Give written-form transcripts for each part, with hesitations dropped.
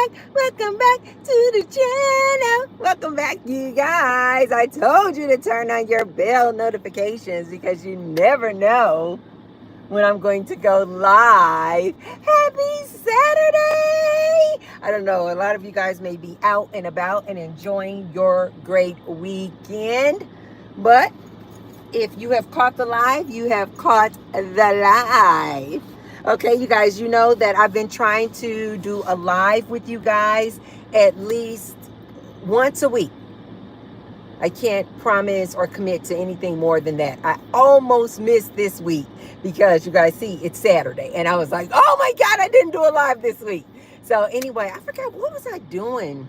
welcome back to the channel. Welcome back, you guys. I told you to turn on your bell notifications because you never know when I'm going to go live. Happy Saturday! I don't know, a lot of you guys may be out and about and enjoying your great weekend, but if you have caught the live, you have caught the live. Okay, you guys, you know that I've been trying to do a live with you guys at least once a week. I can't promise or commit to anything more than that. I almost missed this week because you guys see it's Saturday and I was like, oh my God, I didn't do a live this week. So anyway, I forgot, what was I doing?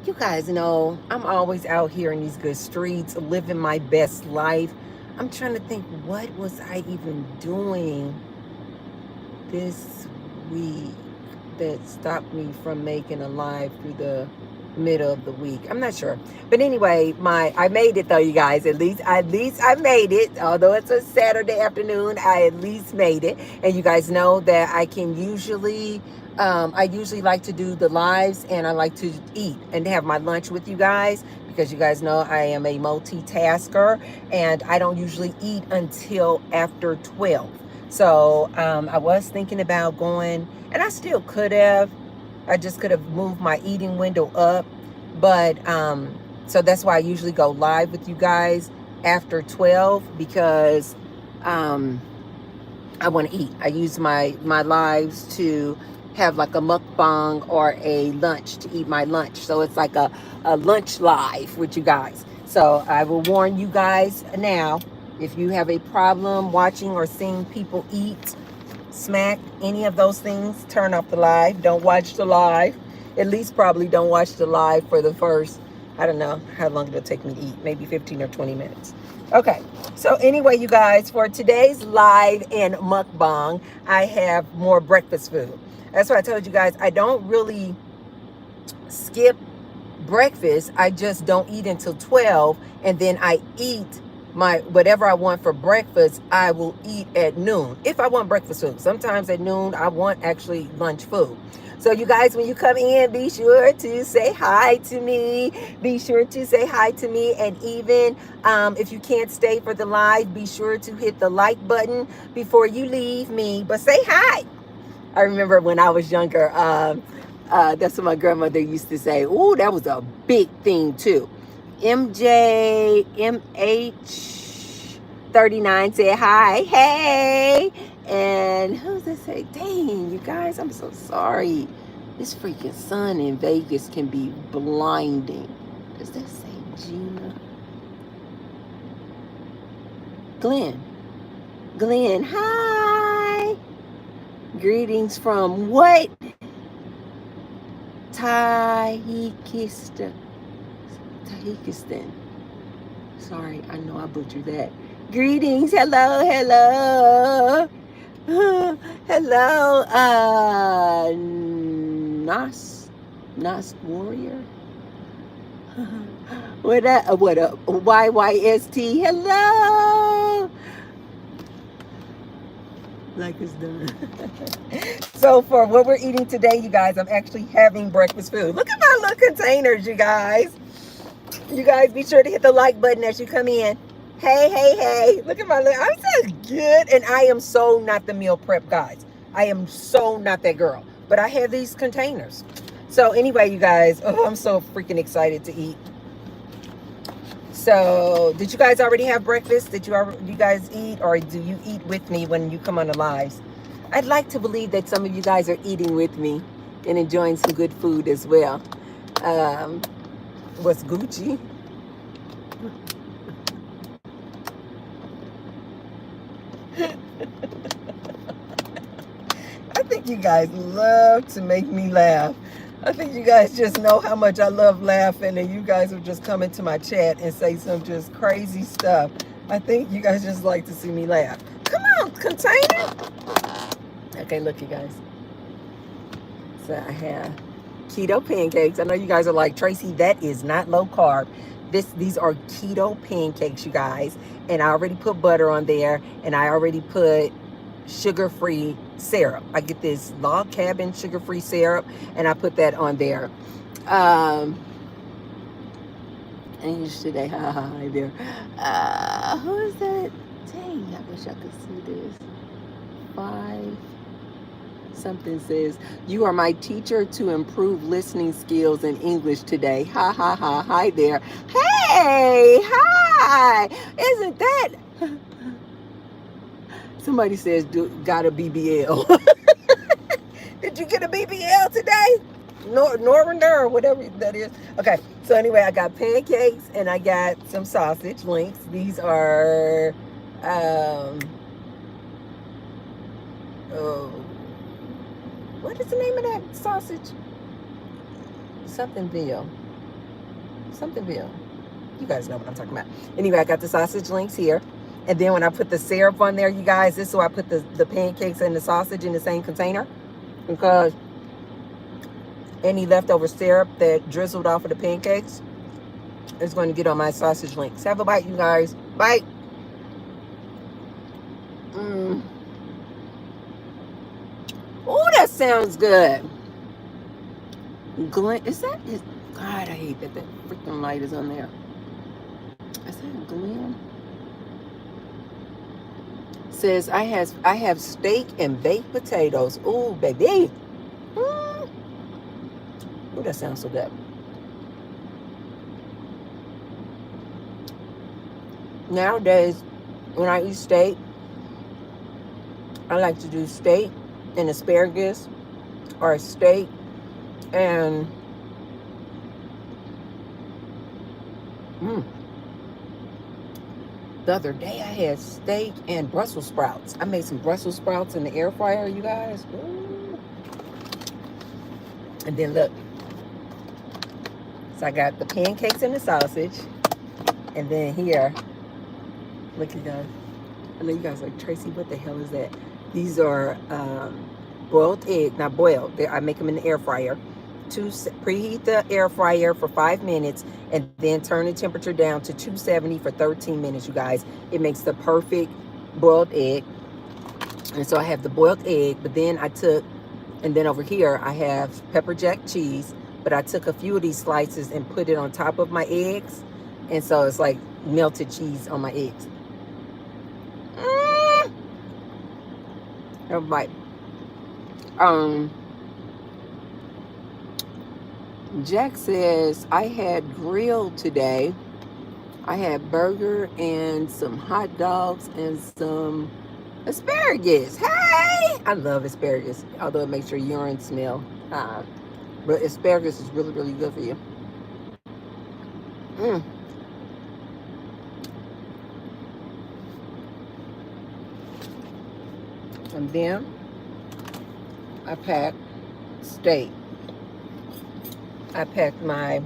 You guys know I'm always out here in these good streets, living my best life. I'm trying to think, what was I even doing this week that stopped me from making a live through the middle of the week? I'm not sure. But anyway, I made it though, you guys. At least I made it. Although it's a Saturday afternoon, I at least made it. And you guys know that I usually like to do the lives and I like to eat and have my lunch with you guys because you guys know I am a multitasker and I don't usually eat until after 12. So I was thinking about going, and I still could have. I just could have moved my eating window up. But so that's why I usually go live with you guys after 12 because I want to eat. I use my lives to have like a mukbang or a lunch to eat my lunch. So it's like a lunch live with you guys. So I will warn you guys now, if you have a problem watching or seeing people eat, smack, any of those things, turn off the live. Don't watch the live. At least probably don't watch the live for the first, I don't know how long it'll take me to eat, maybe 15 or 20 minutes. Okay, so anyway, you guys, for today's live and mukbang, I have more breakfast food. That's why I told you guys, I don't really skip breakfast. I just don't eat until 12, and then I eat my whatever I want for breakfast. I will eat at noon if I want breakfast food. Sometimes at noon I want actually lunch food. So you guys, when you come in, be sure to say hi to me. Be sure to say hi to me. And even if you can't stay for the live, be sure to hit the like button before you leave me. But say hi. I remember when I was younger, that's what my grandmother used to say. Oh, that was a big thing too. MJMH39 said hi, hey. And who's that say? Dang, you guys, I'm so sorry. This freaking sun in Vegas can be blinding. Does that say Gina? Glenn, hi. Greetings from what? Tajikistan. Sorry, I know I butchered that. Greetings, hello. Hello, Nas Warrior. What up? YYST. Hello. Like it's done. So for what we're eating today, you guys, I'm actually having breakfast food. Look at my little containers, you guys. You guys, be sure to hit the like button as you come in. Hey. Look at my little, I'm so good. And I am so not the meal prep, guys. I am so not that girl. But I have these containers. So anyway, you guys, I'm so freaking excited to eat. So, did you guys already have breakfast? Did you guys eat, or do you eat with me when you come on the lives? I'd like to believe that some of you guys are eating with me and enjoying some good food as well. What's Gucci? I think you guys love to make me laugh. I think you guys just know how much I love laughing, and you guys will just come into my chat and say some just crazy stuff. I think you guys just like to see me laugh. Come on, container. Okay, look, you guys. So I have keto pancakes. I know you guys are like, Tracy, that is not low carb. These are keto pancakes, you guys. And I already put butter on there, and I already put sugar-free syrup. I get this Log Cabin sugar-free syrup, and I put that on there. English today, hi there. Who is that? Dang, I wish I could see this. 5 something says, you are my teacher to improve listening skills in English today. Ha ha ha, hi there. Hey, hi. Isn't that? Somebody says, got a BBL. Did you get a BBL today? Normander or whatever that is. Okay, so anyway, I got pancakes and I got some sausage links. These are, what is the name of that sausage? Somethingville. You guys know what I'm talking about. Anyway, I got the sausage links here. And then when I put the syrup on there, you guys, this is why I put the pancakes and the sausage in the same container. Because any leftover syrup that drizzled off of the pancakes is going to get on my sausage links. Have a bite, you guys. Bite. Oh, that sounds good. Glenn, is that his? God, I hate that freaking light is on there. Is that Glenn? Says I have steak and baked potatoes. Ooh, baby. Ooh, that sounds so good. Nowadays, when I eat steak, I like to do steak and asparagus, or steak and the other day I had steak and Brussels sprouts. I made some Brussels sprouts in the air fryer, you guys. Ooh. And then look, so I got the pancakes and the sausage, and then here, look at guys. I know you guys are like, Tracy, what the hell is that? These are boiled egg, not boiled. I make them in the air fryer. Preheat the air fryer for 5 minutes and then turn the temperature down to 270 for 13 minutes, you guys. It makes the perfect boiled egg. And so I have the boiled egg, but then and then over here I have pepper jack cheese, but I took a few of these slices and put it on top of my eggs. And so it's like melted cheese on my eggs. Have a bite. Jack says, I had grilled today. I had burger and some hot dogs and some asparagus. Hey! I love asparagus, although it makes your urine smell. But asparagus is really, really good for you. And then I packed steak. I packed my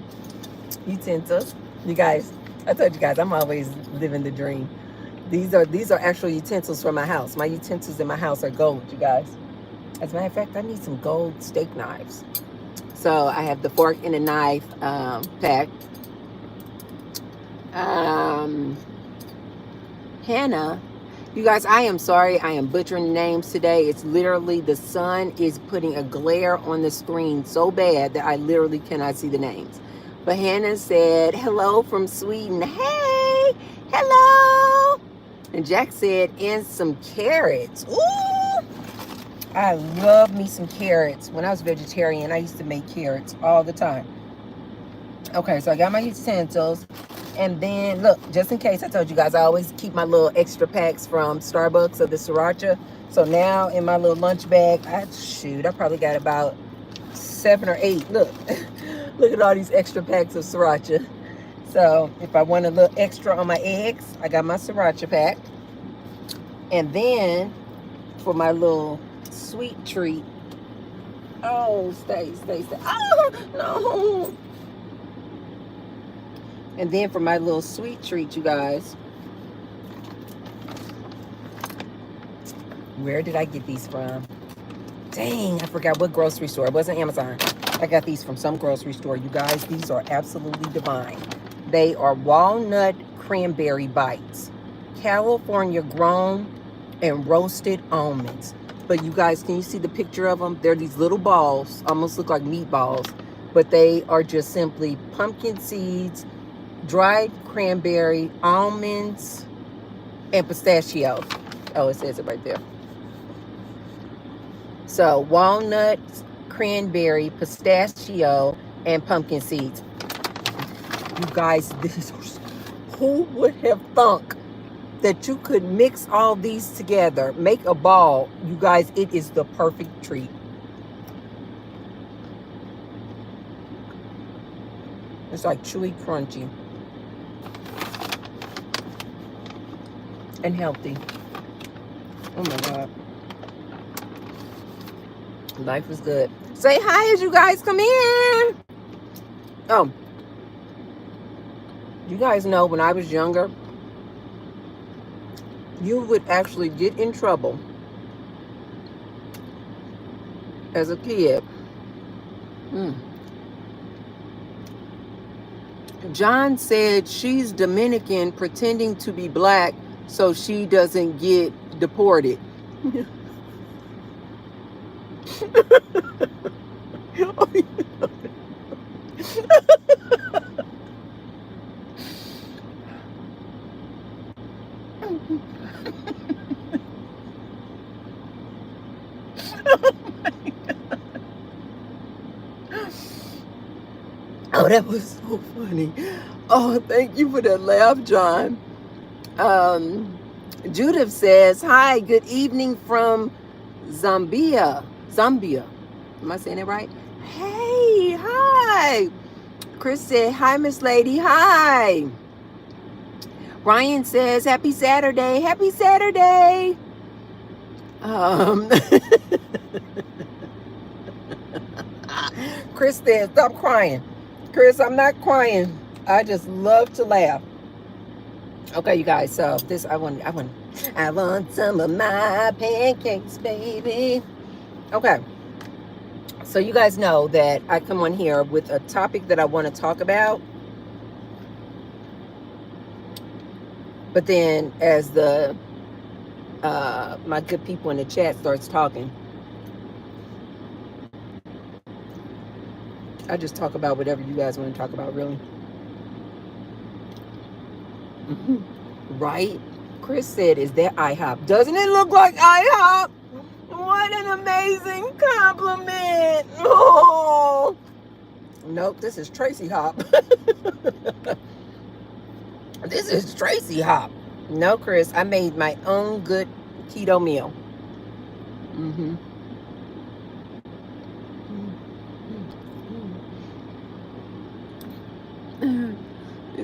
utensils. You guys, I told you guys, I'm always living the dream. These are actual utensils from my house. My utensils in my house are gold, you guys. As a matter of fact, I need some gold steak knives. So I have the fork and the knife packed. Hannah, you guys, I am sorry. I am butchering names today. It's literally the sun is putting a glare on the screen so bad that I literally cannot see the names. But Hannah said, hello from Sweden. Hey, hello. And Jack said, and some carrots. Ooh, I love me some carrots. When I was vegetarian, I used to make carrots all the time. Okay, so I got my utensils. And then, look, just in case, I told you guys, I always keep my little extra packs from Starbucks of the sriracha. So now in my little lunch bag, I probably got about 7 or 8. Look, look at all these extra packs of sriracha. So if I want a little extra on my eggs, I got my sriracha pack. And then for my little sweet treat, oh, stay. Oh, no. And then for my little sweet treat, you guys, where did I get these from? Dang, I forgot what grocery store. It wasn't Amazon. I got these from some grocery store. You guys, these are absolutely divine. They are walnut cranberry bites. California grown and roasted almonds. But you guys, can you see the picture of them? They're these little balls, almost look like meatballs, but they are just simply pumpkin seeds, dried cranberry, almonds, and pistachio. Oh, it says it right there. So walnuts, cranberry, pistachio, and pumpkin seeds. You guys, who would have thunk that you could mix all these together, make a ball? You guys, it is the perfect treat. It's like chewy, crunchy, and healthy. Oh my God. Life is good. Say hi as you guys come in. Oh, you guys know when I was younger, you would actually get in trouble as a kid. John said she's Dominican pretending to be black so she doesn't get deported. Oh, that was so funny. Oh, thank you for that laugh, John. Judith says, hi, good evening from Zambia. Zambia. Am I saying it right? Hey, hi. Chris said, hi, Miss Lady. Hi. Ryan says, happy Saturday. Happy Saturday. Chris said, stop crying. Chris, I'm not crying. I just love to laugh. Okay, you guys. So this, I want some of my pancakes, baby. Okay. So you guys know that I come on here with a topic that I want to talk about. But then as the my good people in the chat starts talking, I just talk about whatever you guys want to talk about, really. Right? Chris said, is that IHOP? Doesn't it look like IHOP? What an amazing compliment. Oh. Nope, this is Tracy Hop. This is Tracy Hop. No, Chris, I made my own good keto meal.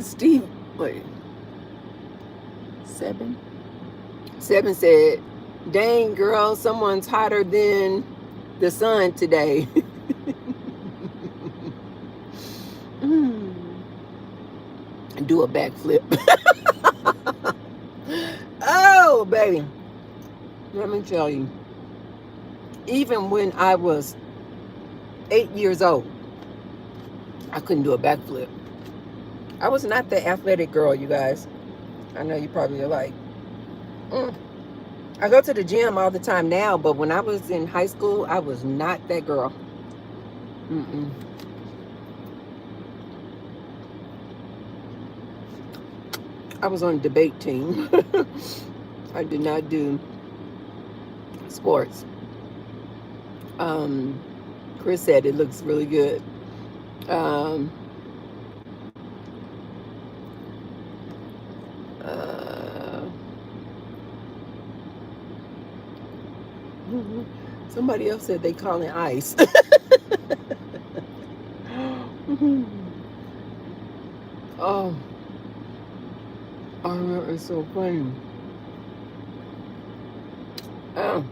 Steve, wait. Seven said, dang, girl, someone's hotter than the sun today. Do a backflip. Oh, baby. Let me tell you. Even when I was 8 years old, I couldn't do a backflip. I was not the athletic girl, you guys. I know you probably are like, I go to the gym all the time now, but when I was in high school, I was not that girl. I was on a debate team. I did not do sports. Chris said it looks really good. Somebody else said they call it ice. Oh, it's so funny. Oh.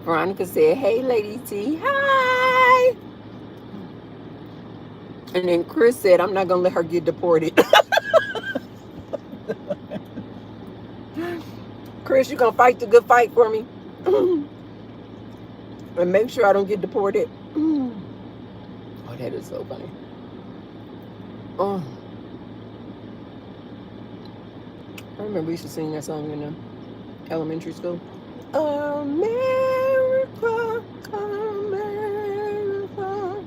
Veronica said, hey, Lady T. Hi. And then Chris said, I'm not going to let her get deported. Chris, you going to fight the good fight for me? And make sure I don't get deported. Oh, that is so funny. Oh. I remember we used to sing that song in elementary school. America, America.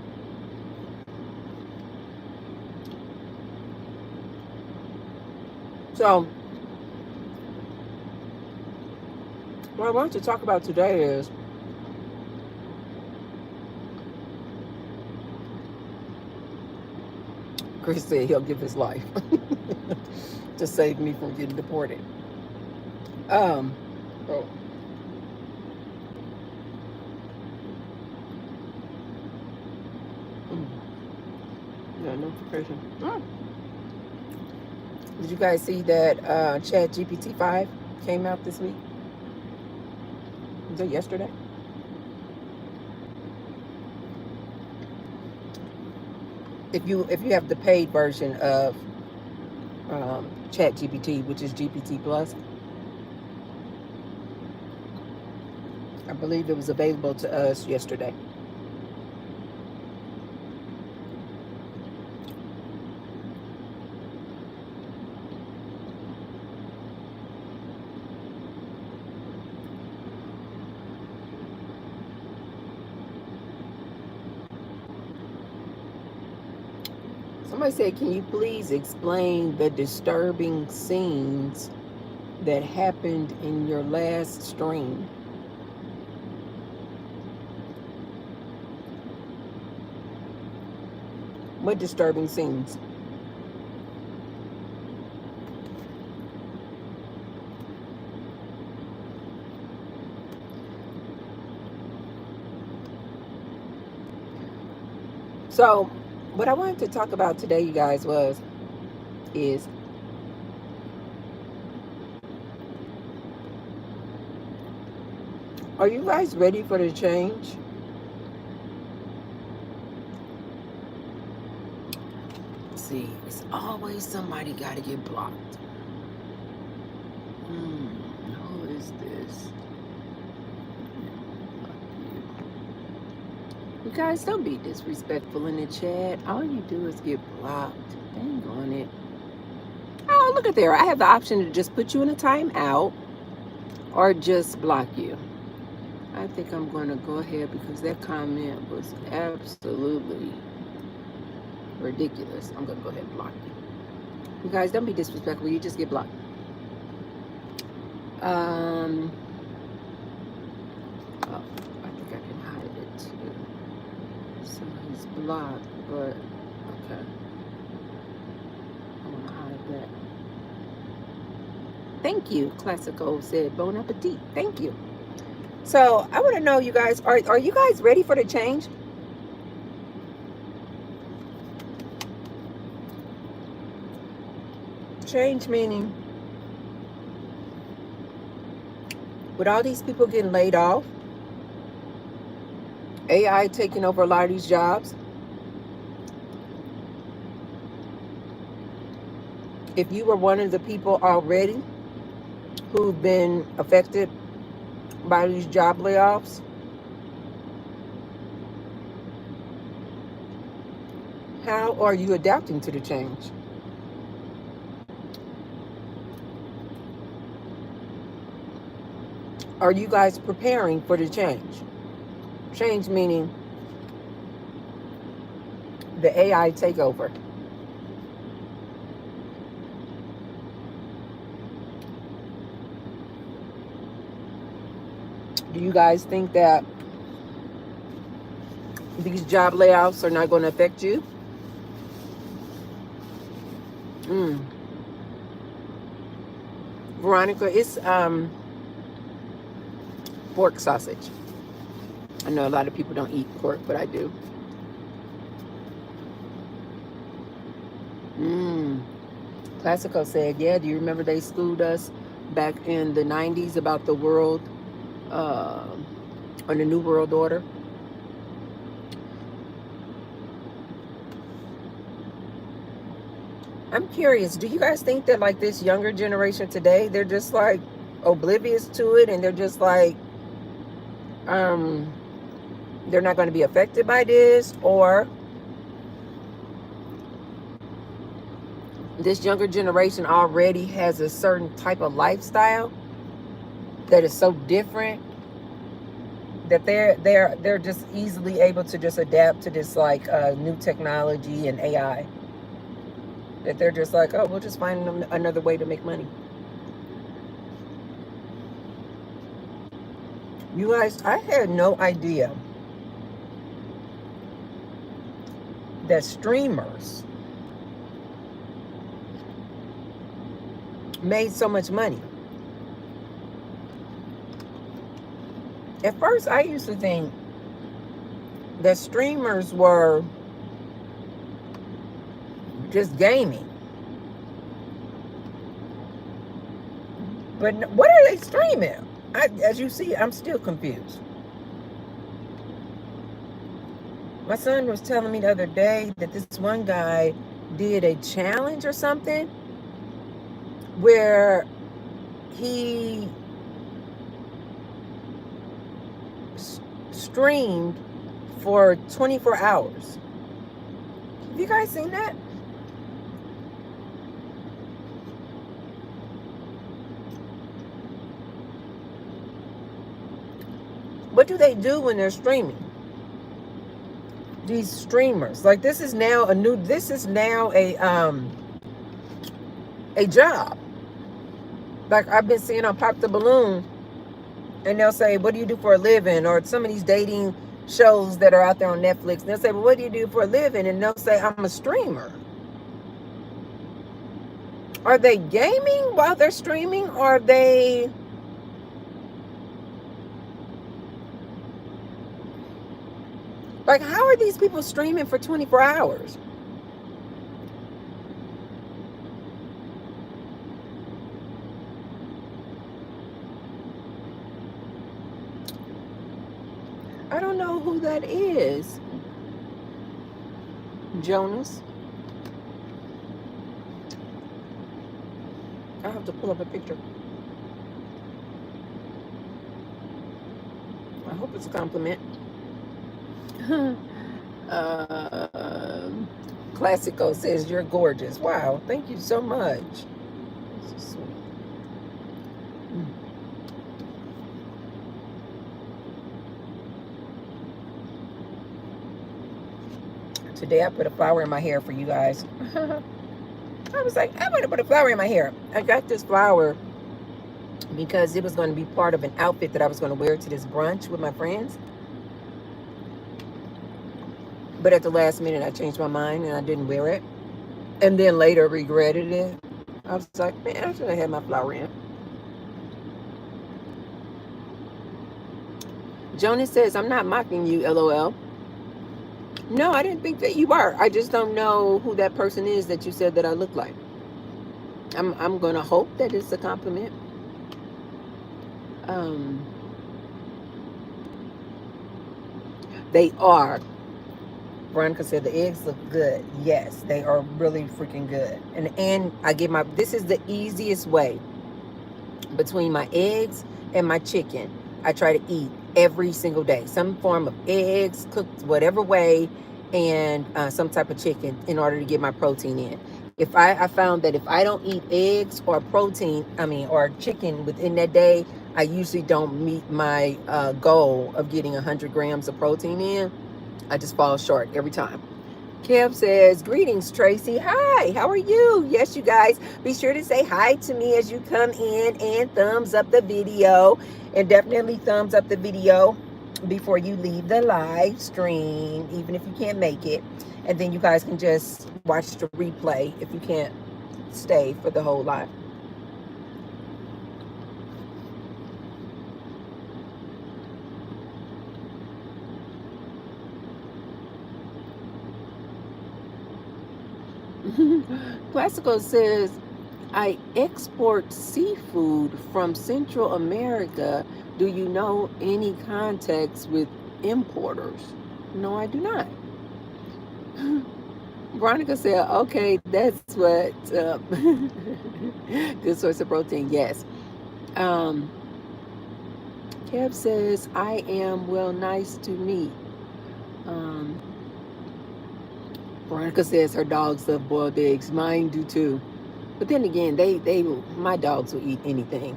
So, what I want to talk about today is Chris said he'll give his life to save me from getting deported. Oh, yeah, notification. Did you guys see that Chat GPT 5 came out this week? Was it yesterday? If you have the paid version of Chat GPT, which is GPT Plus, I believe it was available to us yesterday. Somebody said, can you please explain the disturbing scenes that happened in your last stream? What disturbing scenes? So, what I wanted to talk about today, you guys, is are you guys ready for the change? See, it's always somebody got to get blocked. Who is this? You guys, don't be disrespectful in the chat. All you do is get blocked. Dang on it. Oh, look at there. I have the option to just put you in a timeout or just block you. I think I'm going to go ahead because that comment was absolutely ridiculous. I'm going to go ahead and block you. You guys, don't be disrespectful. You just get blocked. Oh, I think I can hide it too. So he's blocked, but okay. I want to hide that. Thank you. Classico said bon appetit. Thank you. So I want to know, you guys, are you guys ready for the change? Change meaning, with all these people getting laid off, AI taking over a lot of these jobs, if you were one of the people already who've been affected by these job layoffs, how are you adapting to the change? Are you guys preparing for the change? Change meaning the AI takeover. Do you guys think that these job layoffs are not going to affect you? Veronica, it's pork sausage. I know a lot of people don't eat pork, but I do. Classico said, yeah, do you remember they schooled us back in the 90s about the world, on the New World Order? I'm curious, do you guys think that like this younger generation today, they're just like oblivious to it and they're just like, they're not going to be affected by this? Or this younger generation already has a certain type of lifestyle that is so different that they're just easily able to just adapt to this like new technology and AI. That they're just like, oh, we'll just find another way to make money. You guys, I had no idea that streamers made so much money. At first, I used to think that streamers were just gaming. But what are they streaming? As you see, I'm still confused. My son was telling me the other day that this one guy did a challenge or something where he streamed for 24 hours. Have you guys seen that? What do they do when they're streaming? These streamers, like this is now a job. Like I've been seeing on Pop the Balloon, and they'll say, what do you do for a living? Or some of these dating shows that are out there on Netflix, and they'll say, well, what do you do for a living? And they'll say, I'm a streamer. Are they gaming while they're streaming? Or are they like, how are these people streaming for 24 hours? I don't know who that is. Jonas. I have to pull up a picture. I hope it's a compliment. Classico says you're gorgeous. Wow, thank you so much. So sweet. Today I put a flower in my hair for you guys. I was like, I'm going to put a flower in my hair. I got this flower because it was going to be part of an outfit that I was going to wear to this brunch with my friends. But at the last minute, I changed my mind and I didn't wear it. And then later regretted it. I was like, man, I should have had my flower in. Jonas says, I'm not mocking you, LOL. No, I didn't think that you were. I just don't know who that person is that you said that I look like. I'm going to hope that it's a compliment. They are. Veronica said the eggs look good. Yes, they are really freaking good. And I give this is the easiest way between my eggs and my chicken. I try to eat every single day some form of eggs, cooked whatever way, and some type of chicken in order to get my protein in. If I found that if I don't eat eggs or protein, or chicken within that day, I usually don't meet my goal of getting 100 grams of protein in. I just fall short every time. Kev says, greetings, Tracy. Hi, how are you? Yes, you guys, be sure to say hi to me as you come in and thumbs up the video. And definitely thumbs up the video before you leave the live stream, even if you can't make it. And then you guys can just watch the replay if you can't stay for the whole live. Classical says, I export seafood from Central America. Do you know any contacts with importers? No, I do not. Veronica said, okay, that's what, good source of protein, yes. Kev says, I am well, nice to meet. Veronica says her dogs love boiled eggs. Mine do too. But then again, my dogs will eat anything.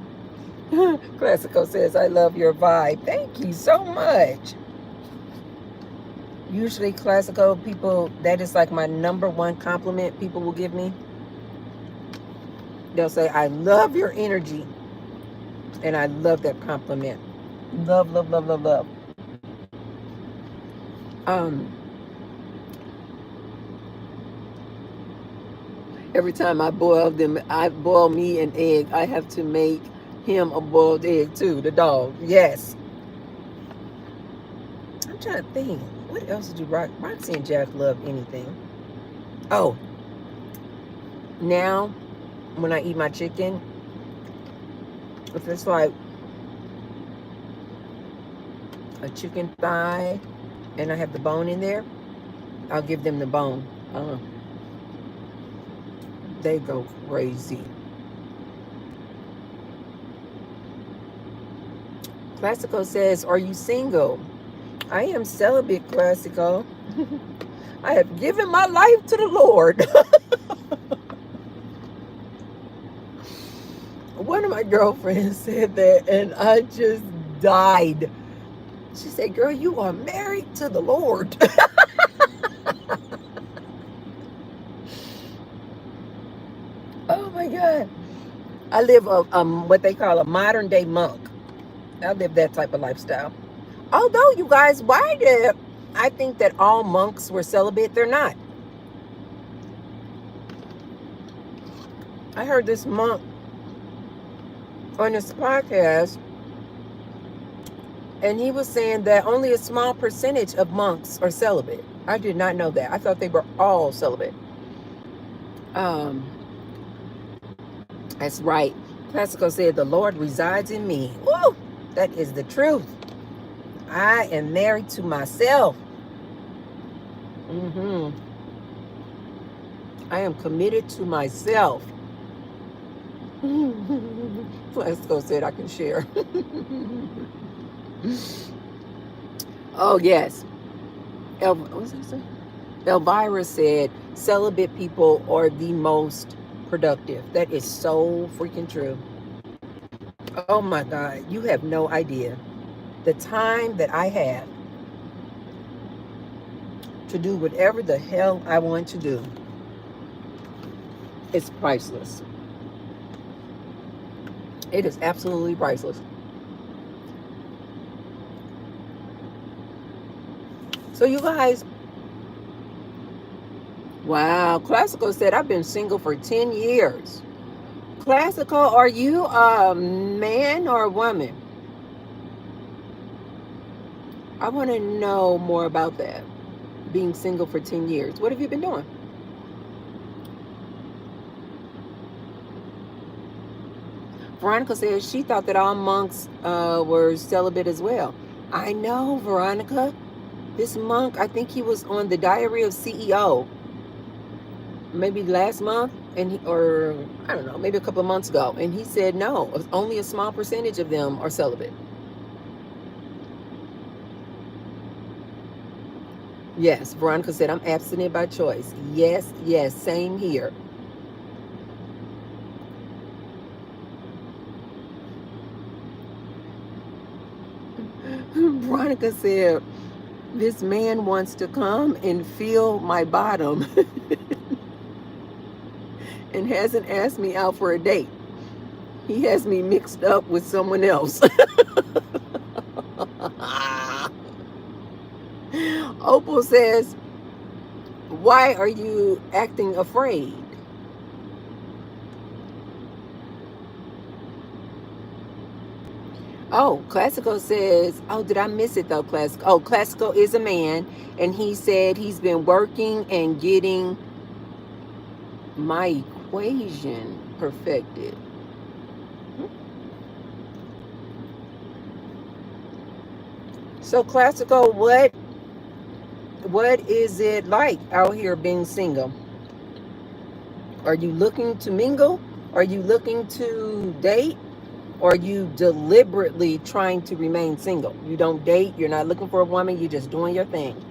Classico says, I love your vibe. Thank you so much. Usually, Classico people, that is like my number one compliment people will give me. They'll say, I love your energy. And I love that compliment. Love, love, love, love, love. Every time I boil me an egg, I have to make him a boiled egg too, the dog. Yes. I'm trying to think. What else did you Roxy and Jack love anything? Oh, now when I eat my chicken, if it's like a chicken thigh and I have the bone in there, I'll give them the bone. They go crazy. Classico says, are you single? I am celibate, Classico. I have given my life to the Lord. One of my girlfriends said that, and I just died. She said, girl, you are married to the Lord. Oh my God. I live what they call a modern day monk. I live that type of lifestyle. Although, you guys, why did I think that all monks were celibate? They're not. I heard this monk on this podcast, and he was saying that only a small percentage of monks are celibate. I did not know that. I thought they were all celibate. That's right. Classico said, the Lord resides in me. Woo! That is the truth. I am married to myself. I am committed to myself. Classico said I can share. Oh, yes. What's that say? Elvira said, celibate people are the most productive. That is so freaking true. Oh my God, you have no idea. The time that I have to do whatever the hell I want to do is priceless. It is absolutely priceless. So you guys, wow, Classico said, I've been single for 10 years. Classical, are you a man or a woman? I want to know more about that. Being single for 10 years. What have you been doing? Veronica says she thought that all monks were celibate as well. I know, Veronica. This monk, I think he was on the Diary of CEO. Maybe last month, or I don't know, maybe a couple of months ago. And he said, no, only a small percentage of them are celibate. Yes, Veronica said, I'm abstinent by choice. Yes, yes, same here. Veronica said, this man wants to come and feel my bottom and hasn't asked me out for a date. He has me mixed up with someone else. Opal says, why are you acting afraid? Oh, Classico says, oh, did I miss it though, Classico? Oh, Classico is a man, and he said he's been working and getting my equation perfected. So, Classico, what is it like out here being single? Are you looking to mingle? Are you looking to date? Or are you deliberately trying to remain single? You don't date, you're not looking for a woman, you're just doing your thing.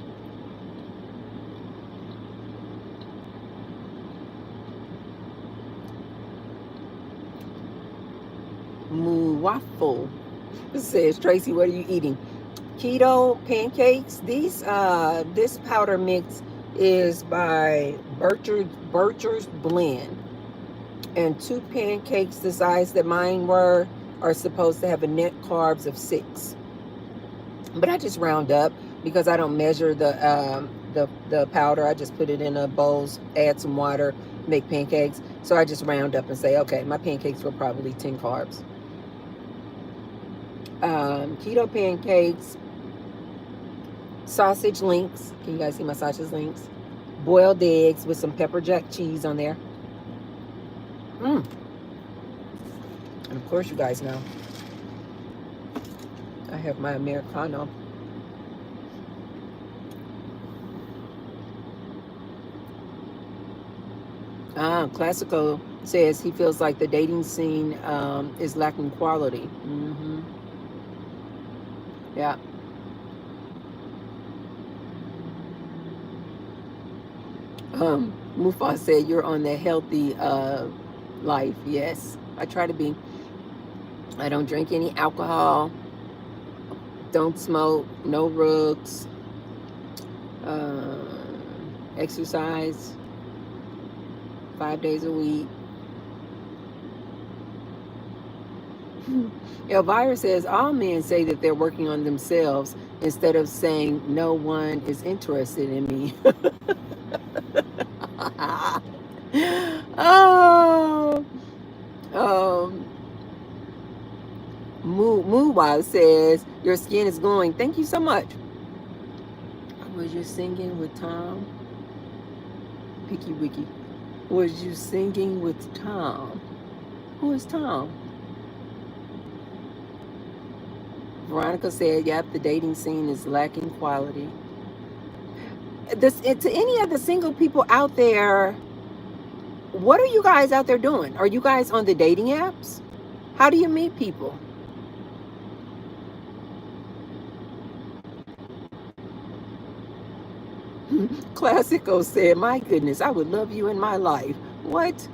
waffle. It says, Tracy, what are you eating? Keto pancakes. This powder mix is by Bircher's Blend. And 2 pancakes the size that mine were are supposed to have a net carbs of 6. But I just round up because I don't measure the powder. I just put it in a bowl, add some water, make pancakes. So I just round up and say, okay, my pancakes were probably 10 carbs. Keto pancakes, sausage links. Can you guys see my sausage links? Boiled eggs with some pepper jack cheese on there. And of course, you guys know I have my Americano. Classical says he feels like the dating scene is lacking quality. Yeah. Mufas said you're on the healthy life. Yes, I try to be. I don't drink any alcohol. Don't smoke. No rugs. Exercise 5 days a week. Elvira says all men say that they're working on themselves instead of saying no one is interested in me. Muwa says your skin is glowing. Thank you so much. Was you singing with Tom? Picky Wiki. Was you singing with Tom? Who is Tom? Veronica said, yep, the dating scene is lacking quality. To any of the single people out there, what are you guys out there doing? Are you guys on the dating apps? How do you meet people? Classico said, my goodness, I would love you in my life. What?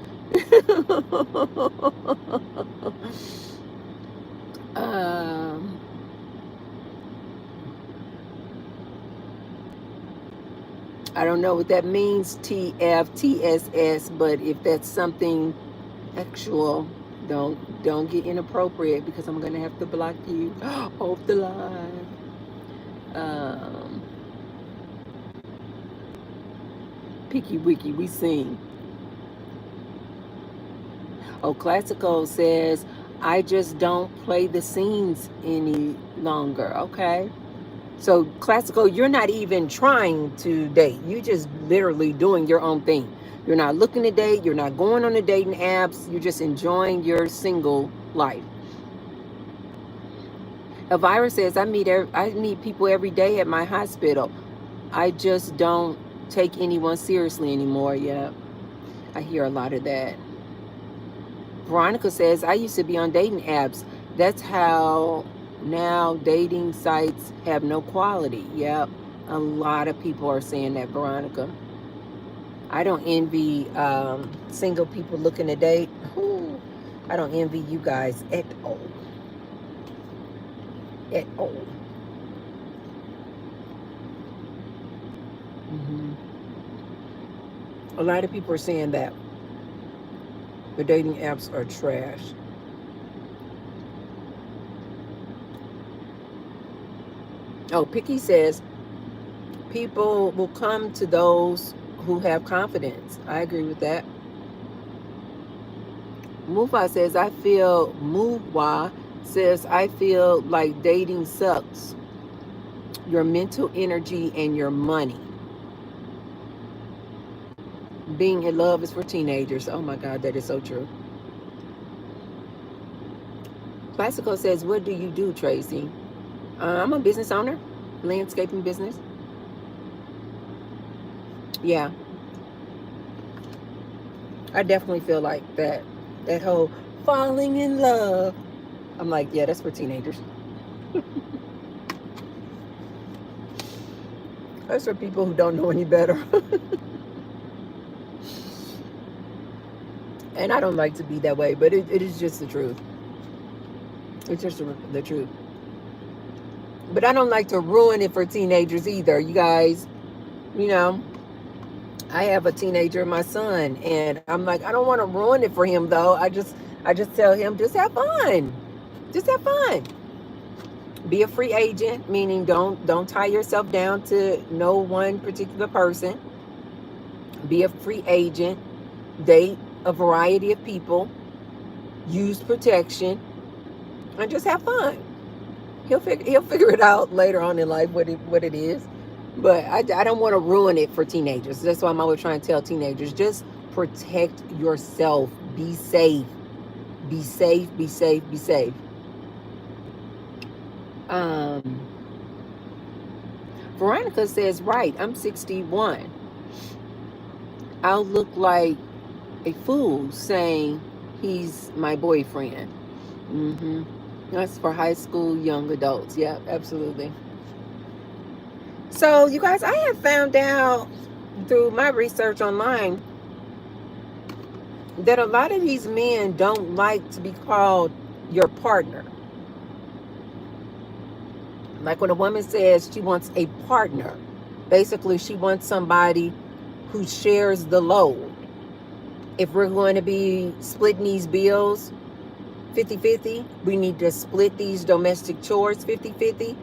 I don't know what that means, TFTSS, but if that's something actual, don't get inappropriate because I'm gonna have to block you off the line. Picky Wiki, we sing. Oh, Classical says, I just don't play the scenes any longer. Okay. So Classical, you're not even trying to date. You just literally doing your own thing. You're not looking to date. You're not going on the dating apps. You're just enjoying your single life. Elvira says, I meet people every day at my hospital. I just don't take anyone seriously anymore. Yeah, I hear a lot of that. Veronica says, I used to be on dating apps. That's how now dating sites have no quality. Yep, a lot of people are saying that, Veronica. I don't envy single people looking to date. Ooh, I don't envy you guys at all. At all. A lot of people are saying that the dating apps are trash. Oh, Picky says, people will come to those who have confidence. I agree with that. Mufa says, I feel like dating sucks. Your mental energy and your money. Being in love is for teenagers. Oh my God, that is so true. Classical says, what do you do, Tracy? I'm a business owner, landscaping business. Yeah. I definitely feel like that whole falling in love. I'm like, yeah, that's for teenagers. That's for people who don't know any better. And I don't like to be that way, but it is just the truth. It's just the truth. But I don't like to ruin it for teenagers either, you guys. You know, I have a teenager, my son, and I'm like, I don't want to ruin it for him though. I just tell him, just have fun. Just have fun. Be a free agent, meaning don't tie yourself down to no one particular person. Be a free agent. Date a variety of people. Use protection, and just have fun. He'll figure it out later on in life what it is. But I don't want to ruin it for teenagers. That's why I'm always trying to tell teenagers, just protect yourself. Be safe. Be safe. Be safe. Be safe. Um, Veronica says, right, I'm 61. I'll look like a fool saying he's my boyfriend. Mm-hmm. That's for high school young adults. Yeah, absolutely. So, you guys, I have found out through my research online that a lot of these men don't like to be called your partner. Like when a woman says she wants a partner, basically she wants somebody who shares the load. If we're going to be splitting these bills 50-50, we need to split these domestic chores 50-50.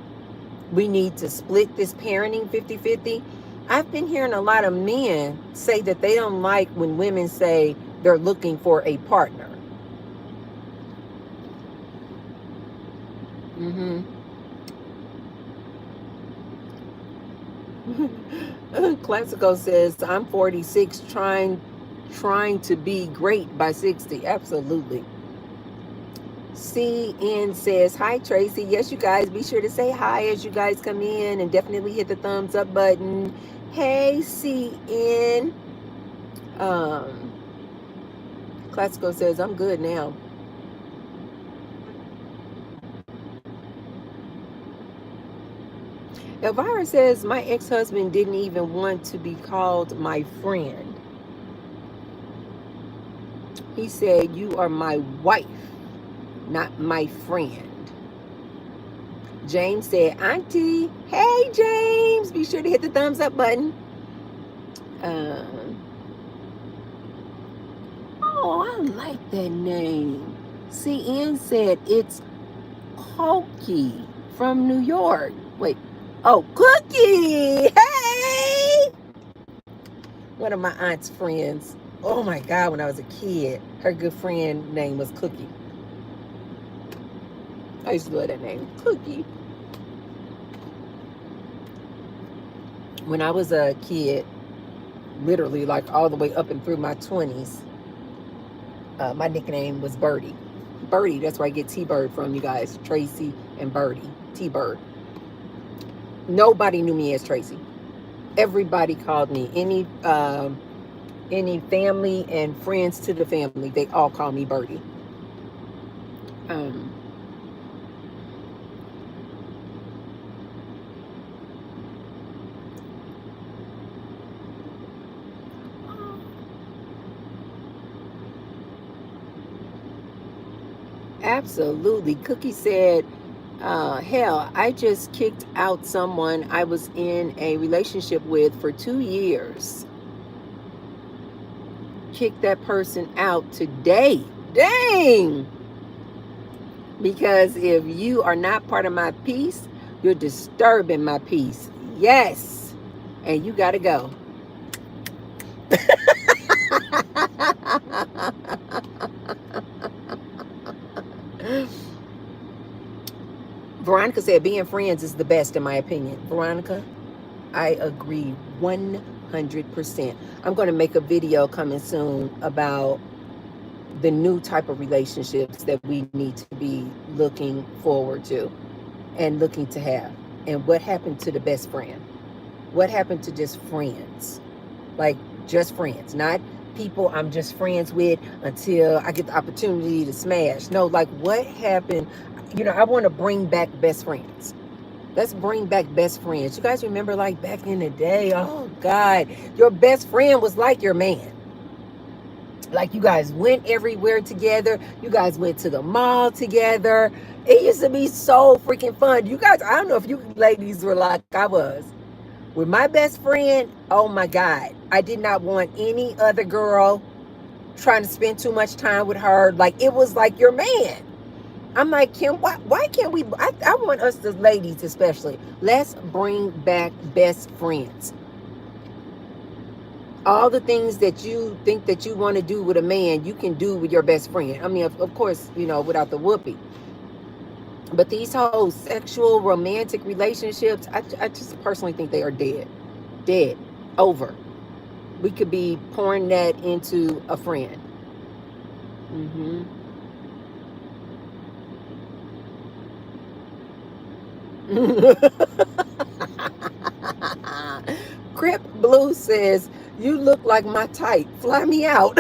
We need to split this parenting 50-50. I've been hearing a lot of men say that they don't like when women say they're looking for a partner. Mm-hmm. Classico says, I'm 46 trying to be great by 60. Absolutely. CN says, hi Tracy. Yes, you guys, be sure to say hi as you guys come in and definitely hit the thumbs up button. Hey CN. Classico says, I'm good now. Elvira says, my ex-husband didn't even want to be called my friend. He said, you are my wife, not my friend. James said, Auntie. Hey, James. Be sure to hit the thumbs up button. Oh, I like that name. CN said, it's Cokie from New York. Wait. Oh, Cookie. Hey. One of my aunt's friends. Oh, my God. When I was a kid, her good friend name was Cookie. I used to love that name, Cookie. When I was a kid, literally like all the way up and through my 20s, my nickname was Birdie. Birdie, that's where I get T-Bird from, you guys. Tracy and Birdie, T-Bird. Nobody knew me as Tracy. Everybody called me. Any family and friends to the family, they all call me Birdie. Absolutely. Cookie said, hell, I just kicked out someone I was in a relationship with for 2 years. Kicked that person out today. Dang! Because if you are not part of my peace, you're disturbing my peace. Yes. And you got to go. Veronica said, being friends is the best in my opinion. Veronica, I agree 100%. I'm going to make a video coming soon about the new type of relationships that we need to be looking forward to and looking to have. And what happened to the best friend? What happened to just friends? Like just friends, not people I'm just friends with until I get the opportunity to smash. No, like what happened? You know, I want to bring back best friends. Let's bring back best friends. You guys remember like back in the day, oh God, your best friend was like your man. Like you guys went everywhere together. You guys went to the mall together. It used to be so freaking fun. You guys, I don't know if you ladies were like I was. With my best friend, oh my God. I did not want any other girl trying to spend too much time with her. Like it was like your man. I'm like, Kim, why can't we? I want us, the ladies especially, let's bring back best friends. All the things that you think that you want to do with a man, you can do with your best friend. I mean, of course, you know, without the whoopee. But these whole sexual, romantic relationships, I just personally think they are dead. Dead. Over. We could be pouring that into a friend. Mm-hmm. Crip Blue says, you look like my type. Fly me out.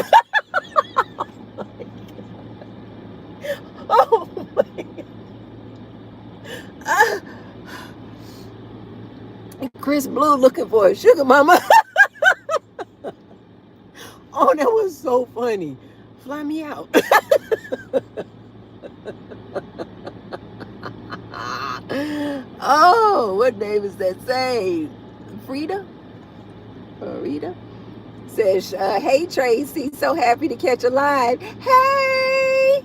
Oh my God. Chris Blue looking for a sugar mama. Oh, that was so funny. Fly me out. Oh, what name is that? Say, Frida? Rita? Says, hey Tracy, so happy to catch you live. Hey!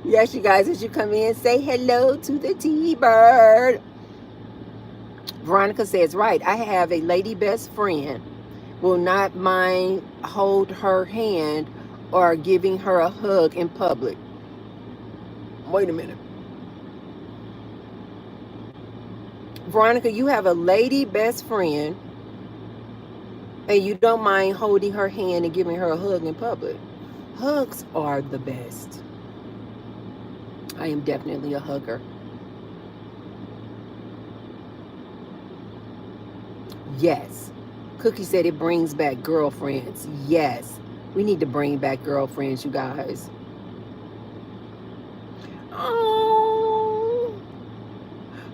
Yes, you guys, as you come in, say hello to the T-Bird. Veronica says, right, I have a lady best friend. Will not mind hold her hand or giving her a hug in public. Wait a minute. Veronica, you have a lady best friend and you don't mind holding her hand and giving her a hug in public. Hugs are the best. I am definitely a hugger. Yes. Cookie said it brings back girlfriends. Yes. We need to bring back girlfriends, you guys. Oh.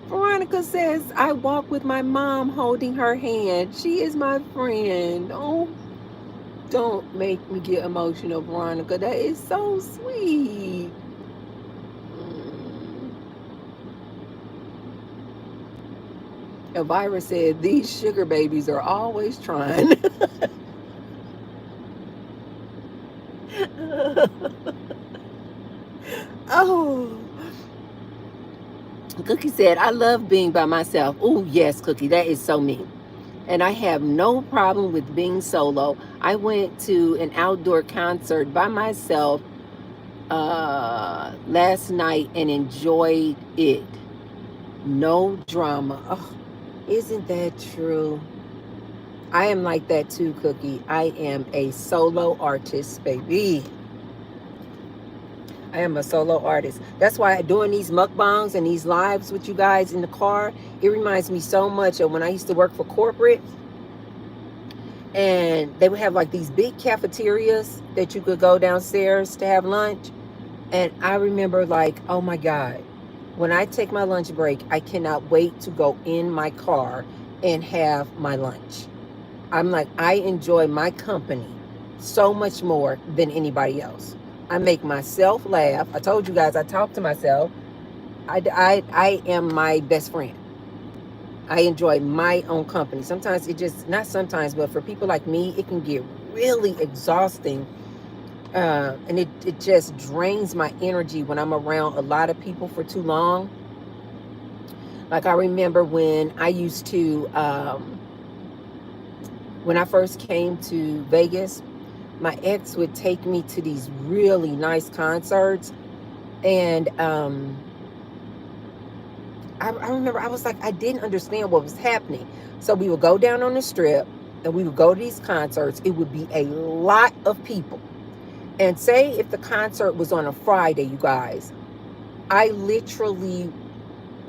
Veronica says, I walk with my mom holding her hand. She is my friend. Oh, don't make me get emotional, Veronica. That is so sweet. Elvira said, these sugar babies are always trying. Oh. Cookie said, I love being by myself. Oh, yes, Cookie, that is so me. And I have no problem with being solo. I went to an outdoor concert by myself last night and enjoyed it. No drama. Oh, isn't that true? I am like that too, Cookie. I am a solo artist, baby. I am a solo artist. That's why doing these mukbangs and these lives with you guys in the car, it reminds me so much of when I used to work for corporate. And they would have like these big cafeterias that you could go downstairs to have lunch. And I remember like, oh my God, when I take my lunch break, I cannot wait to go in my car and have my lunch. I'm like, I enjoy my company so much more than anybody else. I make myself laugh. I told you guys, I talk to myself. I am my best friend. I enjoy my own company. Sometimes it just, not sometimes, but for people like me, it can get really exhausting. And it just drains my energy when I'm around a lot of people for too long. Like I remember when I used to, when I first came to Vegas, my ex would take me to these really nice concerts. And I remember I was like, I didn't understand what was happening. So we would go down on the strip and we would go to these concerts. It would be a lot of people. And say if the concert was on a Friday, you guys, I literally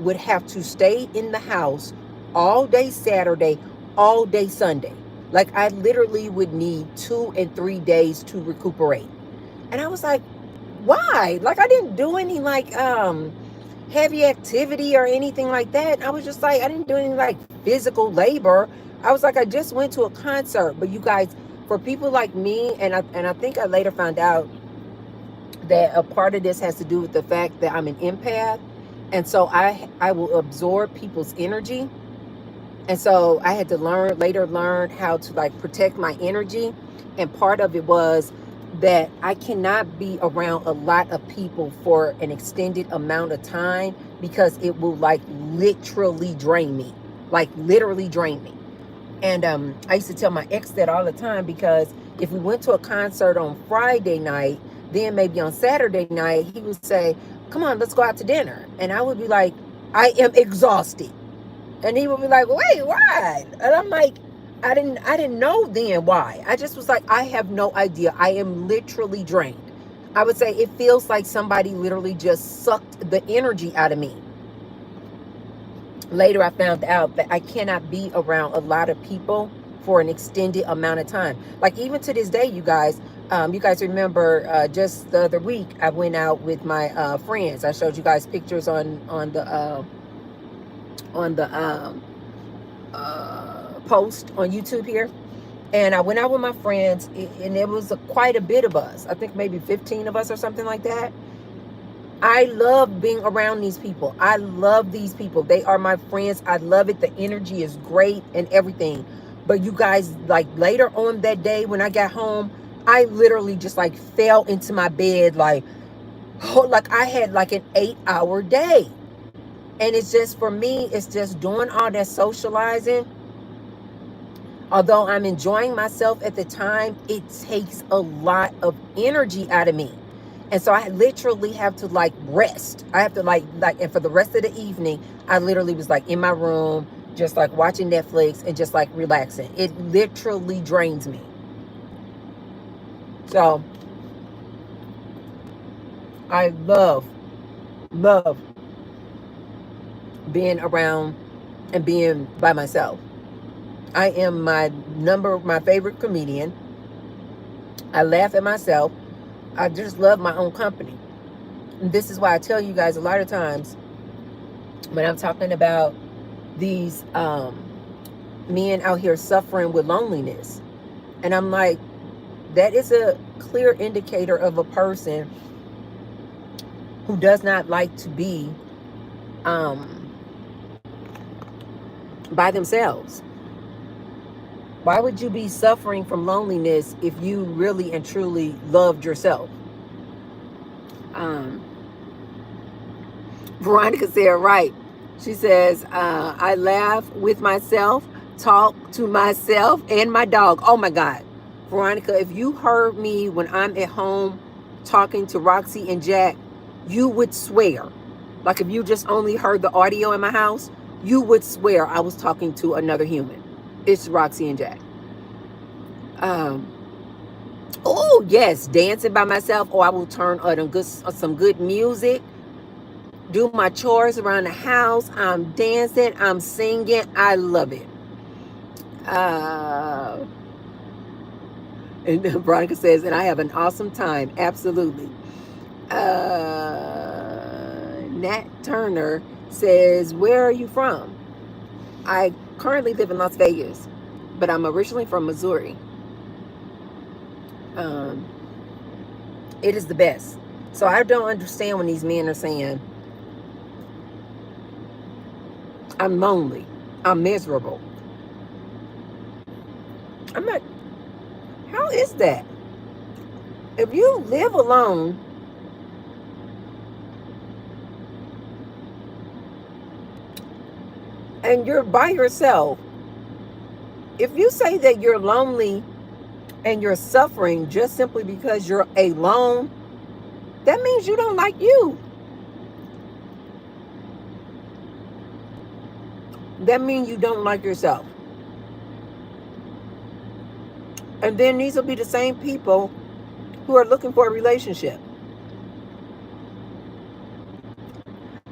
would have to stay in the house all day Saturday, all day Sunday. Like I literally would need 2 and 3 days to recuperate. And I was like, why? Like I didn't do any like heavy activity or anything like that. I was just like, I didn't do any like physical labor. I was like, I just went to a concert. But you guys, For people like me, and I think I later found out that a part of this has to do with the fact that I'm an empath, and so I will absorb people's energy, and so I had to later learn how to like protect my energy, and part of it was that I cannot be around a lot of people for an extended amount of time because it will like literally drain me, like literally drain me. And I used to tell my ex that all the time, because if we went to a concert on Friday night, then maybe on Saturday night, he would say, come on, let's go out to dinner. And I would be like, I am exhausted. And he would be like, wait, why? And I'm like, I didn't know then why. I just was like, I have no idea. I am literally drained. I would say it feels like somebody literally just sucked the energy out of me. Later, I found out that I cannot be around a lot of people for an extended amount of time. Like even to this day, you guys remember just the other week, I went out with my friends. I showed you guys pictures on the post on YouTube here. And I went out with my friends, and it was quite a bit of us. I think maybe 15 of us or something like that. I love being around these people. I love these people. They are my friends. I love it. The energy is great and everything. But you guys, like later on that day when I got home, I literally just like fell into my bed like I had like an 8-hour day. And it's just, for me, it's just doing all that socializing. Although I'm enjoying myself at the time, it takes a lot of energy out of me. And so I literally have to like rest. I have to like, and for the rest of the evening, I literally was like in my room, just like watching Netflix and just like relaxing. It literally drains me. So I love being around and being by myself. I am my favorite comedian. I laugh at myself. I just love my own company. And this is why I tell you guys a lot of times when I'm talking about these men out here suffering with loneliness. And I'm like, that is a clear indicator of a person who does not like to be by themselves. Why would you be suffering from loneliness if you really and truly loved yourself? Veronica said, right. She says, I laugh with myself, talk to myself and my dog. Oh my God. Veronica, if you heard me when I'm at home talking to Roxy and Jack, you would swear. Like if you just only heard the audio in my house, you would swear I was talking to another human. It's Roxy and Jack. Oh yes, dancing by myself. Or I will turn on some good music, do my chores around the house. I'm dancing, I'm singing. I love it. And Veronica says, and I have an awesome time. Absolutely. Nat Turner says, where are you from? I currently live in Las Vegas, but I'm originally from Missouri. It is the best. So I don't understand when these men are saying, I'm lonely, I'm miserable. I'm like, how is that? If you live alone, and you're by yourself, if you say that you're lonely and you're suffering just simply because you're alone, that means you don't like you. That means you don't like yourself. And then these will be the same people who are looking for a relationship.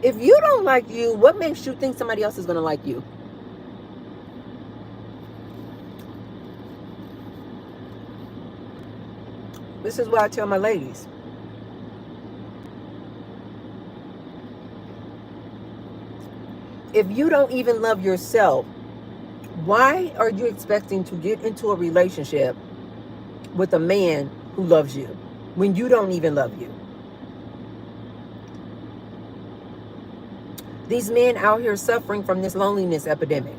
If you don't like you, what makes you think somebody else is going to like you? This is what I tell my ladies. If you don't even love yourself, why are you expecting to get into a relationship with a man who loves you when you don't even love you. These men out here suffering from this loneliness epidemic.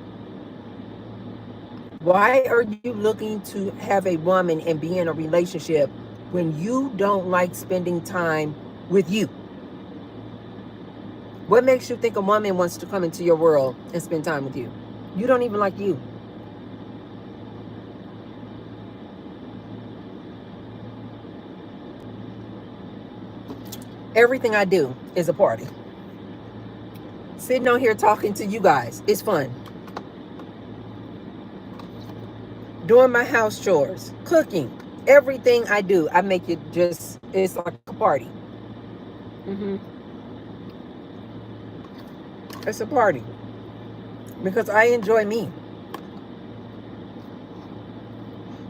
Why are you looking to have a woman and be in a relationship when you don't like spending time with you? What makes you think a woman wants to come into your world and spend time with you? You don't even like you. Everything I do is a party. Sitting on here talking to you guys is fun. Doing my house chores, cooking, everything I do, I make it just, it's like a party. It's a party because I enjoy me.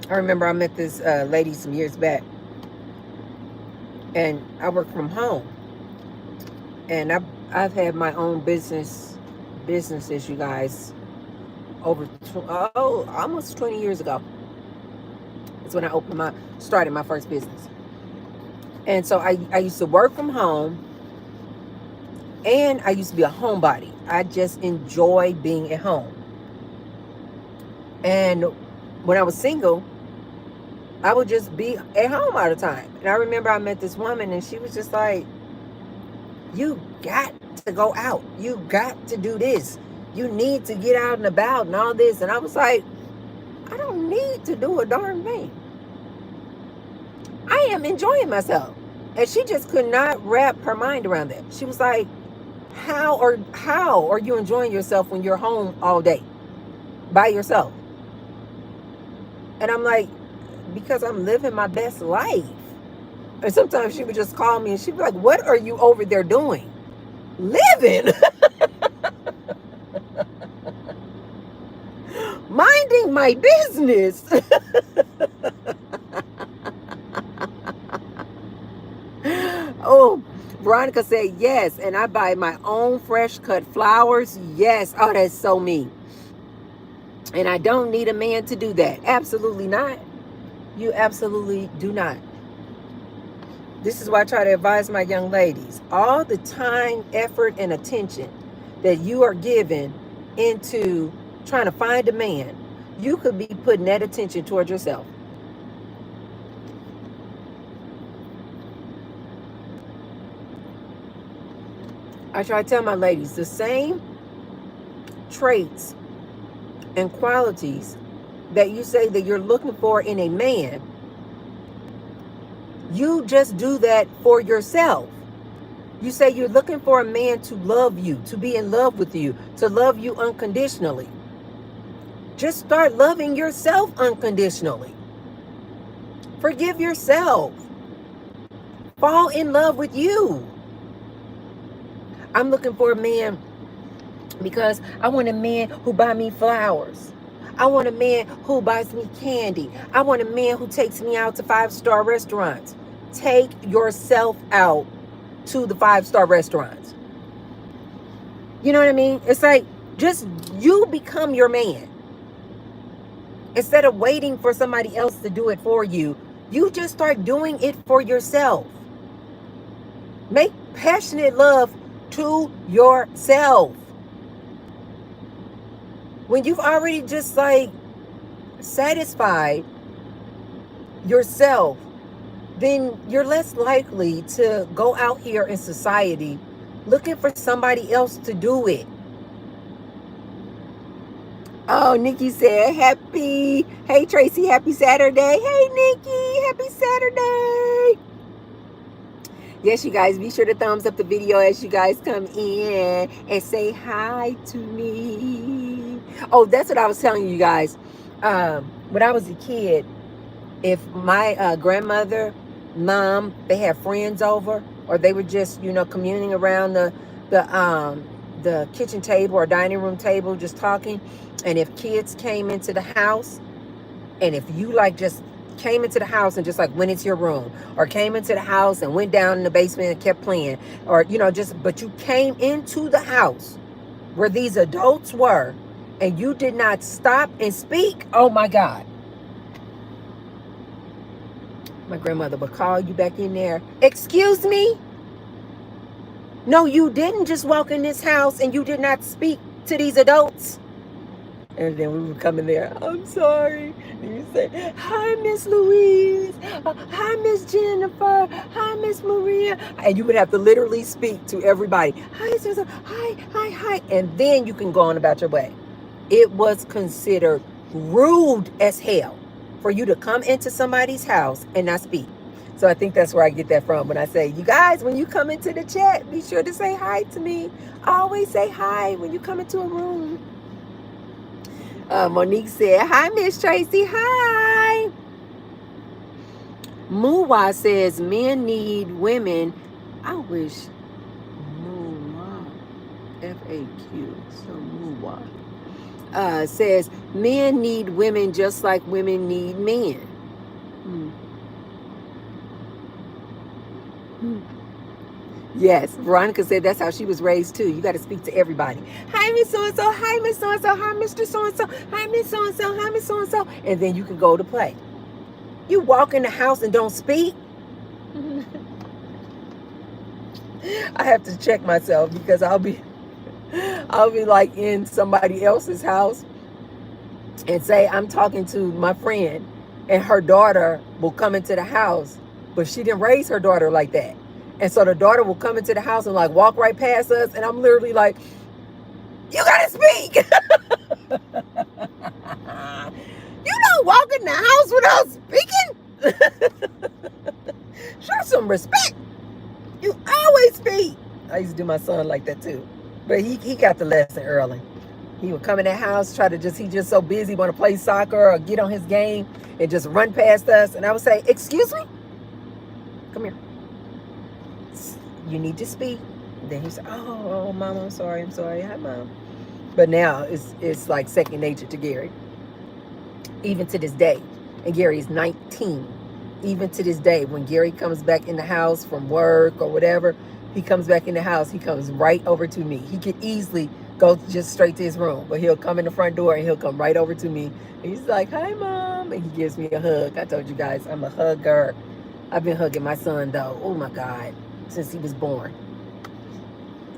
I remember I met this lady some years back, and I work from home, and I've had my own businesses, you guys, over almost 20 years ago. That's when I started my first business. And so I used to work from home, and I used to be a homebody. I just enjoy being at home. And when I was single, I would just be at home all the time. And I remember I met this woman, and she was just like, you got to go out. You got to do this. You need to get out and about and all this. And I was like, I don't need to do a darn thing. I am enjoying myself. And she just could not wrap her mind around that. She was like, how are you enjoying yourself when you're home all day by yourself? And I'm like, because I'm living my best life. And sometimes she would just call me and she'd be like, what are you over there doing? Living. Minding my business. Oh, Veronica said yes, and I buy my own fresh cut flowers. Yes. Oh, that's so me. And I don't need a man to do that. Absolutely not. You absolutely do not. This is why I try to advise my young ladies. All the time, effort, and attention that you are giving into trying to find a man, you could be putting that attention towards yourself. I try to tell my ladies the same traits and qualities that you say that you're looking for in a man, you just do that for yourself. You say you're looking for a man to love you, to be in love with you, to love you unconditionally. Just start loving yourself unconditionally. Forgive yourself. Fall in love with you. I'm looking for a man because I want a man who buys me flowers. I want a man who buys me candy. I want a man who takes me out to 5-star restaurants. Take yourself out to the 5-star restaurants. You know what I mean? It's like, just you become your man. Instead of waiting for somebody else to do it for you, you just start doing it for yourself. Make passionate love to yourself. When you've already just like satisfied yourself, then you're less likely to go out here in society looking for somebody else to do it. Oh, Nikki said, hey Tracy, happy Saturday. Hey Nikki, happy Saturday. Yes, you guys, be sure to thumbs up the video as you guys come in and say hi to me. Oh, that's what I was telling you guys. When I was a kid, if my grandmother, mom, they had friends over, or they were just, communing around the kitchen table or dining room table, just talking, and if kids came into the house, and if you just came into the house and just went into your room, or came into the house and went down in the basement and kept playing, or but you came into the house where these adults were and you did not stop and speak, oh my God, My grandmother would call you back in there. Excuse me? No, you didn't just walk in this house and you did not speak to these adults. And then we would come in there, I'm sorry. And you say, hi, Miss Louise. Hi, Miss Jennifer. Hi, Miss Maria. And you would have to literally speak to everybody. Hi, Susan. Hi, hi, hi. And then you can go on about your way. It was considered rude as hell for you to come into somebody's house and not speak. So I think that's where I get that from when I say, you guys, when you come into the chat, be sure to say hi to me. Always say hi when you come into a room. Monique said, hi, Miss Tracy. Hi. Muwa says, men need women. I wish Muwa, F-A-Q, so Muwa. Says, men need women just like women need men. Yes, Veronica said that's how she was raised too. You got to speak to everybody. Hi, Miss So-and-so. Hi, Miss So-and-so. Hi, Mr. So-and-so. Hi, Miss So-and-so. Hi, Miss So-and-so. And then you can go to play. You walk in the house and don't speak. I have to check myself because I'll be like in somebody else's house and say I'm talking to my friend and her daughter will come into the house, but she didn't raise her daughter like that. And so the daughter will come into the house and like walk right past us. And I'm literally like, you gotta speak. You don't walk in the house without speaking. Show some respect. You always speak. I used to do my son like that too. But he got the lesson early. He would come in the house, he just so busy, want to play soccer or get on his game and just run past us. And I would say, excuse me? Come here. You need to speak. Then he said, oh, Mama, I'm sorry. Hi, Mom. But now it's like second nature to Gary. Even to this day. And Gary is 19. Even to this day, when Gary comes back in the house from work or whatever, he comes back in the house, he comes right over to me. He could easily go just straight to his room, but he'll come in the front door and he'll come right over to me. And he's like, hi, Mom. And he gives me a hug. I told you guys, I'm a hugger. I've been hugging my son, though. Oh, my God. Since he was born.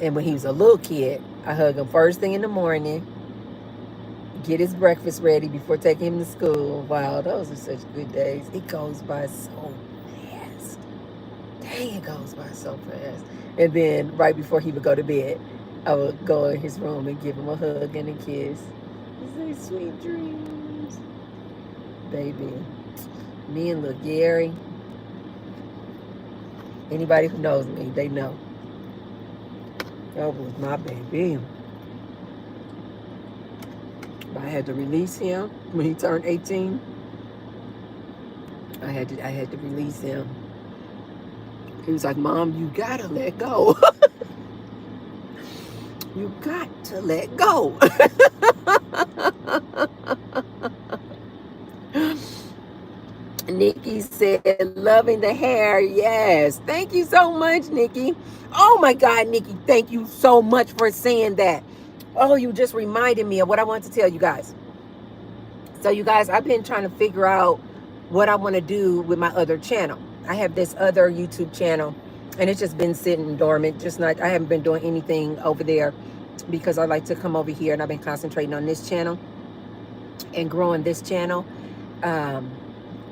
And when he was a little kid, I hug him first thing in the morning, get his breakfast ready before taking him to school. Wow, those are such good days. It goes by so fast. Dang, it goes by so fast. And then right before he would go to bed, I would go in his room and give him a hug and a kiss. Say sweet dreams. Baby. Me and little Gary. Anybody who knows me, they know. That was my baby. But I had to release him when he turned 18. I had to release him. He was like, Mom, you gotta let go. You got to let go. Nikki said, loving the hair. Yes. Thank you so much, Nikki. Oh my God, Nikki, thank you so much for saying that. Oh, you just reminded me of what I want to tell you guys. So you guys, I've been trying to figure out what I want to do with my other channel. I have this other YouTube channel and it's just been sitting dormant. I haven't been doing anything over there because I like to come over here and I've been concentrating on this channel and growing this channel.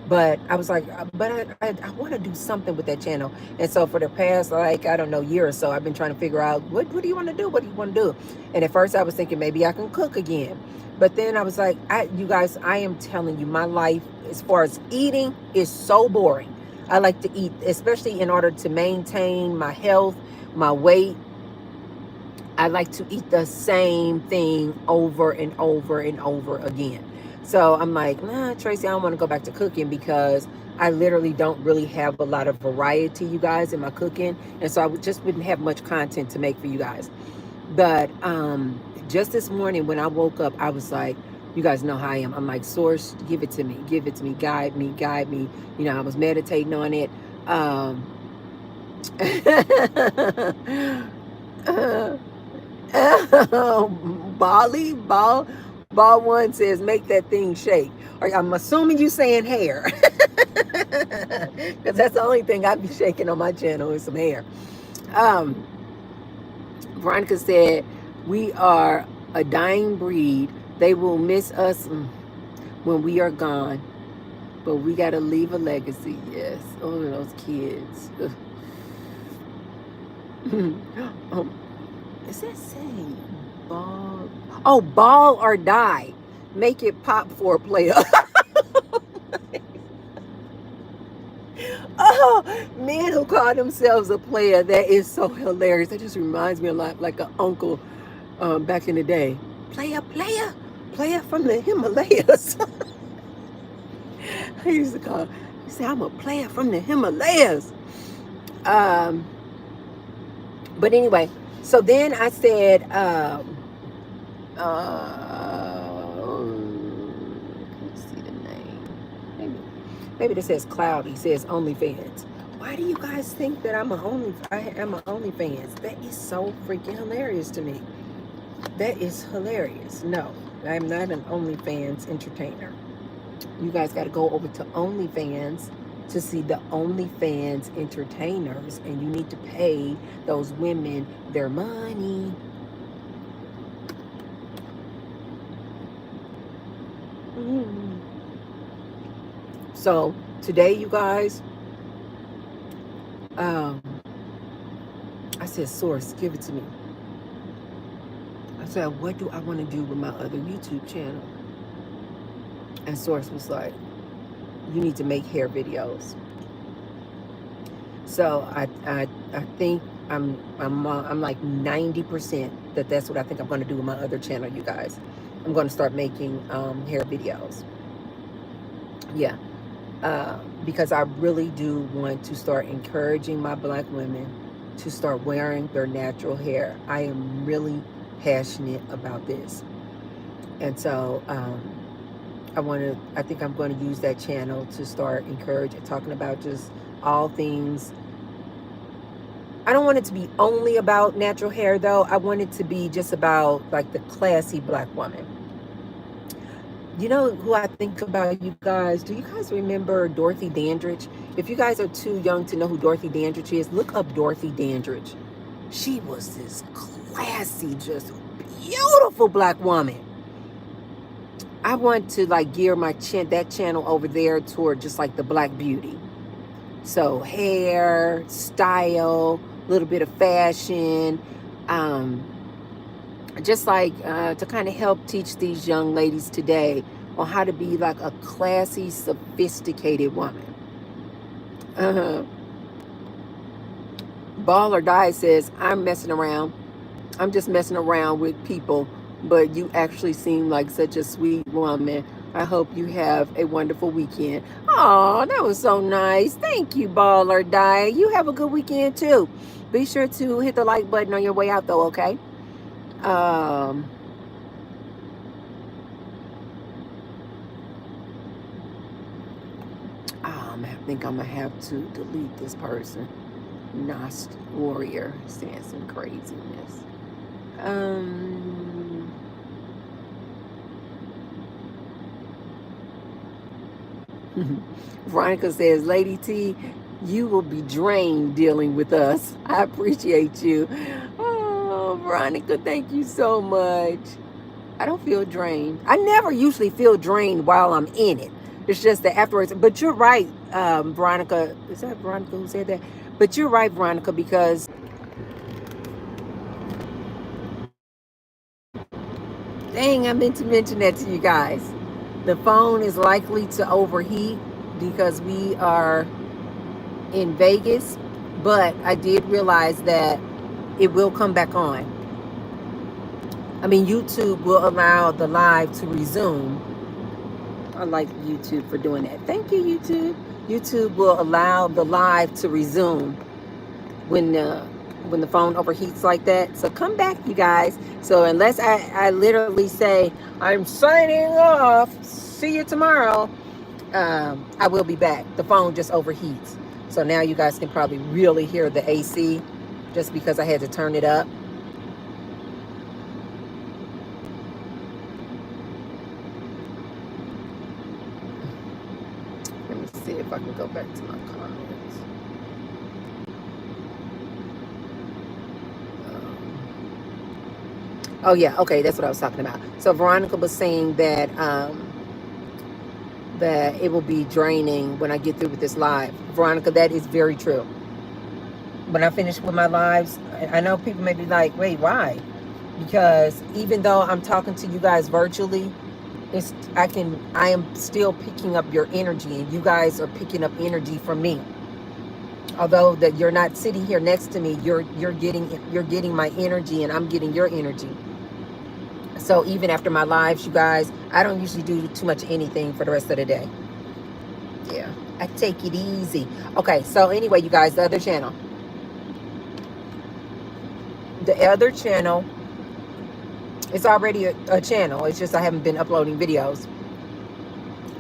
But I was like, but I want to do something with that channel. And so for the past, like, I don't know, year or so, I've been trying to figure out, what do you want to do? What do you want to do? And at first I was thinking maybe I can cook again. But then I was like, you guys, I am telling you, my life as far as eating is so boring. I like to eat, especially in order to maintain my health, my weight. I like to eat the same thing over and over and over again. So I'm like, nah, Tracy, I don't want to go back to cooking because I literally don't really have a lot of variety, you guys, in my cooking. And so I just wouldn't have much content to make for you guys. But just this morning when I woke up, I was like, you guys know how I am. I'm like, Source, give it to me, guide me. You know, I was meditating on it. Ball one says, make that thing shake. Or I'm assuming you saying hair. Because that's the only thing I'd be shaking on my channel is some hair. Veronica said, we are a dying breed. They will miss us when we are gone. But we got to leave a legacy. Yes. Oh, those kids. Is that saying ball? Oh, ball or die. Make it pop for a player. Oh, men who call themselves a player. That is so hilarious. That just reminds me a lot like an uncle back in the day. Player from the Himalayas. I used to call. He said, I'm a player from the Himalayas. But anyway, so then I said, let's see the name. Maybe this says Cloudy. Says OnlyFans. Why do you guys think that I am a OnlyFans? That is so freaking hilarious to me. That is hilarious. No, I'm not an OnlyFans entertainer. You guys got to go over to OnlyFans to see the OnlyFans entertainers, and you need to pay those women their money. So today, you guys, I said, Source, give it to me. I said, what do I want to do with my other YouTube channel? And Source was like, you need to make hair videos. So I think I'm like 90% that's what I think I'm going to do with my other channel, you guys. I'm going to start making hair videos. Yeah. Because I really do want to start encouraging my Black women to start wearing their natural hair. I am really passionate about this. And so I think I'm going to use that channel to start encouraging, talking about just all things. I don't want it to be only about natural hair, though. I want it to be just about like the classy Black woman. You know who I think about, you guys? Do you guys remember Dorothy Dandridge? If you guys are too young to know who Dorothy Dandridge is, look up Dorothy Dandridge. She was this classy, just beautiful Black woman. I want to like gear that channel over there toward just like the Black beauty. So hair, style, a little bit of fashion, just like to kind of help teach these young ladies today on how to be like a classy, sophisticated woman. Ball or Die says, I'm messing around. I'm just messing around with people, but you actually seem like such a sweet woman. I hope you have a wonderful weekend. Oh, that was so nice. Thank you, Ball or Die. You have a good weekend too. Be sure to hit the like button on your way out though, okay? I think I'm gonna have to delete this person. Nost Warrior saying some craziness. Veronica says, Lady T, you will be drained dealing with us. I appreciate you. Oh, Veronica, thank you so much. I don't feel drained. I never usually feel drained while I'm in it. It's just that afterwards. But you're right, Veronica. Is that Veronica who said that? But you're right, Veronica, because dang, I meant to mention that to you guys. The phone is likely to overheat because we are in Vegas, but I did realize that it will come back on. I mean, YouTube will allow the live to resume. I like YouTube for doing that. Thank you, YouTube. YouTube will allow the live to resume when the phone overheats like that. So come back, you guys. So unless I literally say, I'm signing off, see you tomorrow, I will be back. The phone just overheats. So now you guys can probably really hear the AC just because I had to turn it up. if I can go back to my comments. Oh yeah, okay, that's what I was talking about. So Veronica was saying that that it will be draining when I get through with this live. Veronica, that is very true. When I finish with my lives, I know people may be like, wait, why? Because even though I'm talking to you guys virtually, I am still picking up your energy, and you guys are picking up energy from me. Although that you're not sitting here next to me, you're getting my energy, and I'm getting your energy. So even after my lives, you guys, I don't usually do too much anything for the rest of the day. Yeah, I take it easy. Okay, so anyway, you guys, the other channel. The other channel, it's already a channel. It's just I haven't been uploading videos.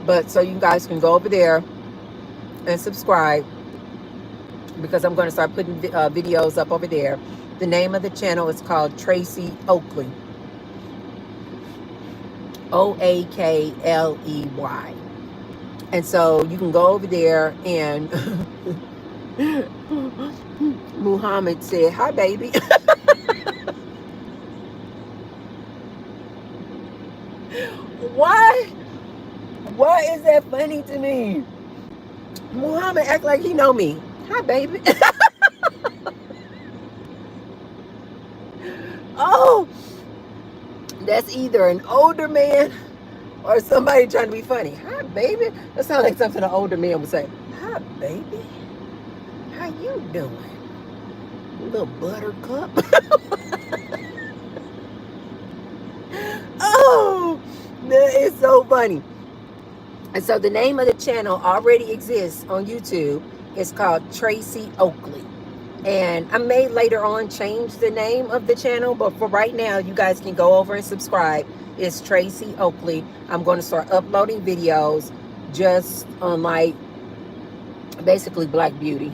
But so you guys can go over there and subscribe, because I'm going to start putting videos up over there. The name of the channel is called Tracy Oakley. Oakley. And so you can go over there, and Muhammad said, hi baby. Why is that funny to me? Muhammad act like he know me. Hi baby. Oh, that's either an older man or somebody trying to be funny. Hi baby. That sounds like something an older man would say. Hi baby. How you doing? Little buttercup. Oh, that is so funny. And so the name of the channel already exists on YouTube. It's called Tracy Oakley. And I may later on change the name of the channel, but for right now, you guys can go over and subscribe. It's Tracy Oakley. I'm going to start uploading videos just on like basically Black Beauty.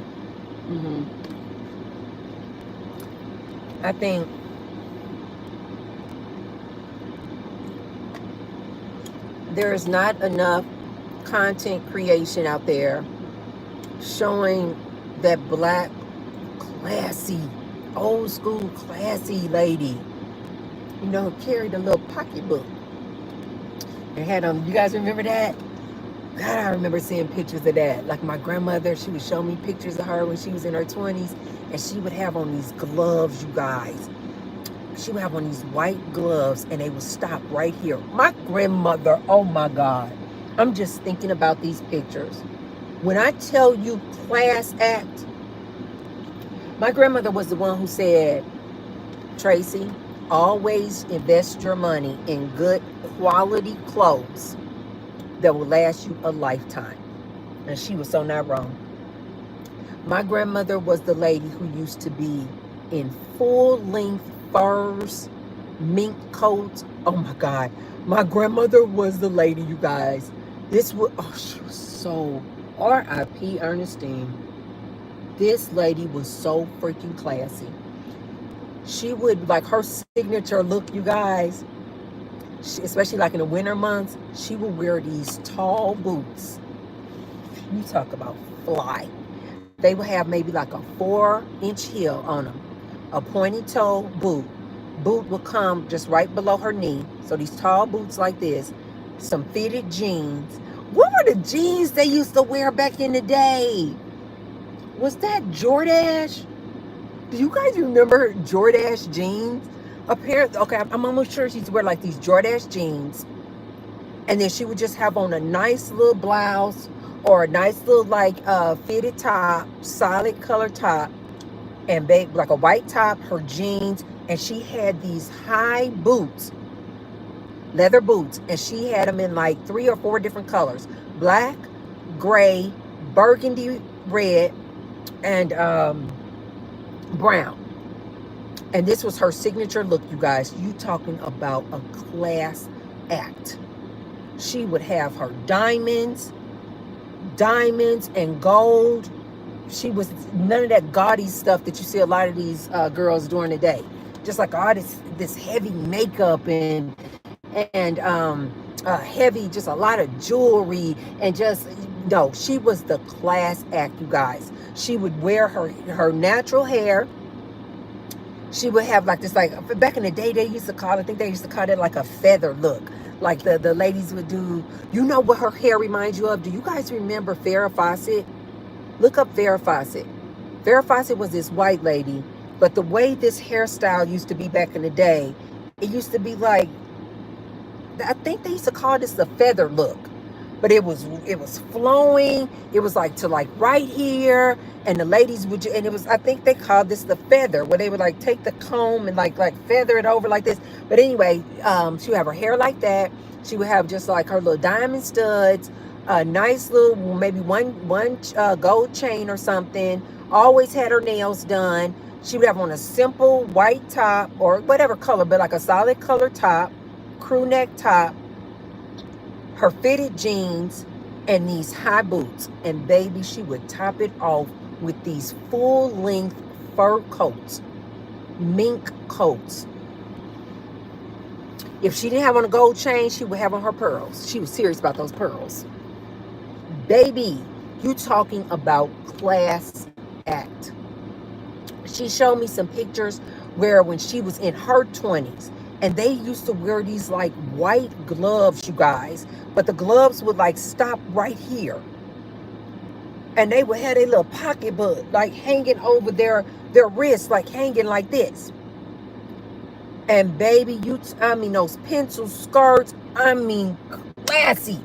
I think there is not enough content creation out there showing that Black, classy, old school classy lady, you know, carried a little pocketbook and had you guys remember that? God, I remember seeing pictures of that. Like my grandmother, she would show me pictures of her when she was in her 20s, and she would have on these gloves, you guys. She would have on these white gloves, and they would stop right here. My grandmother, oh my God. I'm just thinking about these pictures. When I tell you class act, my grandmother was the one who said, Tracy, always invest your money in good quality clothes that will last you a lifetime. And she was so not wrong. My grandmother was the lady who used to be in full-length furs, mink coats. Oh my God. My grandmother was the lady, you guys. She was so R.I.P. Ernestine. This lady was so freaking classy. She would, like, her signature look, you guys, especially like in the winter months, she would wear these tall boots. You talk about fly. They would have maybe like a 4-inch heel on them, a pointy toe boot. Boot would come just right below her knee. So these tall boots like this, some fitted jeans. What were the jeans they used to wear back in the day? Was that Jordache? Do you guys remember Jordache jeans? Apparently, okay, I'm almost sure she used to wear like these Jordache jeans. And then she would just have on a nice little blouse or a nice little like fitted top, solid color top, and like a white top, her jeans, and she had these high boots, leather boots, and she had them in like 3 or 4 different colors: black, gray, burgundy red, and brown. And this was her signature look, you guys. You talking about a class act. She would have her diamonds and gold. She was none of that gaudy stuff that you see a lot of these girls during the day. Just like all this heavy makeup and heavy, just a lot of jewelry, and just No, she was the class act, you guys. She would wear her natural hair. She would have like this, like back in the day, they used to call it, I think they used to call it like a feather look. Like the ladies would do, you know what her hair reminds you of? Do you guys remember Farrah Fawcett? Look up Farrah Fawcett. Farrah Fawcett was this white lady, but the way this hairstyle used to be back in the day, it used to be like, I think they used to call this the feather look. But it was flowing. It was like to like right here, and the ladies would, and it was, I think they called this the feather, where they would like take the comb and like feather it over like this. But anyway, she would have her hair like that. She would have just like her little diamond studs, a nice little, maybe one gold chain or something. Always had her nails done. She would have on a simple white top or whatever color, but like a solid color top, crew neck top, her fitted jeans, and these high boots. And baby, she would top it off with these full-length fur coats, mink coats. If she didn't have on a gold chain, she would have on her pearls. She was serious about those pearls. Baby, you talking about class act. She showed me some pictures where when she was in her 20s, and they used to wear these like white gloves, you guys, but the gloves would like stop right here. And they would have their little pocketbook like hanging over their wrists, like hanging like this. And baby, I mean, those pencil skirts, I mean, classy.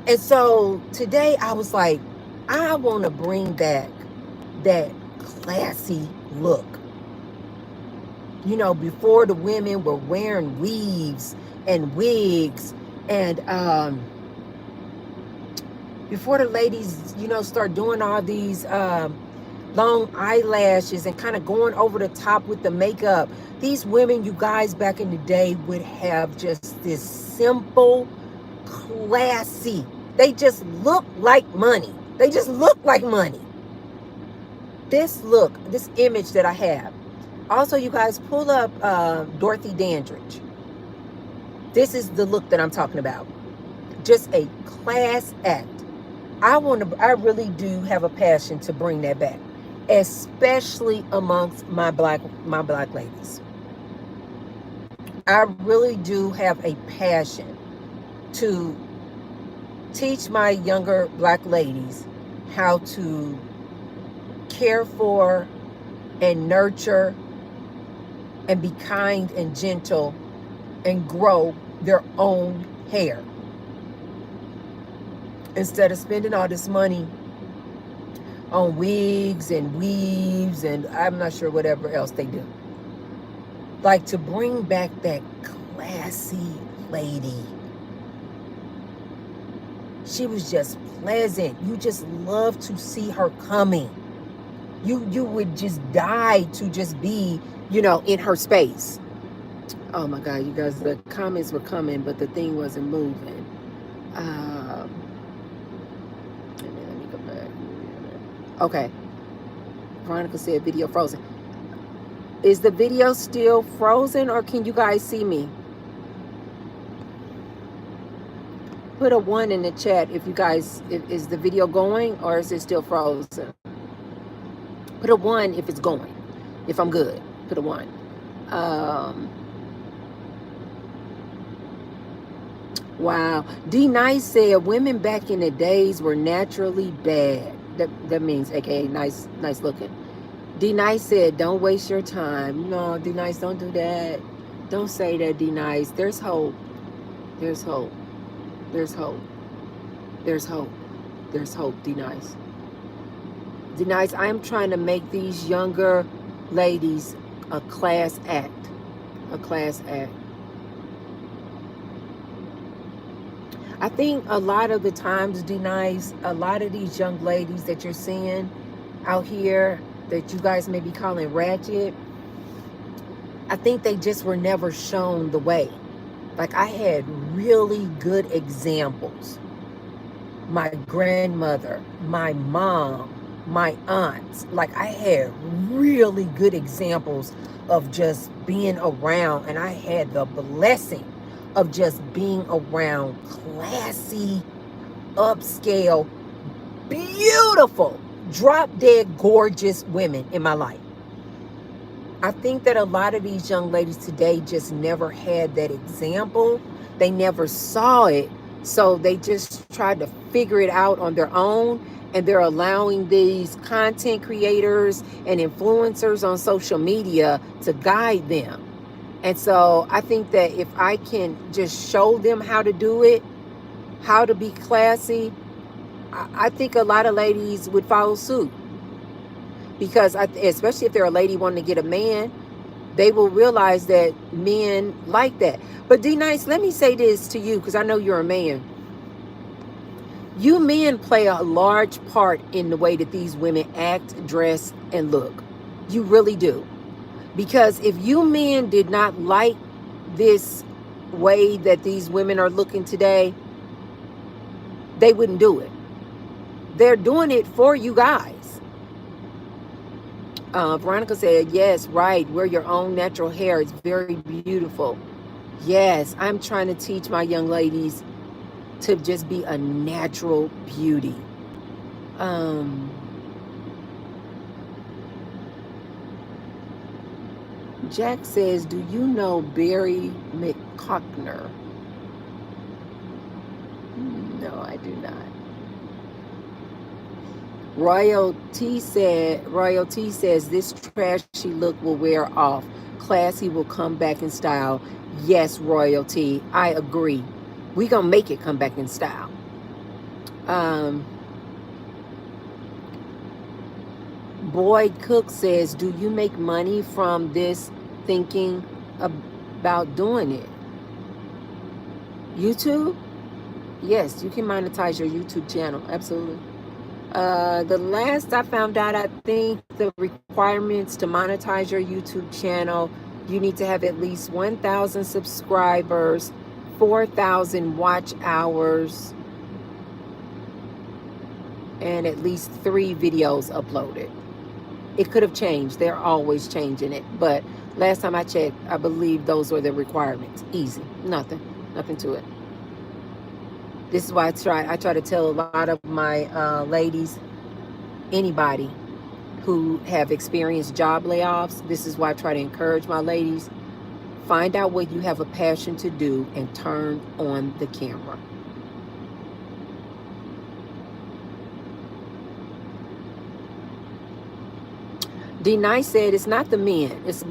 And so today I was like, I want to bring back that classy look. You know, before the women were wearing weaves and wigs, and before the ladies, you know, start doing all these long eyelashes and kind of going over the top with the makeup, these women, you guys, back in the day would have just this simple, classy. They just look like money. They just look like money. This look, this image that I have. Also, you guys, pull up Dorothy Dandridge. This is the look that I'm talking about. Just a class act. I really do have a passion to bring that back, especially amongst my black ladies. I really do have a passion to teach my younger black ladies how to care for and nurture and be kind and gentle and grow their own hair, instead of spending all this money on wigs and weaves and I'm not sure whatever else they do. Like, to bring back that classy lady. She was just pleasant. You just love to see her coming. You would just die to just be, you know, in her space. Oh my God, you guys, the comments were coming, but the thing wasn't moving. Let me go back. Okay. Veronica said video frozen. Is the video still frozen, or can you guys see me? Put a 1 in the chat if you guys, is the video going or is it still frozen? Put a 1 if it's going. If I'm good, put a 1. Wow. D Nice said women back in the days were naturally bad. That means aka nice looking. D Nice said, don't waste your time. No, D Nice, don't do that. Don't say that, D Nice. There's hope. There's hope. There's hope. There's hope. There's hope, D Nice. D Nice, I am trying to make these younger ladies a class act. A class act. I think a lot of the times, D Nice, a lot of these young ladies that you're seeing out here that you guys may be calling ratchet, I think they just were never shown the way. Like, I had really good examples. My grandmother, my mom, my aunts. Like, I had really good examples of just being around, and I had the blessing of just being around classy, upscale, beautiful, drop dead gorgeous women in my life. I think that a lot of these young ladies today just never had that example. They never saw it. So they just tried to figure it out on their own. And they're allowing these content creators and influencers on social media to guide them. And so I think that if I can just show them how to do it, how to be classy, I think a lot of ladies would follow suit. Because especially if they're a lady wanting to get a man, they will realize that men like that. But D-Nice, let me say this to you, because I know you're a man. You men play a large part in the way that these women act, dress, and look. You really do. Because if you men did not like this way that these women are looking today, they wouldn't do it. They're doing it for you guys. Veronica said, yes, right. Wear your own natural hair. It's very beautiful. Yes, I'm trying to teach my young ladies to just be a natural beauty. Jack says, do you know Barry McCockner? No, I do not. Royalty says this trashy look will wear off. Classy will come back in style. Yes, Royalty, I agree. We gonna make it come back in style. Boyd Cook says, do you make money from this, thinking about doing it? YouTube? Yes, you can monetize your YouTube channel. Absolutely. The last I found out, I think the requirements to monetize your YouTube channel, you need to have at least 1,000 subscribers, 4,000 watch hours, and at least 3 videos uploaded. It could have changed. They're always changing it. But last time I checked, I believe those were the requirements. Easy. Nothing to it. This is why I try to tell a lot of my ladies, anybody who have experienced job layoffs, this is why I try to encourage my ladies, find out what you have a passion to do and turn on the camera. D-Nice said it's not the men. It's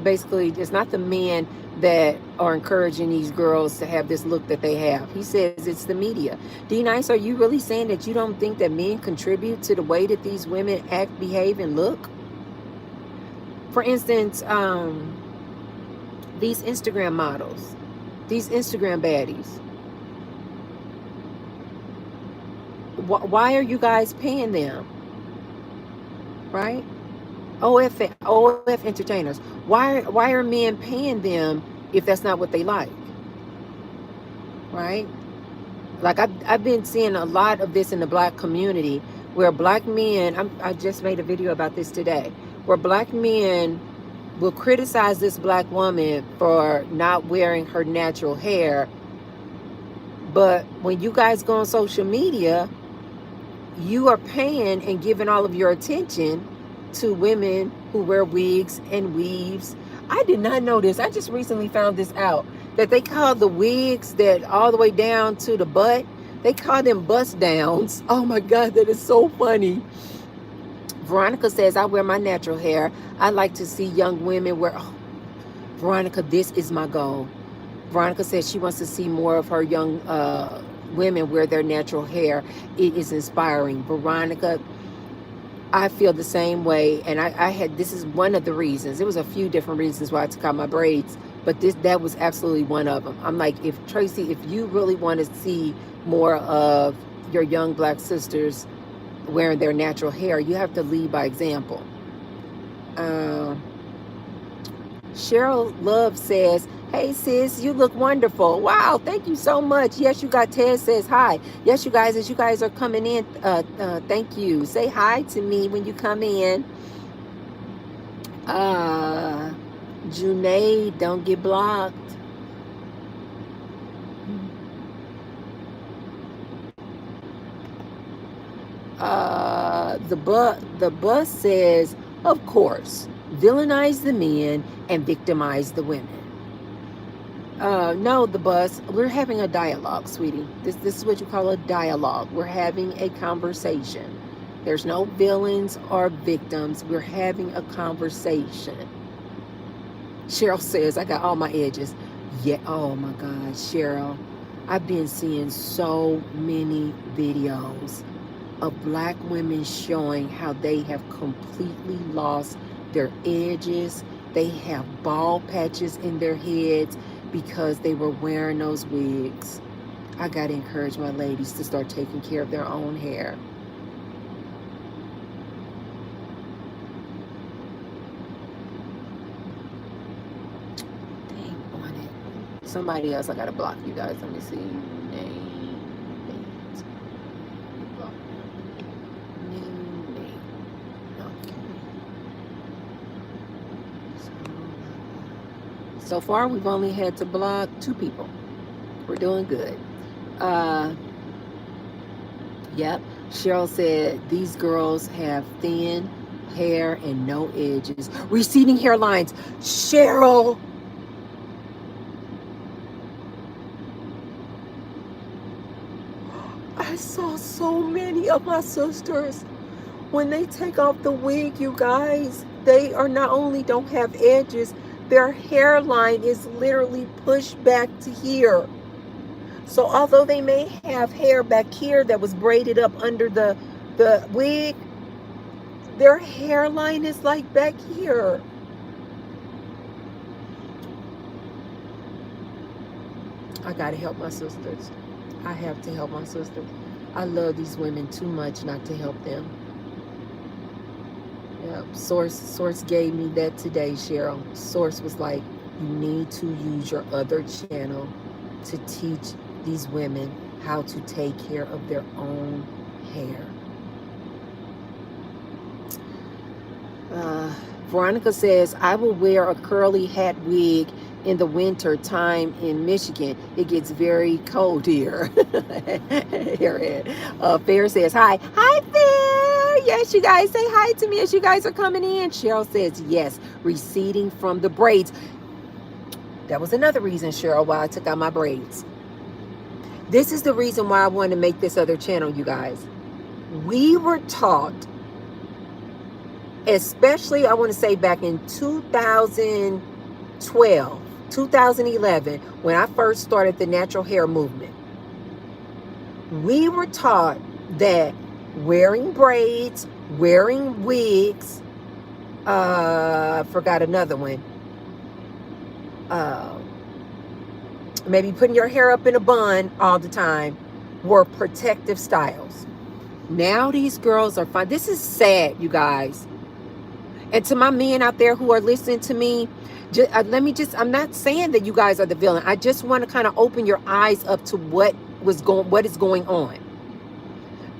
not the men that are encouraging these girls to have this look that they have. He says it's the media. D-Nice, are you really saying that you don't think that men contribute to the way that these women act, behave, and look? For instance, these Instagram models, these Instagram baddies. Why are you guys paying them? Right? OF entertainers. Why are men paying them if that's not what they like? Right? Like I've been seeing a lot of this in the black community where black men, I just made a video about this today, where black men will criticize this black woman for not wearing her natural hair. But when you guys go on social media, you are paying and giving all of your attention to women who wear wigs and weaves. I did not know this. I just recently found this out, that they call the wigs that all the way down to the butt, they call them bust downs. Oh my God, that is so funny. Veronica says, I wear my natural hair. I like to see young women wear, oh, Veronica, this is my goal. Veronica says she wants to see more of her young women wear their natural hair. It is inspiring. Veronica, I feel the same way, and this is one of the reasons. There was a few different reasons why I took out my braids, but that was absolutely one of them. I'm like, if Tracy, if you really want to see more of your young black sisters wearing their natural hair, you have to lead by example. Cheryl Love says, hey sis, you look wonderful. Wow, thank you so much. Yes, you got Ted says hi. Yes, you guys, as you guys are coming in, thank you. Say hi to me when you come in. Junaid, don't get blocked. The bus says, of course, villainize the men and victimize the women. No, the bus. We're having a dialogue, sweetie. This is what you call a dialogue. We're having a conversation. There's no villains or victims. We're having a conversation. Cheryl says, I got all my edges. Yeah, oh my God, Cheryl. I've been seeing so many videos of Black women showing how they have completely lost their edges. They have bald patches in their heads because they were wearing those wigs. I got to encourage my ladies to start taking care of their own hair. Somebody else, I gotta block you guys. Let me see. Name. Block. New name. Okay. So far, we've only had to block 2 people. We're doing good. Yep. Cheryl said these girls have thin hair and no edges. Receding hairlines. Cheryl. I saw so many of my sisters, when they take off the wig, you guys, they are not only don't have edges, their hairline is literally pushed back to here. So although they may have hair back here that was braided up under the wig, their hairline is like back here. I gotta help my sisters. I have to help my sisters. I love these women too much not to help them. Yep. Source gave me that today, Cheryl. Source was like, you need to use your other channel to teach these women how to take care of their own hair. Veronica says, I will wear a curly hat wig in the winter time in Michigan. It gets very cold here. Fair says, hi. Hi, Fair. Yes, you guys say hi to me as you guys are coming in. Cheryl says, yes, receding from the braids. That was another reason, Cheryl, why I took out my braids. This is the reason why I wanted to make this other channel, you guys. We were taught, especially, I want to say back in 2012, 2011, when I first started the natural hair movement, we were taught that wearing braids, wearing wigs, forgot another one, maybe putting your hair up in a bun all the time were protective styles. Now these girls are fine. This is sad, you guys. And to my men out there who are listening to me, I'm not saying that you guys are the villain. I just want to kind of open your eyes up to what is going on.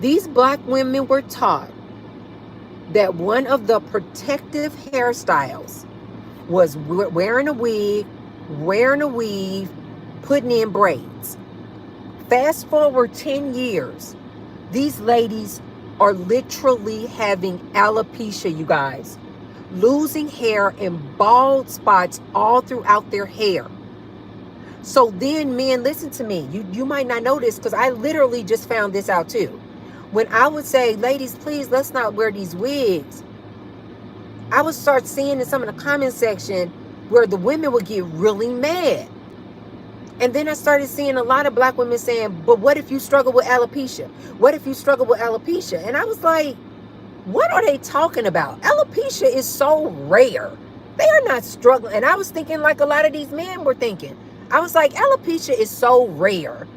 These Black women were taught that one of the protective hairstyles was wearing a wig, wearing a weave, putting in braids. Fast forward 10 years, these ladies are literally having alopecia, you guys. Losing hair and bald spots all throughout their hair. So then, men, listen to me. You might not know this because I literally just found this out too. When I would say, ladies, please, let's not wear these wigs, I would start seeing in some of the comment section where the women would get really mad. And then I started seeing a lot of Black women saying, but what if you struggle with alopecia? What if you struggle with alopecia? And I was like, what are they talking about? Alopecia is so rare. They are not struggling. And I was thinking like a lot of these men were thinking. I was like, alopecia is so rare.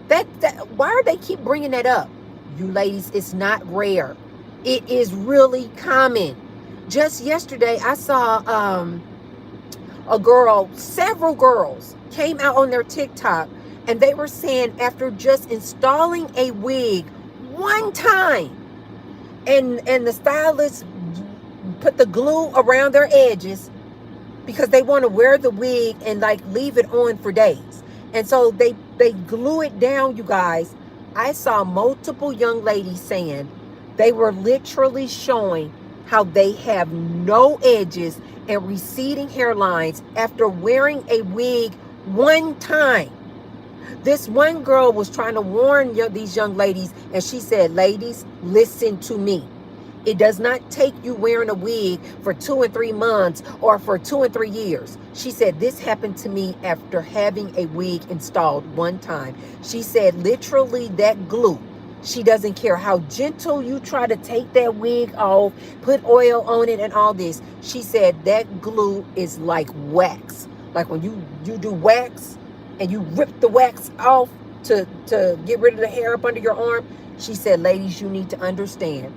Why do they keep bringing that up? You ladies, it's not rare. It is really common. Just yesterday, I saw several girls came out on their TikTok, and they were saying after just installing a wig one time, and the stylist put the glue around their edges because they want to wear the wig and like leave it on for days. And so they glue it down, you guys. I saw multiple young ladies saying They were literally showing how they have no edges and receding hairlines after wearing a wig one time. This one girl was trying to warn these young ladies, and she said, ladies, listen to me. It does not take you wearing a wig for 2 and 3 months or for 2 and 3 years. She said, this happened to me after having a wig installed one time. She said, literally that glue. She doesn't care how gentle you try to take that wig off, put oil on it and all this. She said that glue is like wax. Like when you do wax and you rip the wax off to get rid of the hair up under your arm. She said, ladies, you need to understand.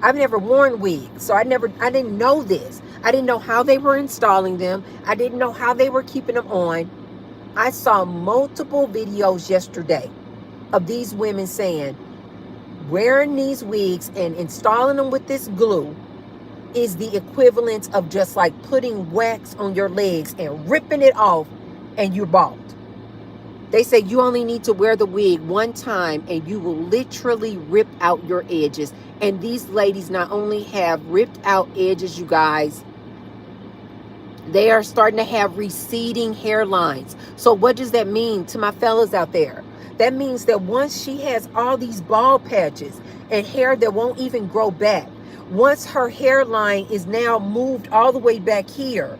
I've never worn wigs, so I didn't know this. I didn't know how they were installing them. I didn't know how they were keeping them on. I saw multiple videos yesterday of these women saying, wearing these wigs and installing them with this glue is the equivalent of just like putting wax on your legs and ripping it off and you're bald. They say you only need to wear the wig one time and you will literally rip out your edges. And these ladies not only have ripped out edges, you guys, they are starting to have receding hairlines. So what does that mean to my fellas out there? That means that once she has all these bald patches and hair that won't even grow back, once her hairline is now moved all the way back here,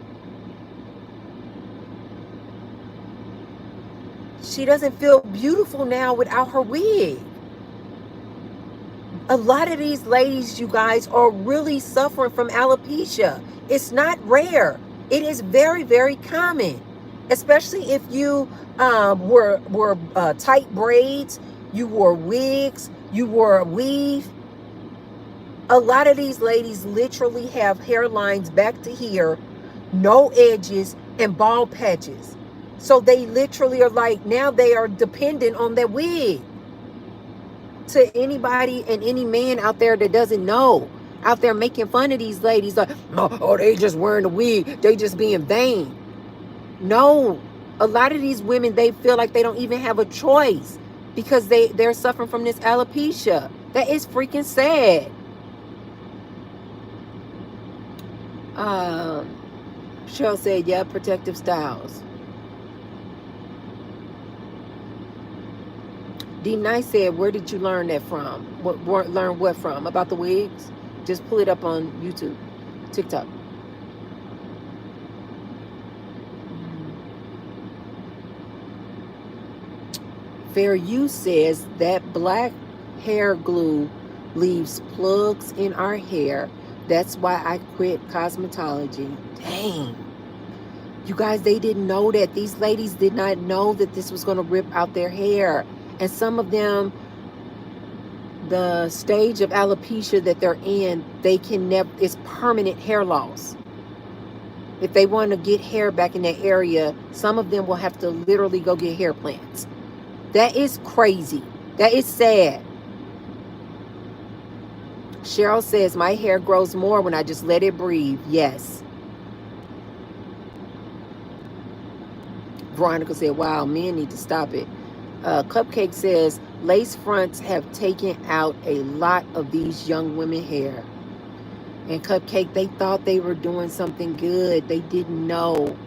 she doesn't feel beautiful now without her wig. A lot of these ladies, you guys, are really suffering from alopecia. It's not rare. It is very, very common, especially if you were tight braids, you wore wigs, you wore a weave. A lot of these ladies literally have hairlines back to here, no edges, and bald patches. So they literally are like, now they are dependent on that wig. To anybody and any man out there that doesn't know, out there making fun of these ladies, like, oh, they just wearing a wig, they just being vain. No, a lot of these women, they feel like they don't even have a choice because they're suffering from this alopecia. That is freaking sad. Cheryl said, yeah, protective styles. D Nice said, where did you learn that from? Learn what from? About the wigs? Just pull it up on YouTube, TikTok. Fair Use says that black hair glue leaves plugs in our hair. That's why I quit cosmetology. Dang. You guys, they didn't know that. These ladies did not know that this was going to rip out their hair. And some of them, the stage of alopecia that they're in, they can never, it's permanent hair loss. If they want to get hair back in that area, some of them will have to literally go get hair plants. That is crazy. That is sad. Cheryl says, my hair grows more when I just let it breathe. Yes. Veronica said, wow, men need to stop it. Cupcake says, lace fronts have taken out a lot of these young women hair. And Cupcake, they thought they were doing something good. They didn't know.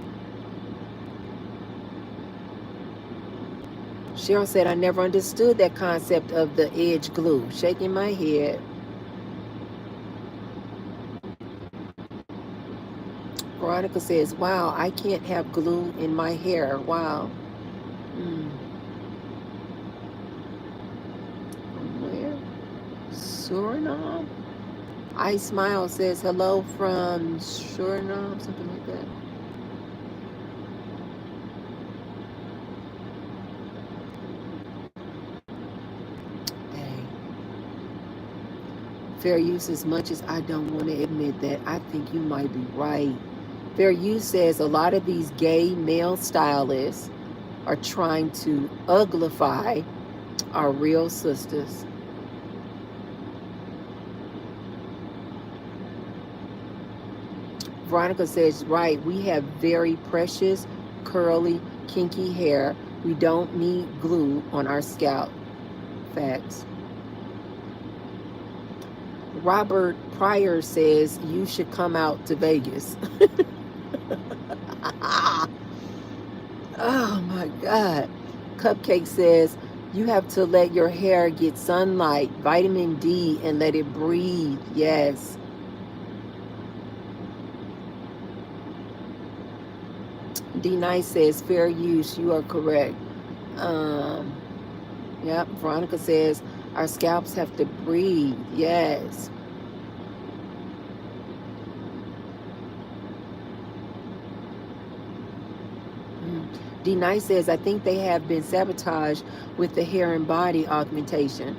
Cheryl said, I never understood that concept of the edge glue. Shaking my head. Veronica says, wow, I can't have glue in my hair. Wow. Where? Suriname? I Smile says, hello from Suriname, something like that. Fair Use, as much as I don't want to admit that, I think you might be right. Fair Use says a lot of these gay male stylists are trying to uglify our real sisters. Veronica says, right, we have very precious, curly, kinky hair. We don't need glue on our scalp. Facts. Robert Pryor says you should come out to Vegas. Oh my God. Cupcake says you have to let your hair get sunlight, vitamin D, and let it breathe. Yes. D Nice says fair use. You are correct. Um, yep. Veronica says our scalps have to breathe. Yes. D Nice says I think they have been sabotaged with the hair and body augmentation.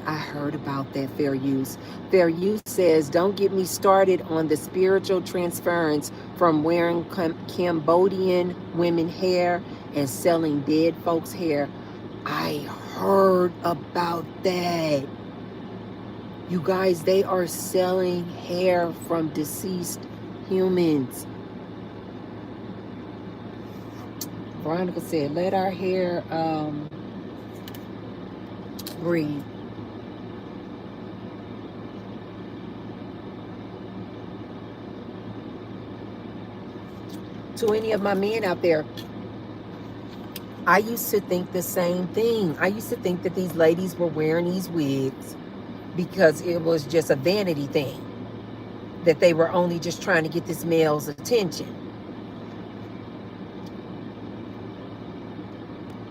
I heard about that fair use. Fair use says, don't get me started on the spiritual transference from wearing Cambodian women hair and selling dead folks' hair. I heard about that. You guys, they are selling hair from deceased humans. Veronica said, let our hair breathe. To any of my men out there, I used to think the same thing. I used to think that these ladies were wearing these wigs because it was just a vanity thing, that they were only just trying to get this male's attention.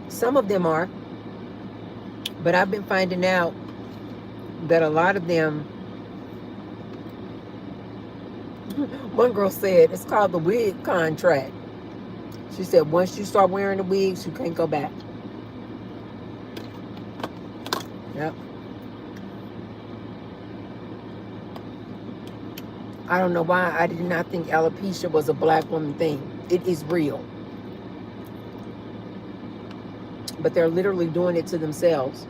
Some of them are, but I've been finding out that a lot of them, one girl said, it's called the wig contract. She said, once you start wearing the wigs, you can't go back. Yep. I don't know why I did not think alopecia was a black woman thing. It is real. But they're literally doing it to themselves.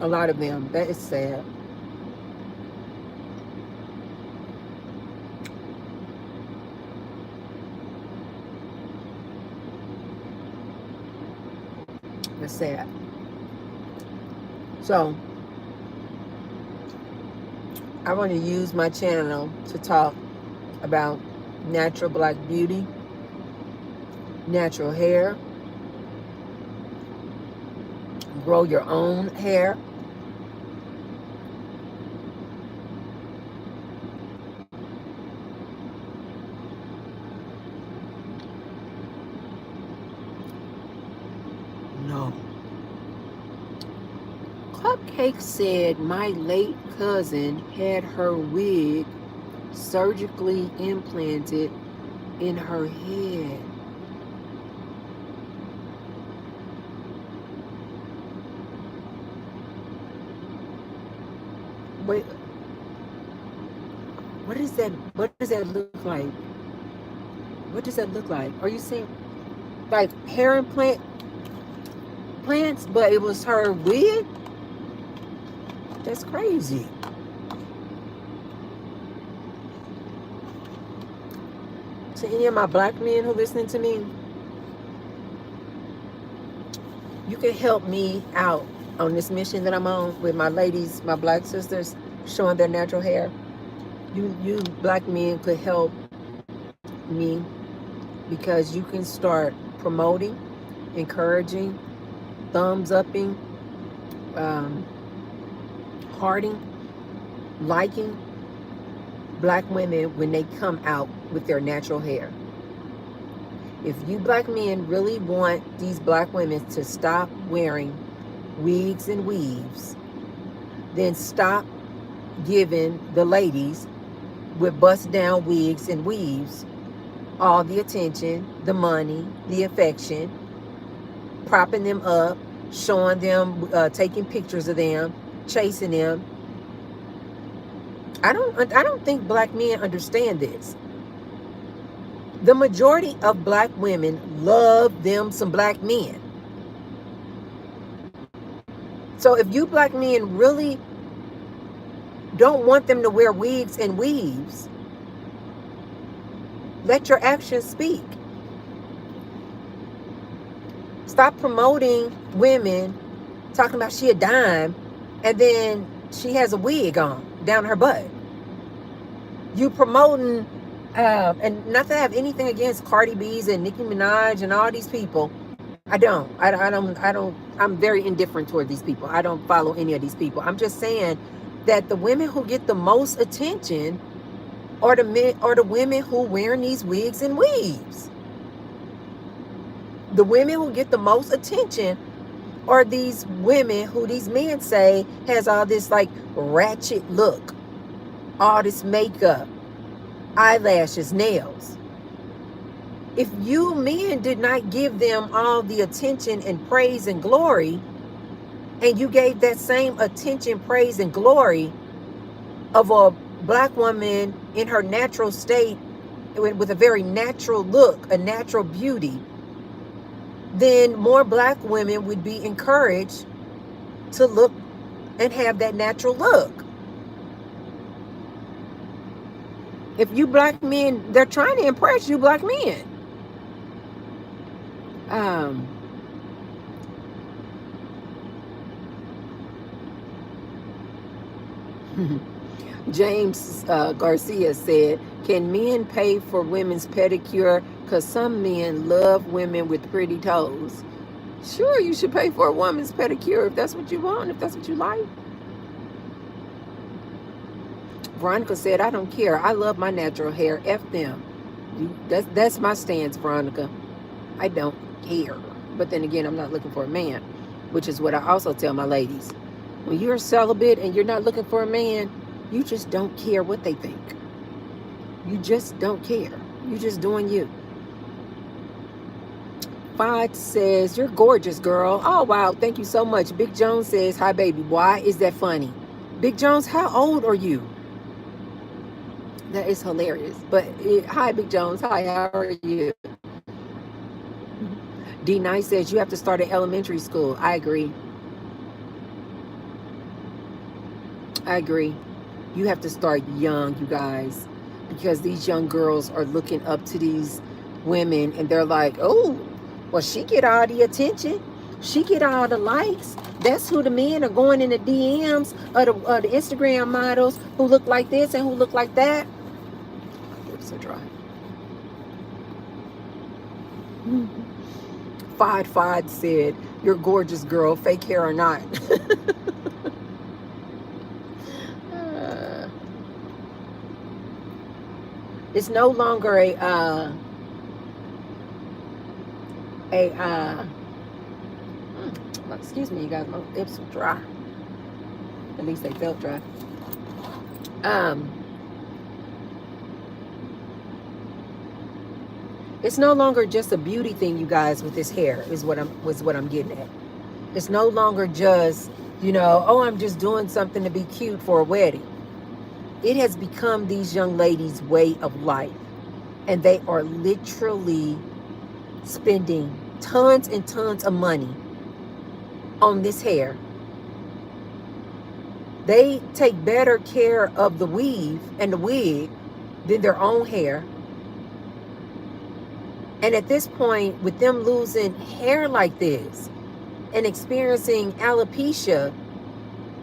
A lot of them. That is sad. That's sad. So, I want to use my channel to talk about natural black beauty, natural hair, grow your own hair. No. Cupcake said my late cousin had her wig surgically implanted in her head. Wait, what is that? What does that look like? What does that look like? Are you saying like hair implants, but it was her wig? That's crazy. To any of my black men who are listening to me, you can help me out on this mission that I'm on with my ladies, my black sisters, showing their natural hair. You black men could help me because you can start promoting, encouraging, thumbs upping, hearting, liking black women when they come out with their natural hair. If you black men really want these black women to stop wearing wigs and weaves, then stop giving the ladies with bust down wigs and weaves all the attention, the money, the affection, propping them up, showing them, taking pictures of them, chasing them. I don't think black men understand this. The majority of black women love them some black men. So if you black men really don't want them to wear wigs and weaves, let your actions speak. Stop promoting women, talking about she a dime, and then she has a wig on down her butt. You promoting, and not to have anything against Cardi B's and Nicki Minaj and all these people. I don't. I'm very indifferent toward these people. I don't follow any of these people. I'm just saying that the women who get the most attention are the women who wearing these wigs and weaves. The women who get the most attention are these women who these men say has all this like ratchet look, all this makeup, eyelashes, nails. If you men did not give them all the attention and praise and glory, and you gave that same attention, praise, and glory of a black woman in her natural state with a very natural look, a natural beauty, then more black women would be encouraged to look and have that natural look. If you black men, they're trying to impress you black men. James Garcia said, can men pay for women's pedicure? Because some men love women with pretty toes. Sure, you should pay for a woman's pedicure if that's what you want, if that's what you like. Veronica said, I don't care. I love my natural hair. F them. That's my stance, Veronica. I don't care. But then again, I'm not looking for a man, which is what I also tell my ladies. When you're celibate and you're not looking for a man, you just don't care what they think. You just don't care. You're just doing you. Fod says, you're gorgeous, girl. Oh, wow. Thank you so much. Big Jones says, hi, baby. Why is that funny? Big Jones, how old are you? That is hilarious. But hi, Big Jones. Hi, how are you? D Nice says, you have to start at elementary school. I agree. I agree. You have to start young, you guys, because these young girls are looking up to these women and they're like, oh, well, she get all the attention. She get all the likes. That's who the men are going in the DMs of the Instagram models who look like this and who look like that. Lips are dry. Fod said, you're gorgeous, girl, fake hair or not. It's no longer excuse me, you guys, my lips are dry. At least they felt dry. It's no longer just a beauty thing, you guys, with this hair, is what I'm getting at. It's no longer just, you know, oh, I'm just doing something to be cute for a wedding. It has become these young ladies' way of life. And they are literally spending tons and tons of money on this hair. They take better care of the weave and the wig than their own hair. And at this point, with them losing hair like this and experiencing alopecia,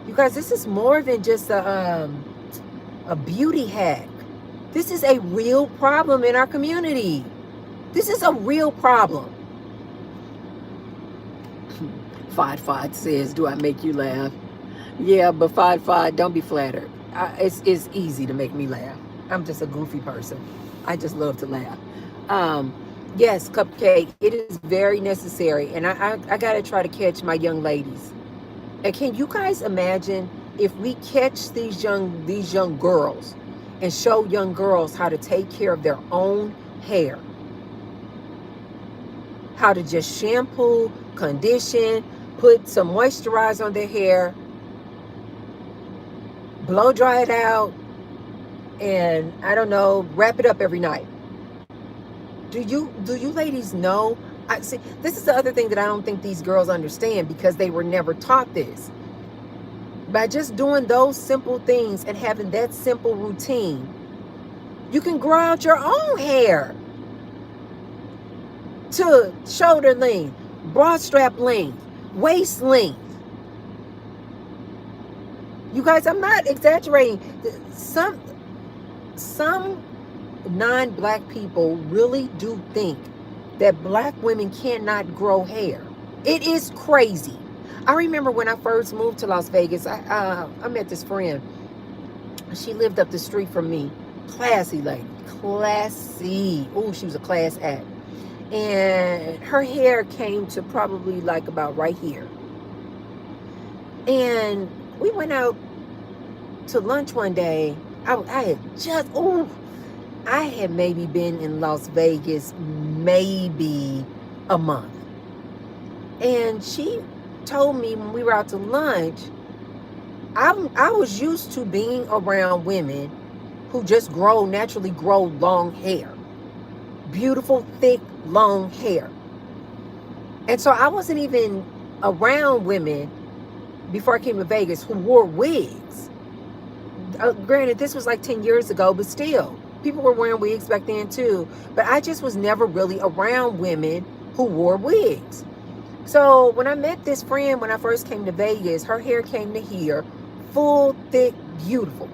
you guys, this is more than just a beauty hack. This is a real problem in our community. This is a real problem. Fod says, do I make you laugh? Yeah, but Fod, don't be flattered. It's easy to make me laugh. I'm just a goofy person. I just love to laugh. Yes, Cupcake, it is very necessary. And I got to try to catch my young ladies. And can you guys imagine if we catch these young girls and show young girls how to take care of their own hair, how to just shampoo, condition, put some moisturizer on their hair, blow dry it out, and I don't know, wrap it up every night. Do you ladies know? See, this is the other thing that I don't think these girls understand because they were never taught this. By just doing those simple things and having that simple routine, you can grow out your own hair to shoulder length, broad strap length, waist length. You guys, I'm not exaggerating. Some non-black people really do think that black women cannot grow hair. It is crazy. I remember when I first moved to Las Vegas, I met this friend. She lived up the street from me. Classy lady. Classy. Oh, she was a class act. And her hair came to probably like about right here. And we went out to lunch one day. I had maybe been in Las Vegas maybe a month. And she told me when we were out to lunch, I was used to being around women who just naturally grow long hair. Beautiful, thick, long hair. And so I wasn't even around women before I came to Vegas who wore wigs. Granted, this was like 10 years ago, but still, people were wearing wigs back then too. But I just was never really around women who wore wigs. So when I met this friend, when I first came to Vegas, her hair came to here, full, thick, beautiful.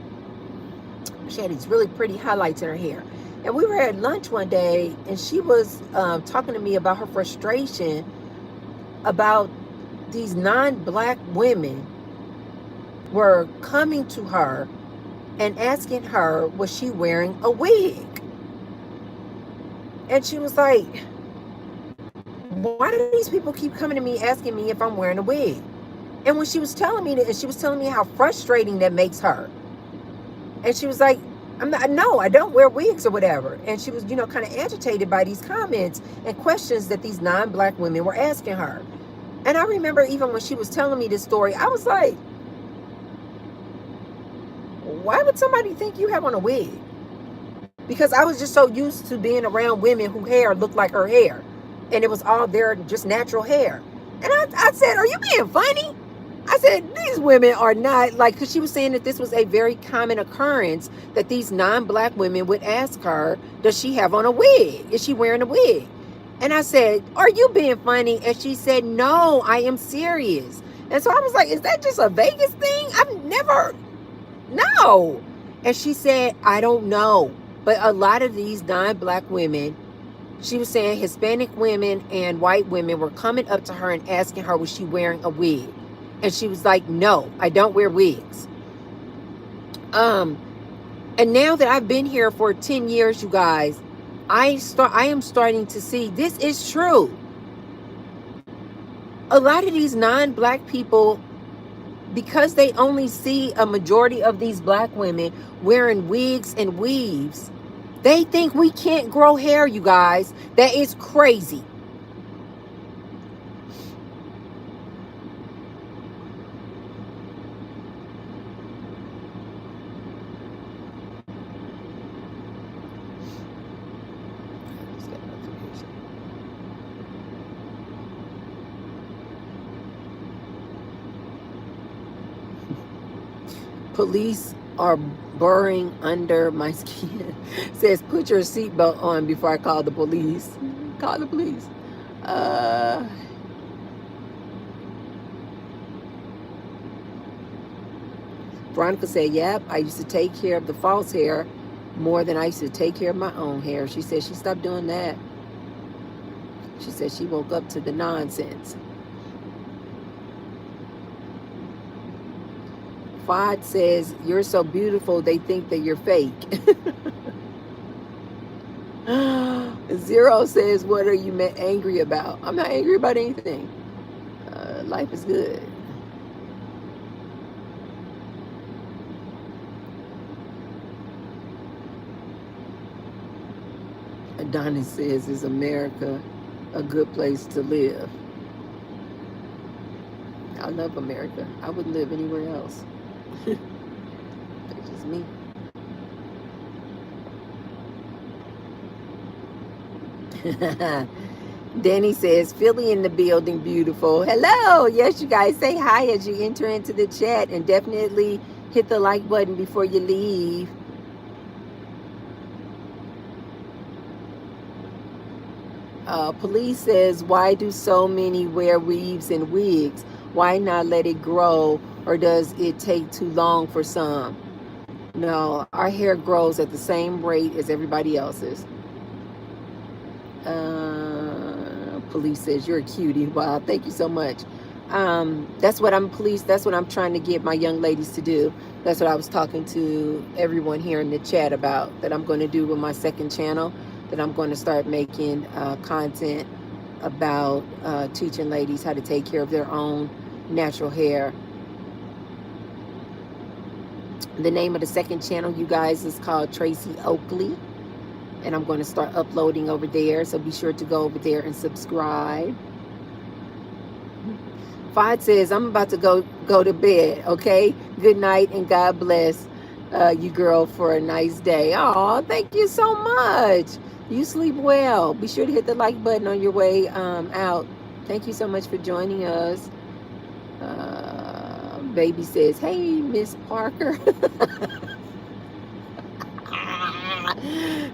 She had these really pretty highlights in her hair. And we were at lunch one day, and she was talking to me about her frustration about these non-black women were coming to her and asking her, was she wearing a wig? And she was like, why do these people keep coming to me asking me if I'm wearing a wig? And when she was telling me that, and she was telling me how frustrating that makes her. And she was like, no, I don't wear wigs or whatever. And she was, kind of agitated by these comments and questions that these non-black women were asking her. And I remember even when she was telling me this story, I was like, why would somebody think you have on a wig? Because I was just so used to being around women whose hair looked like her hair. And it was all their just natural hair. And I said, are you being funny? I said, these women are not like, because she was saying that this was a very common occurrence that these non-black women would ask her, does she have on a wig? Is she wearing a wig? And I said, are you being funny? And she said, no, I am serious. And so I was like, is that just a Vegas thing? No. And she said, I don't know. But a lot of these non-black women, she was saying Hispanic women and white women were coming up to her and asking her, was she wearing a wig? And she was like, no, I don't wear wigs. And now that I've been here for 10 years, you guys, I am starting to see this is true. A lot of these non-black people, because they only see a majority of these black women wearing wigs and weaves, they think we can't grow hair, you guys. That is crazy. Police are burrowing under my skin. Says, put your seatbelt on before I call the police. Call the police. Veronica said, yep, I used to take care of the false hair more than I used to take care of my own hair. She said she stopped doing that. She said she woke up to the nonsense. Fod says, you're so beautiful, they think that you're fake. Zero says, what are you angry about? I'm not angry about anything. Life is good. Adonis says, is America a good place to live? I love America. I wouldn't live anywhere else. That's just me. Danny says, Philly in the building, beautiful. Hello. Yes, you guys say hi as you enter into the chat, and definitely hit the like button before you leave. Police says, why do so many wear weaves and wigs? Why not let it grow, or does it take too long for some? No, our hair grows at the same rate as everybody else's. Police says, you're a cutie. Wow, thank you so much. That's what I'm trying to get my young ladies to do. That's what I was talking to everyone here in the chat about, that I'm going to do with my second channel, that I'm going to start making content about teaching ladies how to take care of their own natural hair. The name of the second channel, you guys, is called Tracy Oakley, and I'm going to start uploading over there, so be sure to go over there and subscribe. Fod says, I'm about to go to bed, okay? Good night, and God bless you, girl, for a nice day. Oh, thank you so much. You sleep well. Be sure to hit the like button on your way out. Thank you so much for joining us. Baby says, hey, Miss Parker.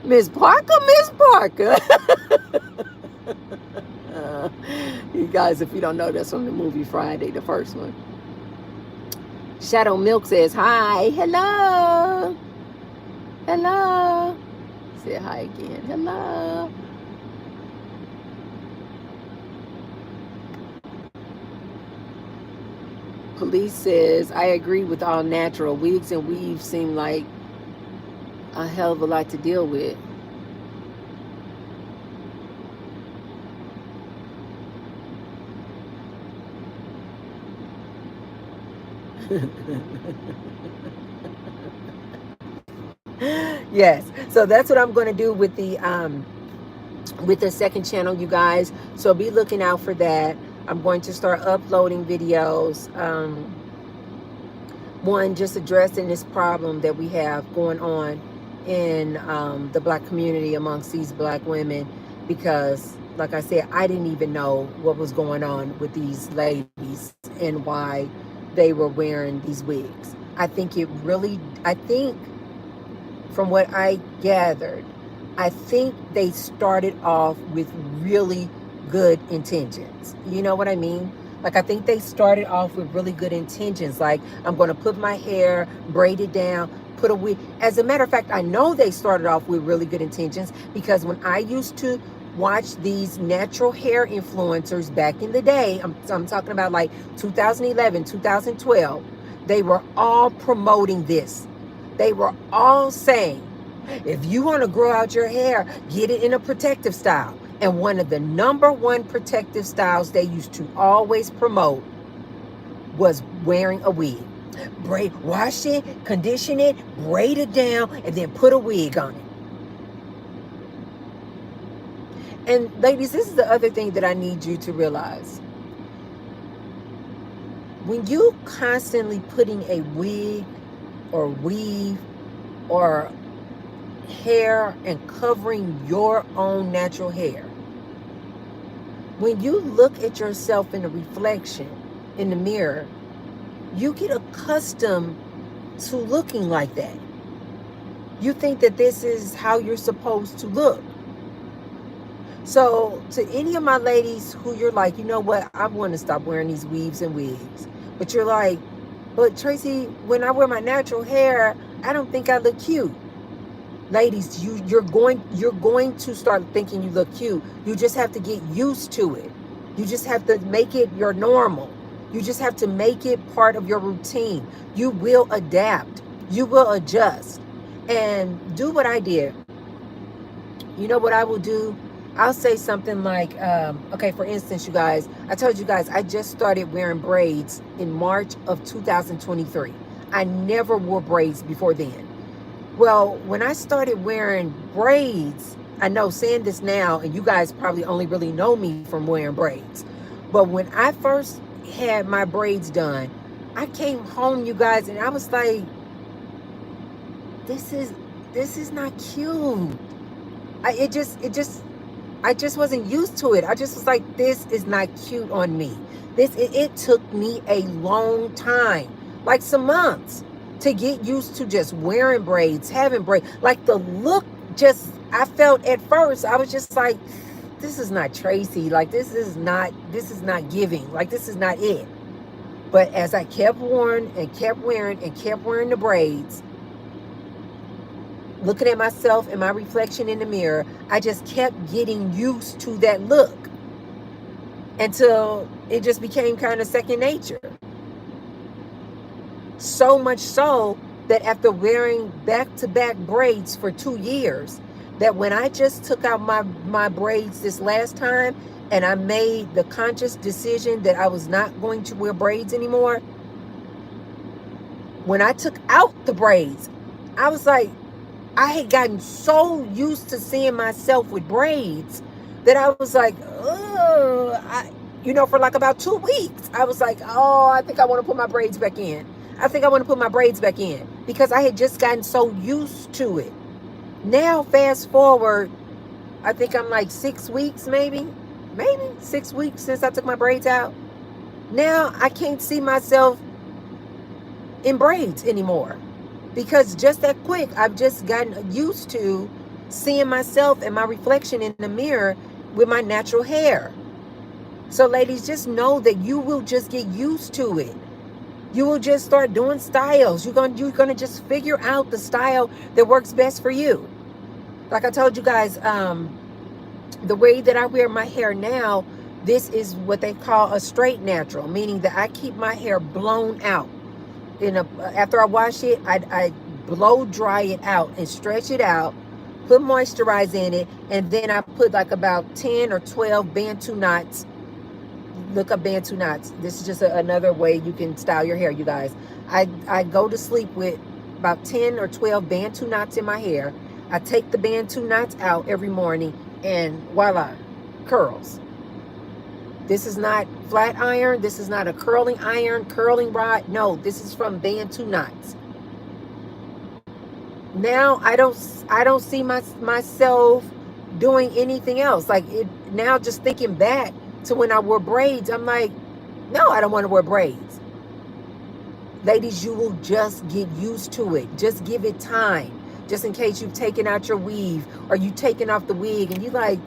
Miss Parker. You guys, if you don't know, that's from the movie Friday, the first one. Shadow Milk says, hi. Hello. Hello. Say hi again. Hello. Police says, I agree with all natural. Wigs and weaves seem like a hell of a lot to deal with. Yes, so that's what I'm going to do with the second channel, you guys. So be looking out for that. I'm going to start uploading videos. One, just addressing this problem that we have going on in the Black community amongst these Black women, because, like I said, I didn't even know what was going on with these ladies and why they were wearing these wigs. I think from what I gathered, I think they started off with really good intentions. You know what I mean? Like, I think they started off with really good intentions. Like, I'm going to put my hair, braid it down, put a wig. As a matter of fact, I know they started off with really good intentions, because when I used to watch these natural hair influencers back in the day, I'm talking about like 2011, 2012, they were all promoting this. They were all saying, if you want to grow out your hair, get it in a protective style. And one of the #1 protective styles they used to always promote was wearing a wig. Wash it, condition it, braid it down, and then put a wig on it. And ladies, this is the other thing that I need you to realize. When you constantly putting a wig or weave or hair and covering your own natural hair, when you look at yourself in the reflection in the mirror, you get accustomed to looking like that. You think that this is how you're supposed to look. So to any of my ladies who you're like, you know what, I want to stop wearing these weaves and wigs, but you're like, but Tracy, when I wear my natural hair, I don't think I look cute. Ladies, you're going to start thinking you look cute. You just have to get used to it. You just have to make it your normal. You just have to make it part of your routine. You will adapt. You will adjust. And do what I did. You know what I will do? I'll say something like, okay, for instance, you guys, I told you guys, I just started wearing braids in March of 2023. I never wore braids before then. Well, when I started wearing braids, I know saying this now, and you guys probably only really know me from wearing braids, but when I first had my braids done, I came home, you guys, and I was like, this is not cute. It just I just wasn't used to it. I just was like, this is not cute on me. It took me a long time, like some months, to get used to just wearing braids, having braids. Like the look, just I felt at first, I was just like, this is not Tracy. Like this is not giving. Like this is not it. But as I kept wearing and kept wearing and kept wearing the braids, looking at myself and my reflection in the mirror, I just kept getting used to that look until it just became kind of second nature. So much so that after wearing back-to-back braids for 2 years, that when I just took out my braids this last time and I made the conscious decision that I was not going to wear braids anymore, when I took out the braids, I was like, I had gotten so used to seeing myself with braids that I was like, oh, for like about 2 weeks, I was like, oh, I think I want to put my braids back in. I think I want to put my braids back in because I had just gotten so used to it. Now, fast forward, I think I'm like 6 weeks, maybe 6 weeks since I took my braids out. Now I can't see myself in braids anymore because just that quick, I've just gotten used to seeing myself and my reflection in the mirror with my natural hair. So ladies, just know that you will just get used to it. You will just start doing styles. You're gonna just figure out the style that works best for you. Like I told you guys, the way that I wear my hair now, this is what they call a straight natural, meaning that I keep my hair blown out. After I wash it, I blow dry it out and stretch it out, put moisturize in it, and then I put like about 10 or 12 Bantu knots. Look up Bantu knots. This is just another way you can style your hair, you guys. I go to sleep with about 10 or 12 Bantu knots in my hair. I take the Bantu knots out every morning and voila, curls. This is not flat iron. This is not a curling iron, curling rod. No, this is from Bantu knots. Now I don't see myself doing anything else. Like it now, just thinking back to when I wore braids, I'm like, no, I don't want to wear braids. Ladies, you will just get used to it. Just give it time. Just in case you've taken out your weave or you taken off the wig and you like,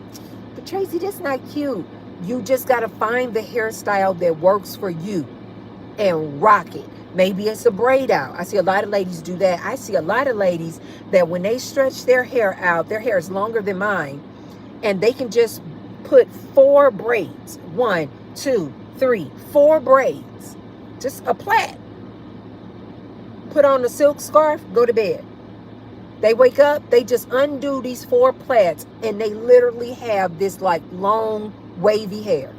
but Tracy, that's not cute. You just got to find the hairstyle that works for you and rock it. Maybe it's a braid out. I see a lot of ladies do that. I see a lot of ladies that when they stretch their hair out, their hair is longer than mine, and they can just put 4 braids. 1, 2, 3, 4 braids. Just a plait. Put on a silk scarf, go to bed. They wake up, they just undo these 4 plaits, and they literally have this like long, wavy hair.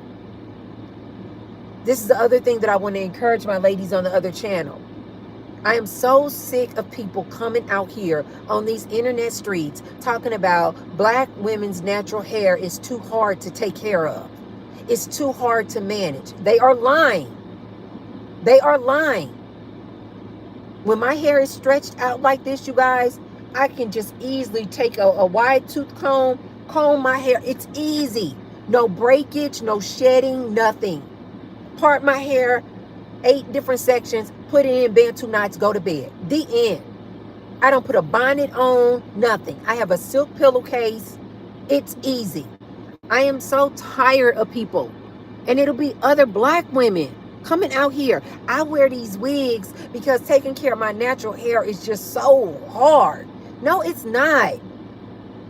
This is the other thing that I want to encourage my ladies on the other channel. I am so sick of people coming out here on these internet streets talking about black women's natural hair is too hard to take care of. It's too hard to manage. They are lying. They are lying. When my hair is stretched out like this, you guys, I can just easily take a wide tooth comb my hair. It's easy. No breakage, no shedding, nothing. Part my hair, 8 different sections, put it in Bantu knots, go to bed. The end. I don't put a bonnet on, nothing. I have a silk pillowcase. It's easy. I am so tired of people, and it'll be other black women coming out here. I wear these wigs because taking care of my natural hair is just so hard. No, it's not.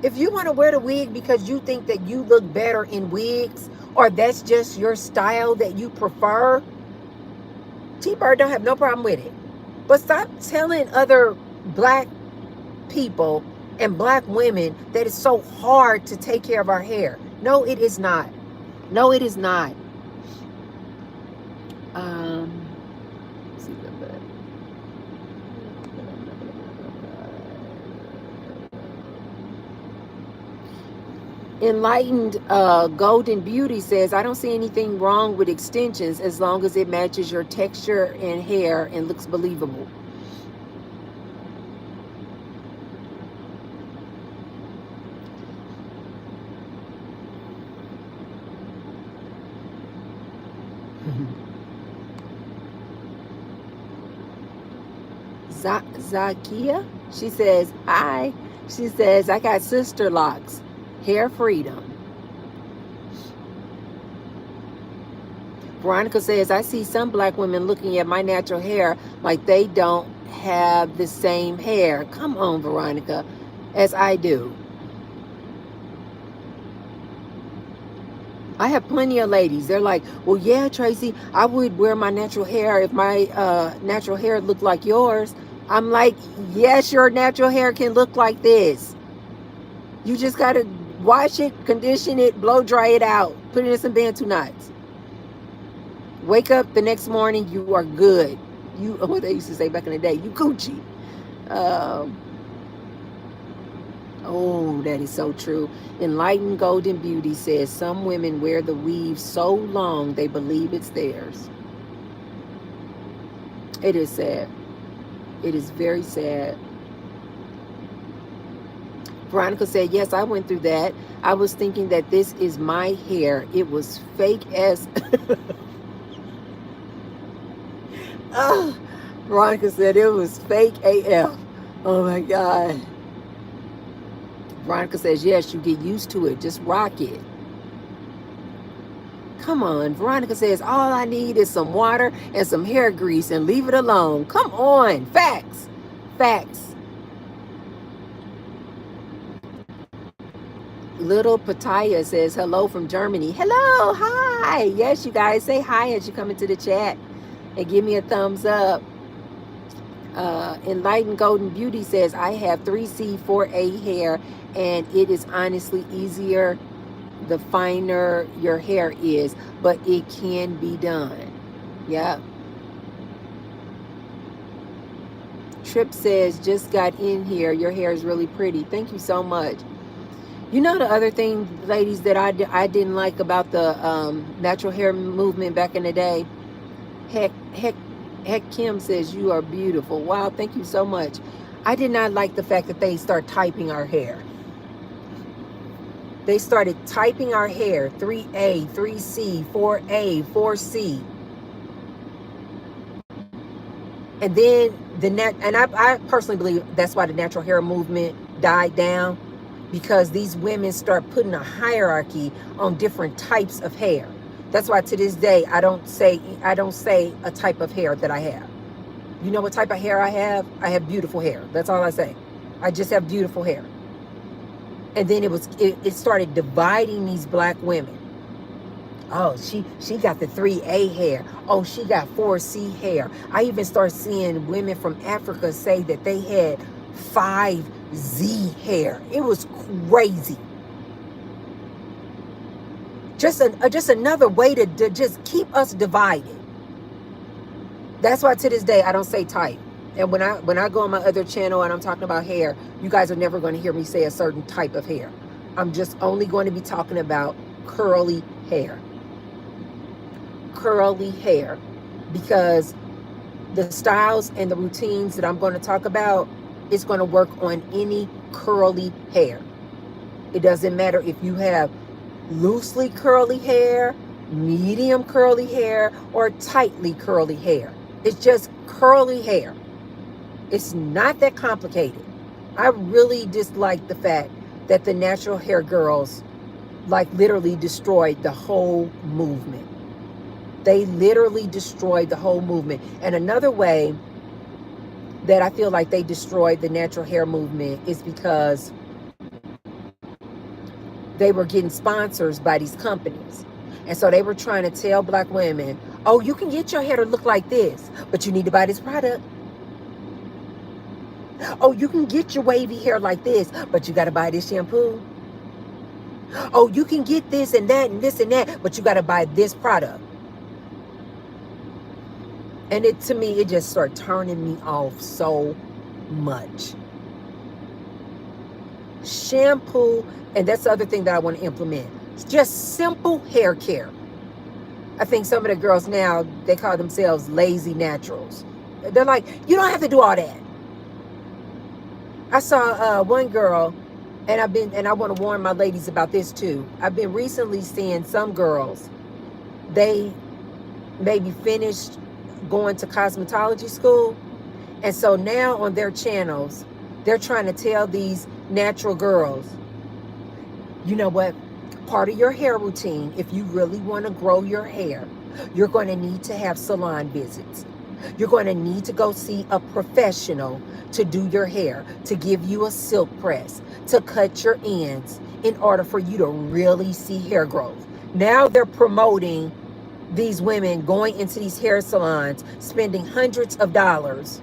If you want to wear the wig because you think that you look better in wigs, or that's just your style that you prefer, T-Bird don't have no problem with it. But stop telling other black people and black women that it's so hard to take care of our hair. No, it is not. No, it is not. Enlightened Golden Beauty says, I don't see anything wrong with extensions as long as it matches your texture and hair and looks believable. Zakia, she says, hi. She says, I got sister locks, hair freedom. Veronica says, I see some black women looking at my natural hair like they don't have the same hair. Come on, Veronica, as I do. I have plenty of ladies. They're like, well, yeah, Tracy, I would wear my natural hair if my natural hair looked like yours. I'm like, yes, your natural hair can look like this. You just got to wash it, condition it, blow dry it out, put it in some Bantu knots. Wake up the next morning, you are good. You, what they used to say back in the day, you Gucci. Oh, that is so true. Enlightened Golden Beauty says some women wear the weave so long they believe it's theirs. It is sad. It is very sad. Veronica said, yes, I went through that. I was thinking that this is my hair. It was fake as... Oh, Veronica said it was fake AF. Oh my God. Veronica says, yes, you get used to it. Just rock it. Come on. Veronica says, all I need is some water and some hair grease and leave it alone. Come on. Facts. Facts. Little Pataya says, hello from Germany. Hello. Hi. Yes, you guys say hi as you come into the chat and give me a thumbs up. Enlightened Golden Beauty says, I have 3C, 4A hair, and it is honestly easier the finer your hair is, but it can be done. Yeah. Trip says, just got in here. Your hair is really pretty. Thank you so much. You know the other thing, ladies, that I didn't like about the natural hair movement back in the day? Heck, Kim says, you are beautiful. Wow, thank you so much. I did not like the fact that they start typing our hair. They started typing our hair, 3A, 3C, 4A, 4C. And then I personally believe that's why the natural hair movement died down, because these women start putting a hierarchy on different types of hair. That's why to this day, I don't say a type of hair that I have. You know what type of hair I have? I have beautiful hair. That's all I say. I just have beautiful hair. And then it started dividing these black women. Oh, she got the 3A hair. Oh, she got 4C hair. I even started seeing women from Africa say that they had 5Z hair. It was crazy. Just another way to just keep us divided. That's why to this day I don't say type. And when I go on my other channel and I'm talking about hair, you guys are never going to hear me say a certain type of hair. I'm just only going to be talking about curly hair. Curly hair. Because the styles and the routines that I'm going to talk about, it's going to work on any curly hair. It doesn't matter if you have loosely curly hair, medium curly hair, or tightly curly hair. It's just curly hair. It's not that complicated. I really dislike the fact that the natural hair girls like literally destroyed the whole movement. They literally destroyed the whole movement. And another way that I feel like they destroyed the natural hair movement is because they were getting sponsors by these companies. And so they were trying to tell black women, oh, you can get your hair to look like this, but you need to buy this product. Oh, you can get your wavy hair like this, but you got to buy this shampoo. Oh, you can get this and that and this and that, but you got to buy this product. And to me, it just started turning me off so much. Shampoo, and that's the other thing that I want to implement. It's just simple hair care. I think some of the girls now, they call themselves lazy naturals. They're like, you don't have to do all that. I saw one girl, and I want to warn my ladies about this too. I've been recently seeing some girls, they maybe finished going to cosmetology school. And so now on their channels, they're trying to tell these natural girls, you know what? Part of your hair routine, if you really want to grow your hair, you're going to need to have salon visits. You're going to need to go see a professional to do your hair, to give you a silk press, to cut your ends in order for you to really see hair growth. Now they're promoting these women going into these hair salons, spending hundreds of dollars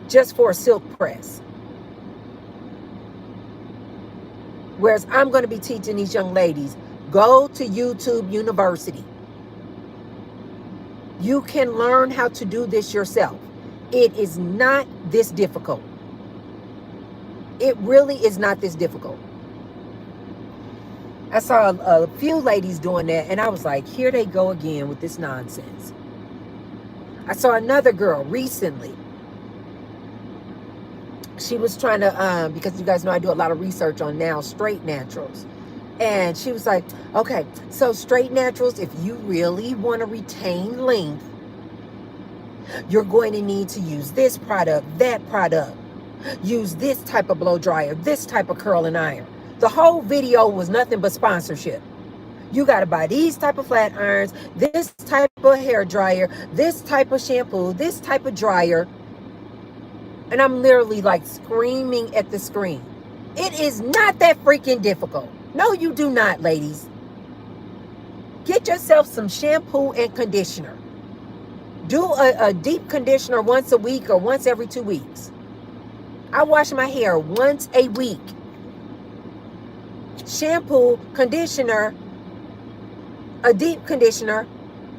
just for a silk press. Whereas I'm going to be teaching these young ladies, go to YouTube University. You can learn how to do this yourself. It is not this difficult. It really is not this difficult. I saw a few ladies doing that, and I was like, here they go again with this nonsense. I saw another girl recently. She was trying to, because you guys know I do a lot of research on now straight naturals. And she was like, okay, so straight naturals, if you really want to retain length, you're going to need to use this product, that product. Use this type of blow dryer, this type of curling iron. The whole video was nothing but sponsorship. You got to buy these type of flat irons, this type of hair dryer, this type of shampoo, this type of dryer. And I'm literally like screaming at the screen. It is not that freaking difficult. No, you do not, ladies. Get yourself some shampoo and conditioner. Do a deep conditioner once a week or once every 2 weeks. I wash my hair once a week. Shampoo, conditioner, a deep conditioner.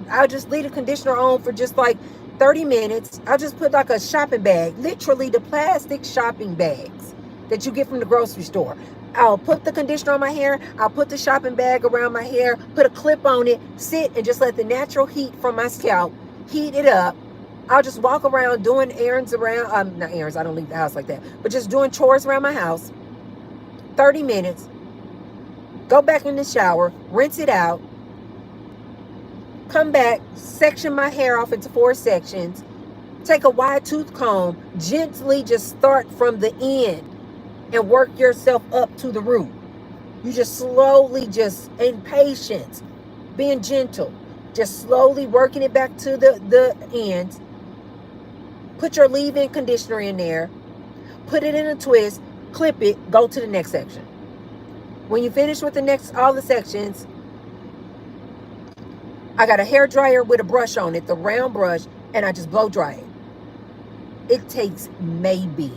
I'll just leave the conditioner on for just like 30 minutes. I'll just put like a shopping bag, literally the plastic shopping bags that you get from the grocery store. I'll put the conditioner on my hair. I'll put the shopping bag around my hair, put a clip on it, sit and just let the natural heat from my scalp heat it up. I'll just walk around doing errands around, not errands, I don't leave the house like that, but just doing chores around my house. 30 minutes. Go back in the shower, rinse it out. Come back, section my hair off into 4 sections. Take a wide tooth comb, gently just start from the end and work yourself up to the root. You just slowly, just in patience, being gentle, just slowly working it back to the end. Put your leave-in conditioner in there. Put it in a twist, clip it, go to the next section. When you finish with all the sections, I got a hair dryer with a brush on it, the round brush, and I just blow dry it. It takes maybe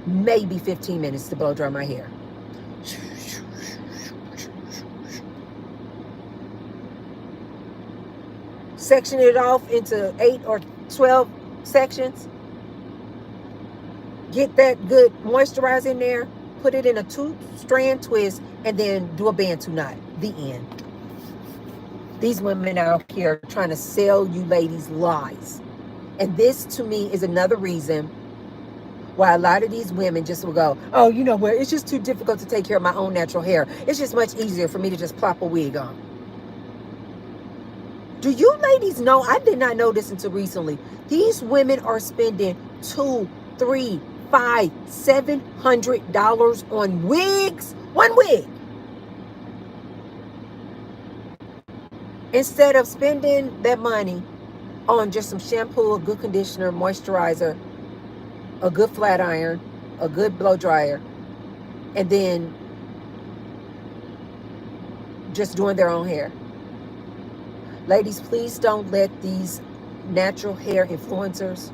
15 minutes to blow dry my hair. Section it off into 8 or 12 sections. Get that good moisturizer in there. Put it in a 2-strand twist and then do a bantu knot. The end. These women out here trying to sell you ladies lies. And this to me is another reason why a lot of these women just will go, oh, you know what? It's just too difficult to take care of my own natural hair. It's just much easier for me to just plop a wig on. Do you ladies know? I did not know this until recently. These women are spending $200, $300, $500, $700 on wigs. One wig. Instead of spending that money on just some shampoo, a good conditioner, moisturizer, a good flat iron, a good blow dryer, and then just doing their own hair. Ladies, please don't let these natural hair influencers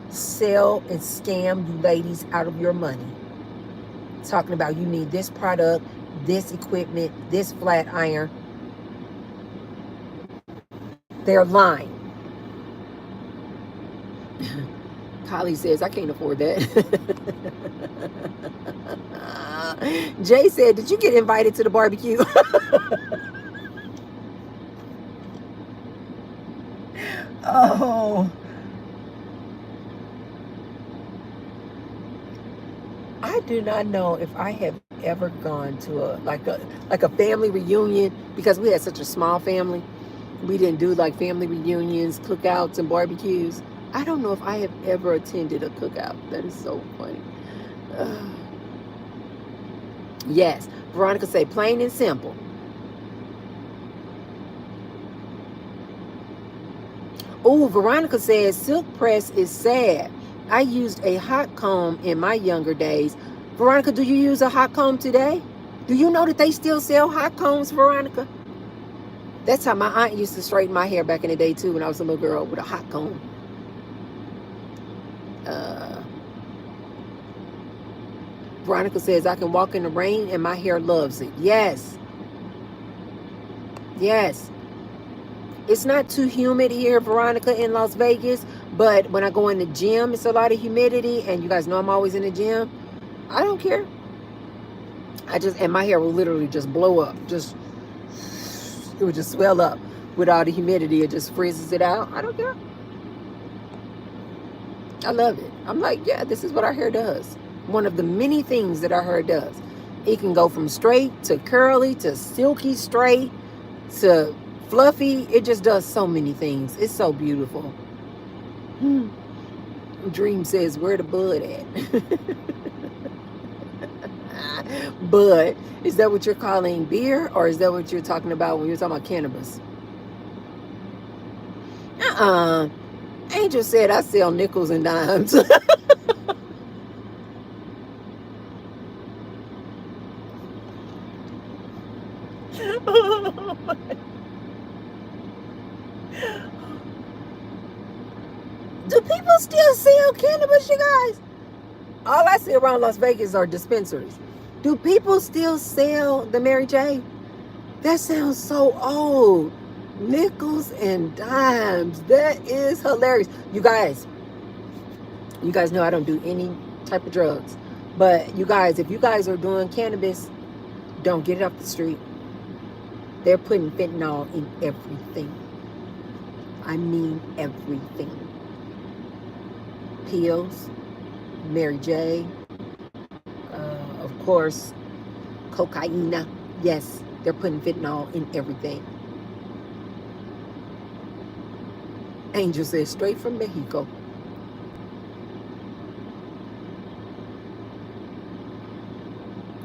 sell and scam you ladies out of your money. Talking about you need this product, this equipment, this flat iron. They're lying. Holly says, I can't afford that. Jay said, did you get invited to the barbecue? Oh. I do not know if I have ever gone to a family reunion, because we had such a small family. We didn't do like family reunions, cookouts, and barbecues. I don't know if I have ever attended a cookout. That is so funny. Uh, yes, Veronica say plain and simple. Oh, Veronica says silk press is sad. I used a hot comb in my younger days. Veronica, do you use a hot comb today? Do you know that they still sell hot combs, Veronica? That's how my aunt used to straighten my hair back in the day too, when I was a little girl with a hot comb. Veronica says I can walk in the rain and my hair loves it. Yes. Yes. It's not too humid here, Veronica, in Las Vegas. But when I go in the gym, it's a lot of humidity. And you guys know I'm always in the gym. I don't care. And my hair will literally just blow up. It would just swell up with all the humidity. It just freezes it out. I don't care. I love it. I'm like, yeah, this is what our hair does. One of the many things that our hair does. It can go from straight to curly to silky straight to fluffy. It just does so many things. It's so beautiful. Dream says, where the bud at? Bud, is that what you're calling beer? Or is that what you're talking about when you're talking about cannabis? Angel said I sell nickels and dimes. Do people still sell cannabis, you guys? All I see around Las Vegas are dispensaries. Do people still sell the Mary J? That sounds so old. Nickels and dimes. That is hilarious. You guys know I don't do any type of drugs. But you guys, if you guys are doing cannabis, don't get it off the street. They're putting fentanyl in everything. I mean everything. Pills, Mary J, of course, cocaine. Yes, they're putting fentanyl in everything. Angel says straight from Mexico.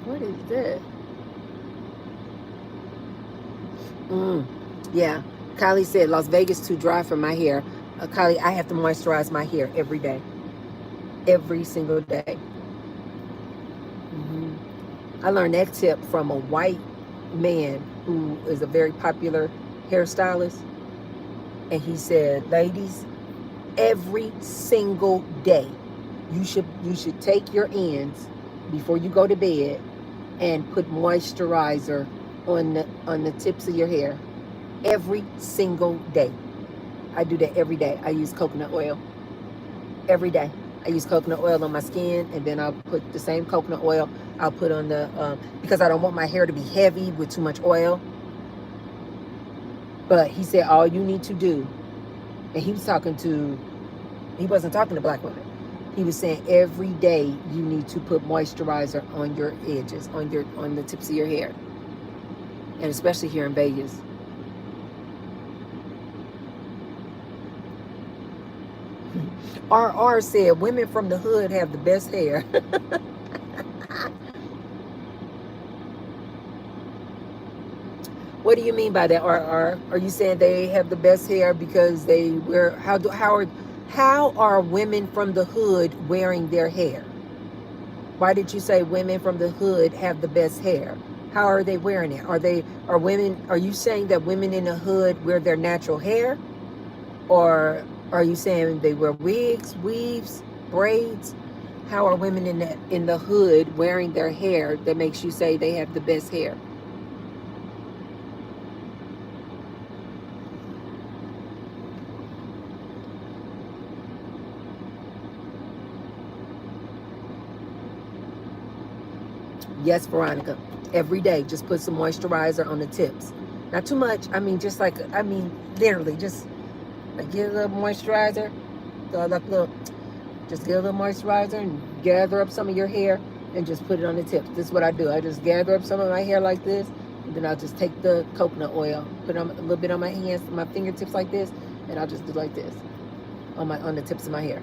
What is that? Yeah. Kylie said Las Vegas too dry for my hair. Kylie, I have to moisturize my hair every day. Every single day. I learned that tip from a white man who is a very popular hairstylist. And he said, ladies, every single day you should take your ends before you go to bed and put moisturizer on the tips of your hair. Every single day. I do that every day. I use coconut oil every day. I use coconut oil on my skin, and then I'll put the same coconut oil I'll put on the, because I don't want my hair to be heavy with too much oil. But he said all you need to do, and he wasn't talking to black women. He was saying every day you need to put moisturizer on your edges, on the tips of your hair. And especially here in Vegas. RR said women from the hood have the best hair. What do you mean by that, RR? Are you saying they have the best hair because they wear, how are women from the hood wearing their hair? Why did you say women from the hood have the best hair? How are they wearing it? Are you saying that women in the hood wear their natural hair? Or are you saying they wear wigs, weaves, braids? How are women in the hood wearing their hair that makes you say they have the best hair? Yes, Veronica. Every day, just put some moisturizer on the tips. Not too much. I mean, literally, just like get a little moisturizer. Just get a little moisturizer and gather up some of your hair and just put it on the tips. This is what I do. I just gather up some of my hair like this And then I'll just take the coconut oil, put on a little bit on my hands, my fingertips like this, and I'll just do like this on the tips of my hair.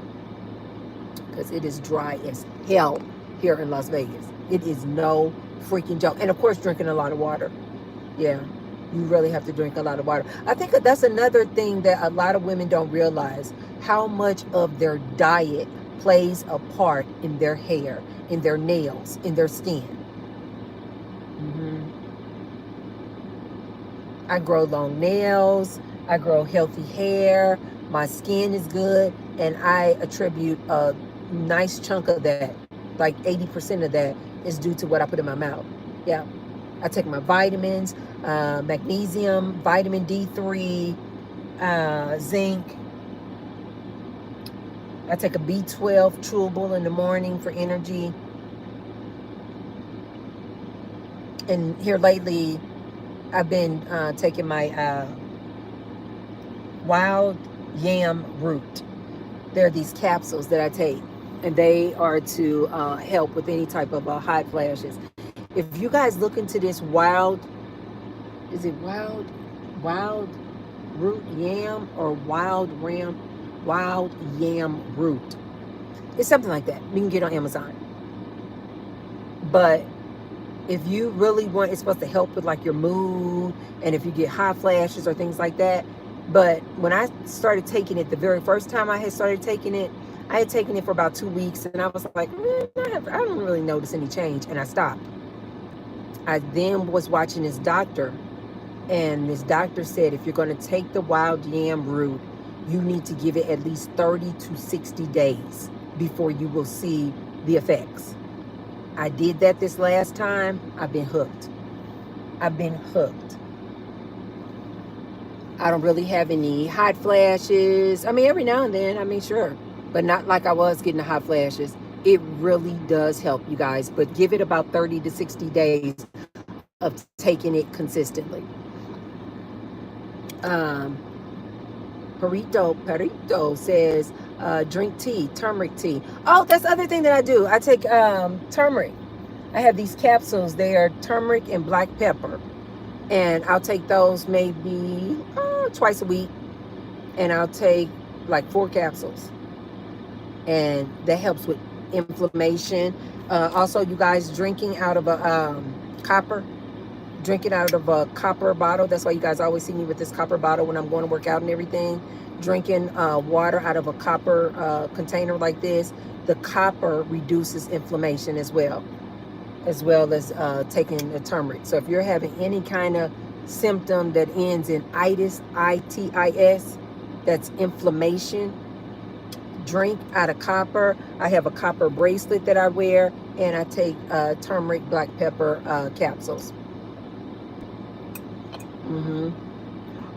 Because it is dry as hell here in Las Vegas. It is no freaking joke. And of course, drinking a lot of water. Yeah, you really have to drink a lot of water. I think that's another thing that a lot of women don't realize, how much of their diet plays a part in their hair, in their nails, in their skin. I grow long nails. I grow healthy hair. My skin is good. And I attribute a nice chunk of that, like 80% of that, is due to what I put in my mouth. Yeah. I take my vitamins, magnesium, vitamin D3, zinc. I take a B12 chewable in the morning for energy. And here lately, I've been taking my wild yam root. There are these capsules that I take, and they are to help with any type of hot flashes. If you guys look into this wild root yam or wild yam root? It's something like that. You can get on Amazon. But if you really want, it's supposed to help with like your mood, and if you get hot flashes or things like that. But when I started taking it, the very first time I had started taking it, I had taken it for about 2 weeks, and I was like, I don't really notice any change, and I stopped. I then was watching this doctor, and this doctor said, if you're going to take the wild yam root, you need to give it at least 30 to 60 days before you will see the effects. I did that this last time. I've been hooked. I've been hooked. I don't really have any hot flashes. I mean, every now and then, I mean, sure. But not like I was getting the hot flashes. It really does help, you guys. But give it about 30 to 60 days of taking it consistently. Perito says, drink tea, turmeric tea. Oh, that's the other thing that I do. I take turmeric. I have these capsules. They are turmeric and black pepper. And I'll take those maybe twice a week. And I'll take like 4 capsules. And that helps with inflammation. Also, you guys, drinking out of a copper bottle. That's why you guys always see me with this copper bottle when I'm going to work out and everything. Drinking water out of a copper container like this. The copper reduces inflammation as well as taking the turmeric. So if you're having any kind of symptom that ends in itis, I-T-I-S, that's inflammation, drink out of copper. I have a copper bracelet that I wear, and I take turmeric black pepper capsules.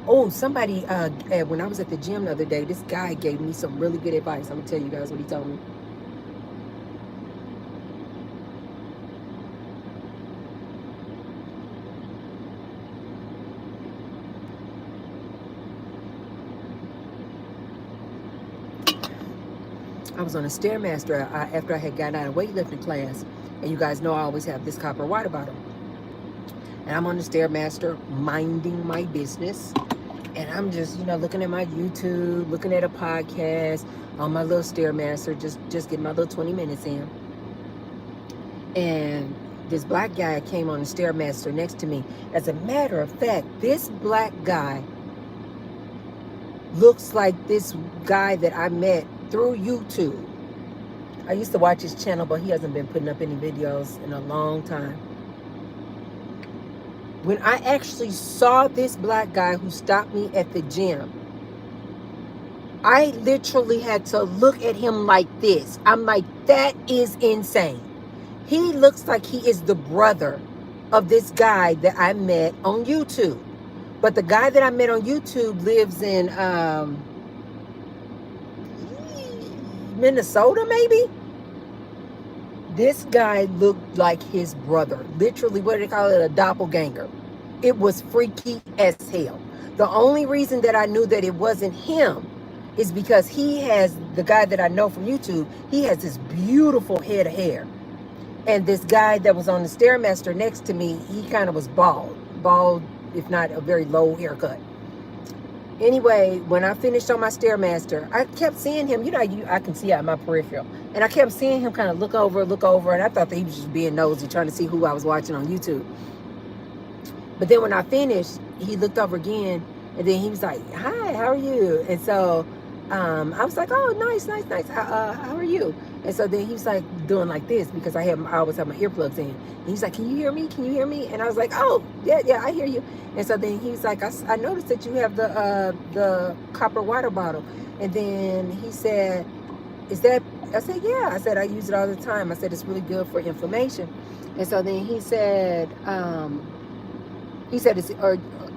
Oh, somebody, when I was at the gym the other day, this guy gave me some really good advice. I'm gonna tell you guys what he told me. I was on a Stairmaster after I had gotten out of weightlifting class. And you guys know I always have this copper water bottle. And I'm on the Stairmaster minding my business. And I'm just, looking at my YouTube, looking at a podcast on my little Stairmaster, just getting my little 20 minutes in. And this black guy came on the Stairmaster next to me. As a matter of fact, this black guy looks like this guy that I met through YouTube. I used to watch his channel, but he hasn't been putting up any videos in a long time. When I actually saw this black guy who stopped me at the gym, I literally had to look at him like this. I'm like, that is insane. He looks like he is the brother of this guy that I met on YouTube. But the guy that I met on YouTube lives in Minnesota, maybe? This guy looked like his brother. Literally, what do they call it? A doppelganger. It was freaky as hell. The only reason that I knew that it wasn't him is because he has, the guy that I know from YouTube, he has this beautiful head of hair. And this guy that was on the Stairmaster next to me, he kind of was bald bald, if not a very low haircut. Anyway, when I finished on my Stairmaster, I kept seeing him. You know, I can see out my peripheral. And I kept seeing him kind of look over. And I thought that he was just being nosy, trying to see who I was watching on YouTube. But then when I finished, he looked over again. And then he was like, hi, how are you? And so I was like, oh, nice. How are you? And so then he was like doing like this because I always have my earplugs in. And he's like, can you hear me? Can you hear me? And I was like, oh, yeah, I hear you. And so then he's like, I noticed that you have the copper water bottle. And then he said, is that, I said, yeah. I said, I use it all the time. I said, it's really good for inflammation. And so then he said,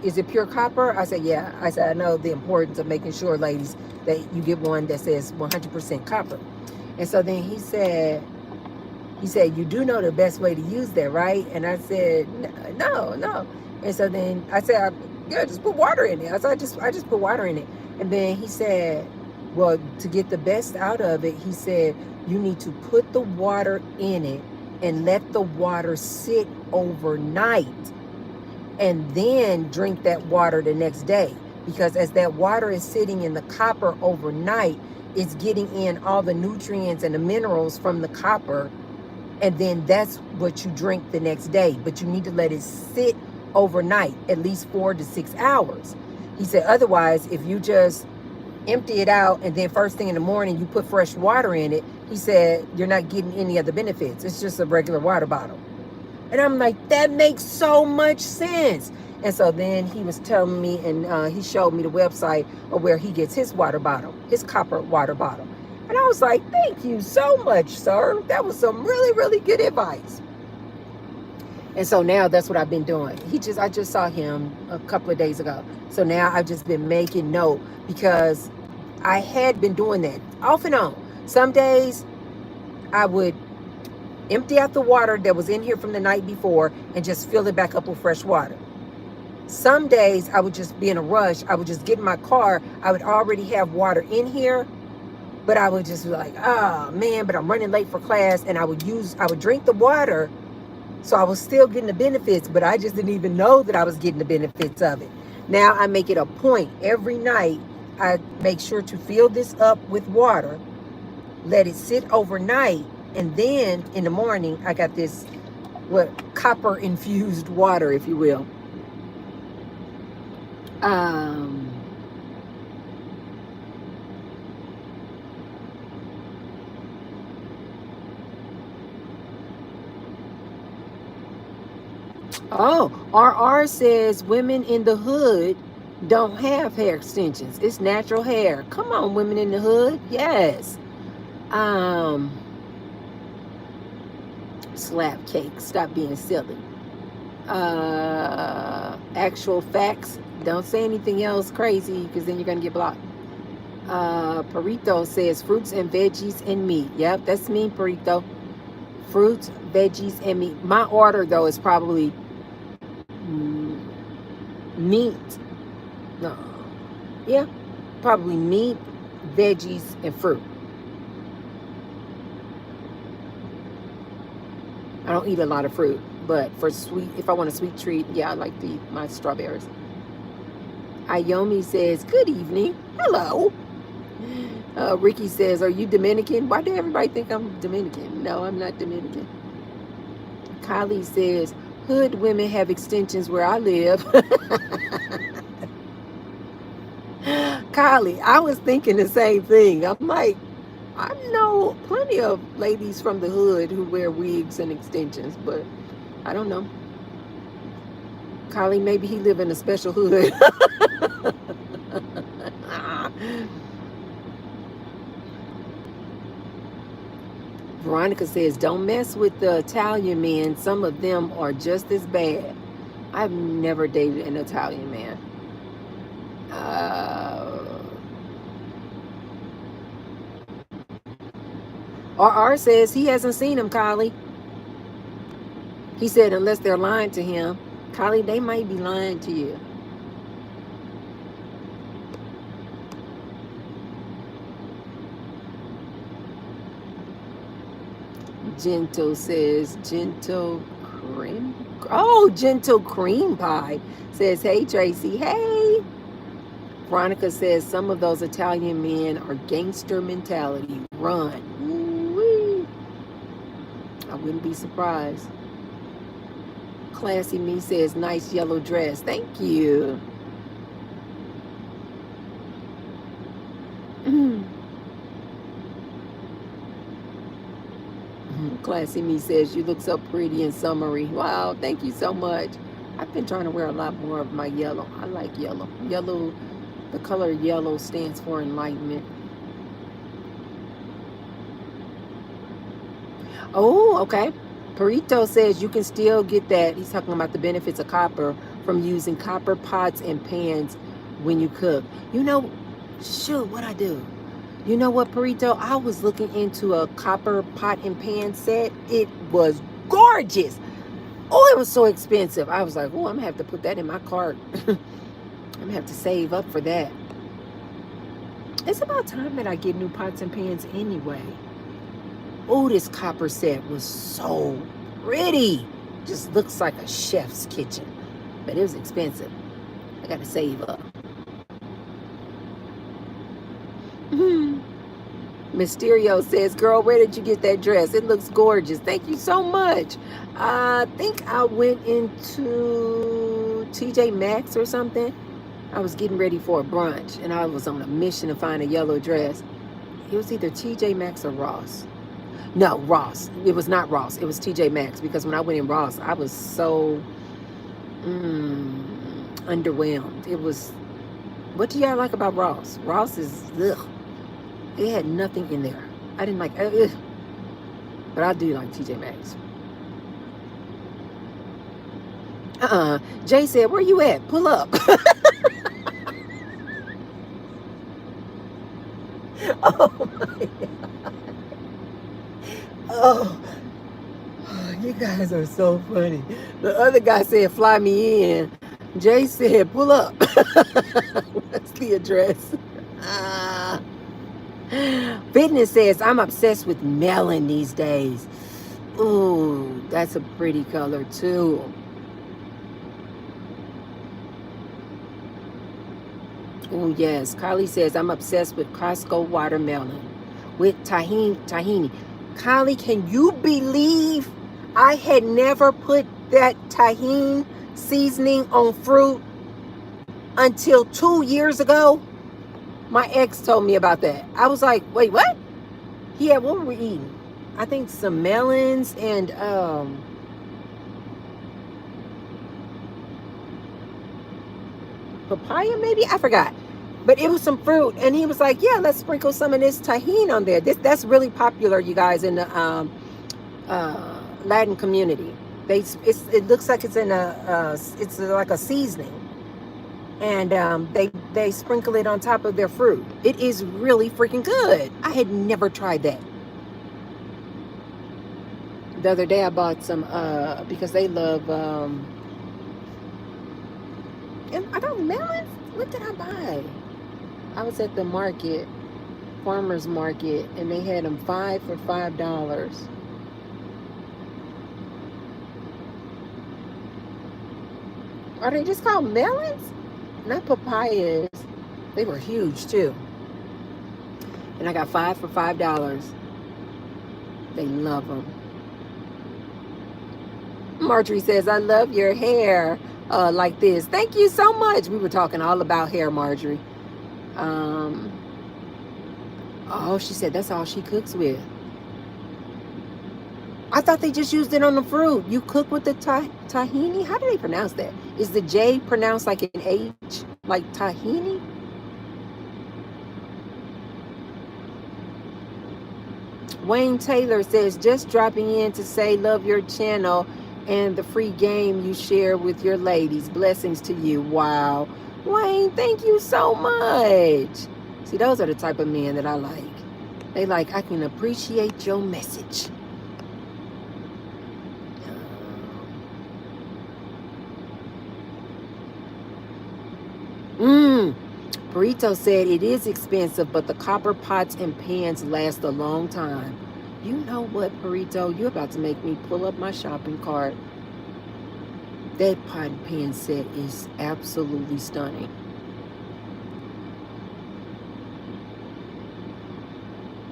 is it pure copper? I said, yeah. I said, I know the importance of making sure, ladies, that you get one that says 100% copper. And so then he said, you do know the best way to use that, right? And I said, no. And so then I said, yeah, just put water in it. I said, I just put water in it. And then he said, well, to get the best out of it, he said, you need to put the water in it and let the water sit overnight and then drink that water the next day. Because as that water is sitting in the copper overnight, it's getting in all the nutrients and the minerals from the copper. And then that's what you drink the next day. But you need to let it sit overnight, at least 4 to 6 hours. He said, otherwise, if you just empty it out and then first thing in the morning you put fresh water in it, he said, you're not getting any other benefits. It's just a regular water bottle. And I'm like, that makes so much sense. And so then he was telling me, and he showed me the website of where he gets his water bottle, his copper water bottle. And I was like, thank you so much, sir. That was some really, really good advice. And so now that's what I've been doing. I just saw him a couple of days ago. So now I've just been making note because I had been doing that off and on. Some days I would empty out the water that was in here from the night before and just fill it back up with fresh water. Some days I would just be in a rush. I would just get in my car. I would already have water in here, but I would just be like, oh man, but I'm running late for class. And I would drink the water. So I was still getting the benefits, but I just didn't even know that I was getting the benefits of it. Now I make it a point every night. I make sure to fill this up with water, let it sit overnight. And then in the morning, I got this, copper infused water, if you will. RR says women in the hood don't have hair extensions. It's natural hair. Come on, women in the hood. Yes. Slap cake. Stop being silly. Actual facts. Don't say anything else crazy because then you're going to get blocked. Perito says fruits and veggies and meat. Yep, that's me, Perito. Fruits, veggies, and meat. My order, though, is probably meat. No. Yeah, probably meat, veggies, and fruit. I don't eat a lot of fruit, but for sweet, if I want a sweet treat, yeah, I like to eat my strawberries. Ayomi says, good evening. Hello. Ricky says, are you Dominican? Why do everybody think I'm Dominican? No, I'm not Dominican. Kylie says, hood women have extensions where I live. Kylie, I was thinking the same thing. I'm like, I know plenty of ladies from the hood who wear wigs and extensions, but I don't know. Kylie, maybe he live in a special hood. Veronica says, don't mess with the Italian men. Some of them are just as bad. I've never dated an Italian man. RR says he hasn't seen him, Kylie. He said unless they're lying to him. Kylie, they might be lying to you. Gentle says, gentle Cream. Oh, Gentle Cream Pie says, hey, Tracy. Hey. Veronica says, some of those Italian men are gangster mentality. Run. Ooh-wee. I wouldn't be surprised. Classy Me says, nice yellow dress. Thank you. Classy Me says, you look so pretty and summery. Wow, thank you so much. I've been trying to wear a lot more of my yellow. I like yellow. Yellow, the color yellow stands for enlightenment. Oh, okay. Perito says you can still get that. He's talking about the benefits of copper from using copper pots and pans when you cook. You know, shoot, what I do? You know what, Perito? I was looking into a copper pot and pan set. It was gorgeous. Oh, it was so expensive. I was like, oh, I'm going to have to put that in my cart. I'm going to have to save up for that. It's about time that I get new pots and pans anyway. Oh, this copper set was so pretty. Just looks like a chef's kitchen. But it was expensive. I got to save up. Mysterio says, girl, where did you get that dress? It looks gorgeous. Thank you so much. I think I went into TJ Maxx or something. I was getting ready for a brunch, and I was on a mission to find a yellow dress. It was either TJ Maxx or Ross. No, Ross. It was not Ross. It was TJ Maxx, because when I went in Ross, I was so underwhelmed. It was, what do y'all like about Ross? Ross is, ugh. It had nothing in there. I didn't like, ugh. But I do like TJ Maxx. Jay said, where you at? Pull up. Oh my God. Oh, you guys are so funny. The other guy said, fly me in. Jay said, pull up. What's the address? Fitness says, I'm obsessed with melon these days. Ooh, that's a pretty color too. Oh yes, Kylie says, I'm obsessed with Costco watermelon with tahini. Kylie, can you believe I had never put that tahini seasoning on fruit until 2 years ago? My ex told me about that. I was like, wait, what? Yeah, what were we eating? I think some melons and papaya maybe? I forgot. But it was some fruit, and he was like, yeah, let's sprinkle some of this tahini on there. That's really popular, you guys, in the Latin community. It looks like it's in it's like a seasoning. And they sprinkle it on top of their fruit. It is really freaking good. I had never tried that. The other day I bought some because they love and I got melons. What did I buy? I was at the market, farmer's market, and they had them 5 for $5. Are they just called melons? Not papayas. They were huge too. And I got 5 for $5. They love them. Marjorie says, I love your hair like this. Thank you so much. We were talking all about hair, Marjorie. Oh, she said that's all she cooks with. I thought they just used it on the fruit. You cook with the tahini? How do they pronounce that? Is the J pronounced like an H? Like tahini? Wayne Taylor says, just dropping in to say love your channel and the free game you share with your ladies. Blessings to you. Wow. Wayne, thank you so much. See, those are the type of men that I like. They like, I can appreciate your message. Burrito said it is expensive, but the copper pots and pans last a long time. You know what, Burrito? You're about to make me pull up my shopping cart. That pot and pan set is absolutely stunning.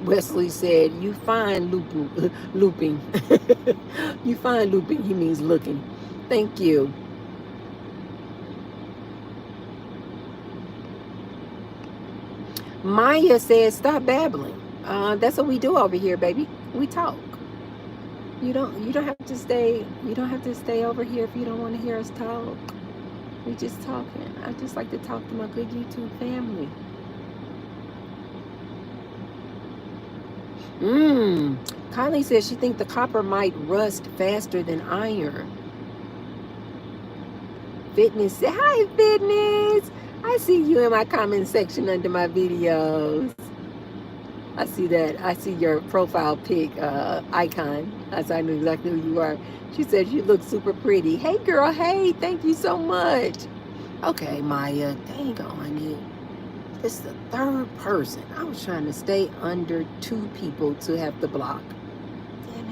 Wesley said, you find looping. You find looping, he means looking. Thank you. Maya says, stop babbling. That's what we do over here, baby. We talk. You don't have to stay over here if you don't want to hear us talk. We just talking. I just like to talk to my good YouTube family. Kylie says she thinks the copper might rust faster than iron. Fitness, hi Fitness. I see you in my comment section under my videos. I see that. I see your profile pic icon. That's I know exactly who you are. She says you look super pretty. Hey girl, hey, thank you so much. Okay, Maya, dang on it. This is the third person. I was trying to stay under 2 people to have the block. Damn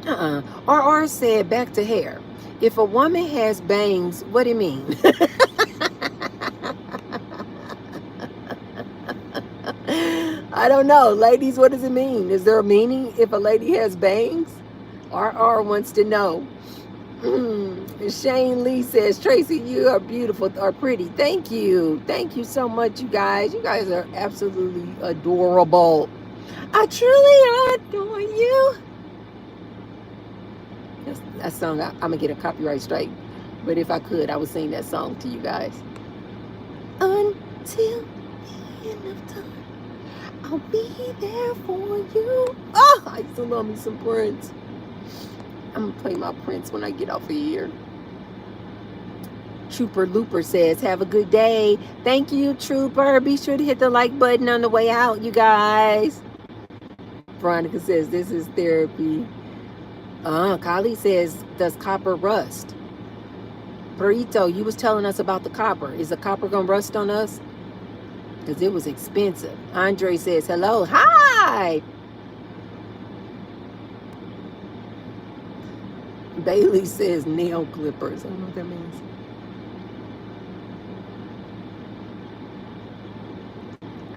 it. RR said back to hair. If a woman has bangs, what do you mean? I don't know. Ladies, what does it mean? Is there a meaning if a lady has bangs? RR wants to know. Shane Lee says, Tracy, you are beautiful or pretty. Thank you. Thank you so much, you guys. You guys are absolutely adorable. I truly adore you. That song, I'm going to get a copyright strike. But if I could, I would sing that song to you guys. Until the end of time, I'll be there for you. Oh, I used to love me some Prince. I'm going to play my Prince when I get off of here. Trooper Looper says, have a good day. Thank you, Trooper. Be sure to hit the like button on the way out, you guys. Veronica says, this is therapy. Kylie says, does copper rust? Burrito, you was telling us about the copper. Is the copper going to rust on us? Because it was expensive. Andre says, hello. Hi. Bailey says, nail clippers. I don't know what that means.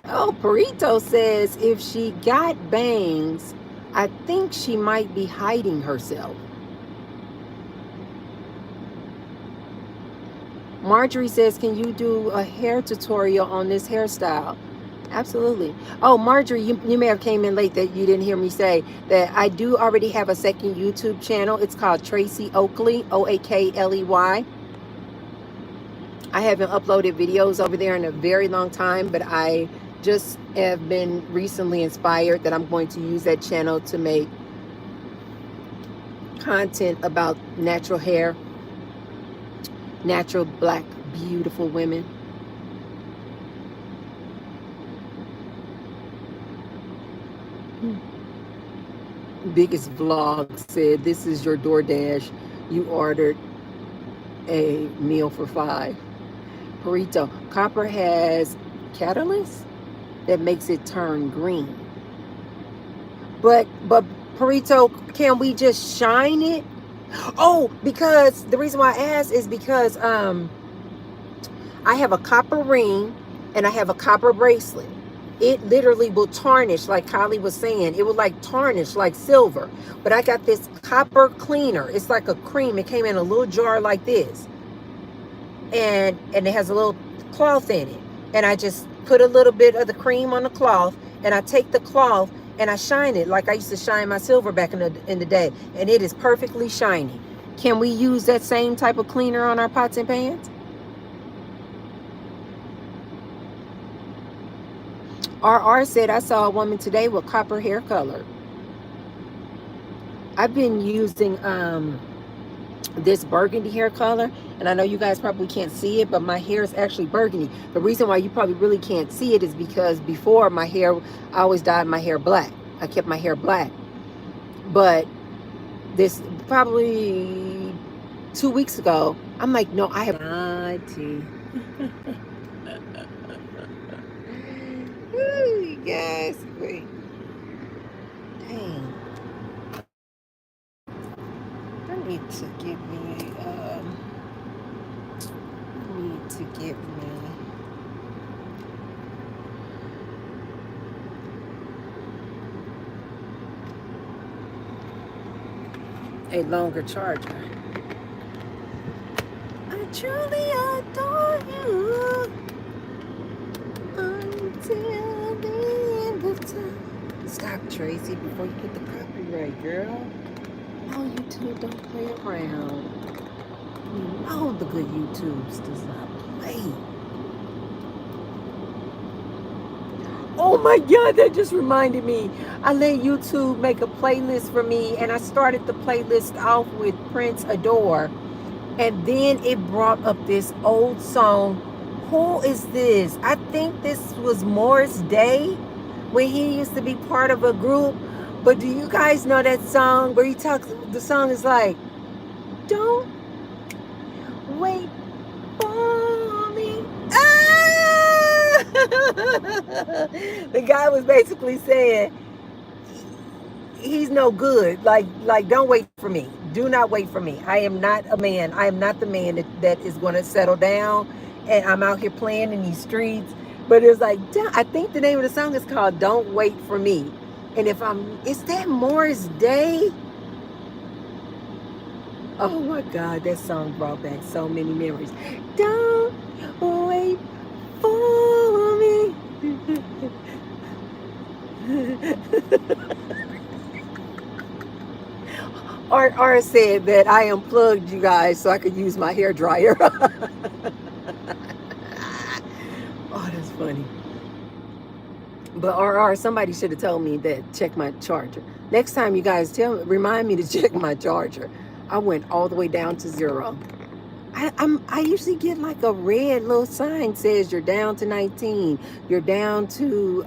Oh, Burrito says, if she got bangs, I think she might be hiding herself. Marjorie says, can you do a hair tutorial on this hairstyle? Absolutely. Oh, Marjorie, you may have came in late that you didn't hear me say that I do already have a second YouTube channel. It's called Tracy Oakley, Oakley. I haven't uploaded videos over there in a very long time, but I just have been recently inspired that I'm going to use that channel to make content about natural hair, natural black beautiful women. Biggest vlog said, this is your DoorDash. You ordered a meal for 5. Burrito, copper has catalyst that makes it turn green. But Burrito, can we just shine it? Oh, because the reason why I asked is because I have a copper ring and I have a copper bracelet. It literally will tarnish, like Kylie was saying. It will like tarnish like silver. But I got this copper cleaner. It's like a cream. It came in a little jar like this. And it has a little cloth in it. And I just put a little bit of the cream on the cloth. And I take the cloth and I shine it like I used to shine my silver back in the day. And it is perfectly shiny. Can we use that same type of cleaner on our pots and pans? RR said, I saw a woman today with copper hair color. I've been using this burgundy hair color, and I know you guys probably can't see it, but my hair is actually burgundy. The reason why you probably really can't see it is because before my hair, I always dyed my hair black. I kept my hair black. But this probably 2 weeks ago, I'm like, no, I have naughty. Ooh, you guys, wait. Hey, I need to get me, need to get me a longer charger. I truly adore you until the end of time. Stop, Tracy, before you get the copyright, girl. Oh, YouTube don't play around. You know the good YouTubes does not play. Oh my God, that just reminded me. I let YouTube make a playlist for me, and I started the playlist off with Prince Adore. And then it brought up this old song. Who is this? I think this was Morris Day when he used to be part of a group. But do you guys know that song where he talks? The song is like, "Don't wait for me." Ah! The guy was basically saying he's no good. Like don't wait for me. Do not wait for me. I am not a man. I am not the man that is going to settle down. And I'm out here playing in these streets. But it's like, I think the name of the song is called "Don't Wait for Me." And is that Morris Day? Oh my God, that song brought back so many memories. Don't wait for me. R said that I unplugged you guys so I could use my hair dryer. Oh, that's funny. But somebody should have told me that check my charger. Next time you guys remind me to check my charger. I went all the way down to 0. I usually get like a red little sign says you're down to 19. You're down to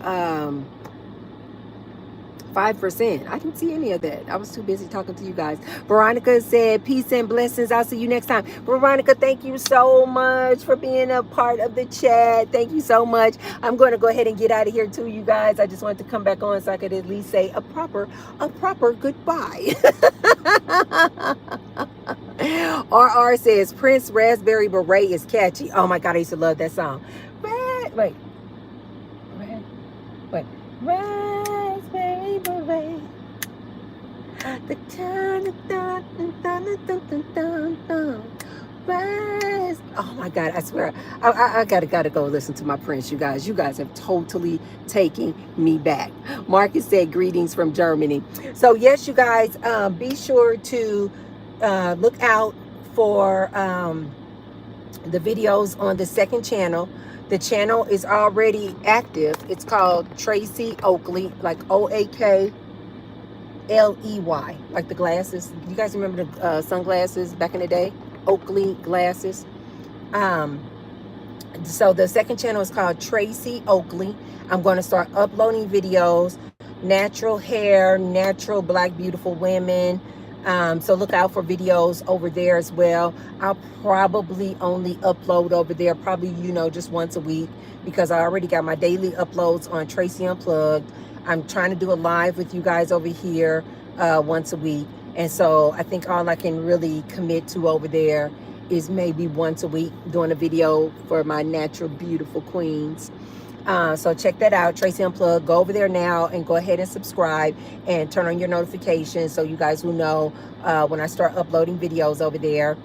5%. I didn't see any of that. I was too busy talking to you guys. Veronica said, peace and blessings. I'll see you next time. Veronica, thank you so much for being a part of the chat. Thank you so much. I'm going to go ahead and get out of here too, you guys. I just wanted to come back on so I could at least say a proper goodbye. RR says, Prince Raspberry Beret is catchy. Oh my God, I used to love that song. Wait. Raspberry Beret. Oh my God, I swear. I gotta go listen to my Prince, you guys. You guys have totally taken me back. Marcus said greetings from Germany. So yes, you guys, be sure to look out for the videos on the second channel. The channel is already active. It's called Tracy Oakley, like OAKLEY, like the glasses. You guys remember the sunglasses back in the day? Oakley glasses. So the second channel is called Tracy Oakley. I'm going to start uploading videos, natural hair, natural black beautiful women. So look out for videos over there as well. I'll probably only upload over there probably, just once a week, because I already got my daily uploads on Tracy Unplugged. I'm trying to do a live with you guys over here once a week. And so I think all I can really commit to over there is maybe once a week doing a video for my natural beautiful queens. So check that out, Tracy Unplugged. Go over there now and go ahead and subscribe and turn on your notifications so you guys will know when I start uploading videos over there.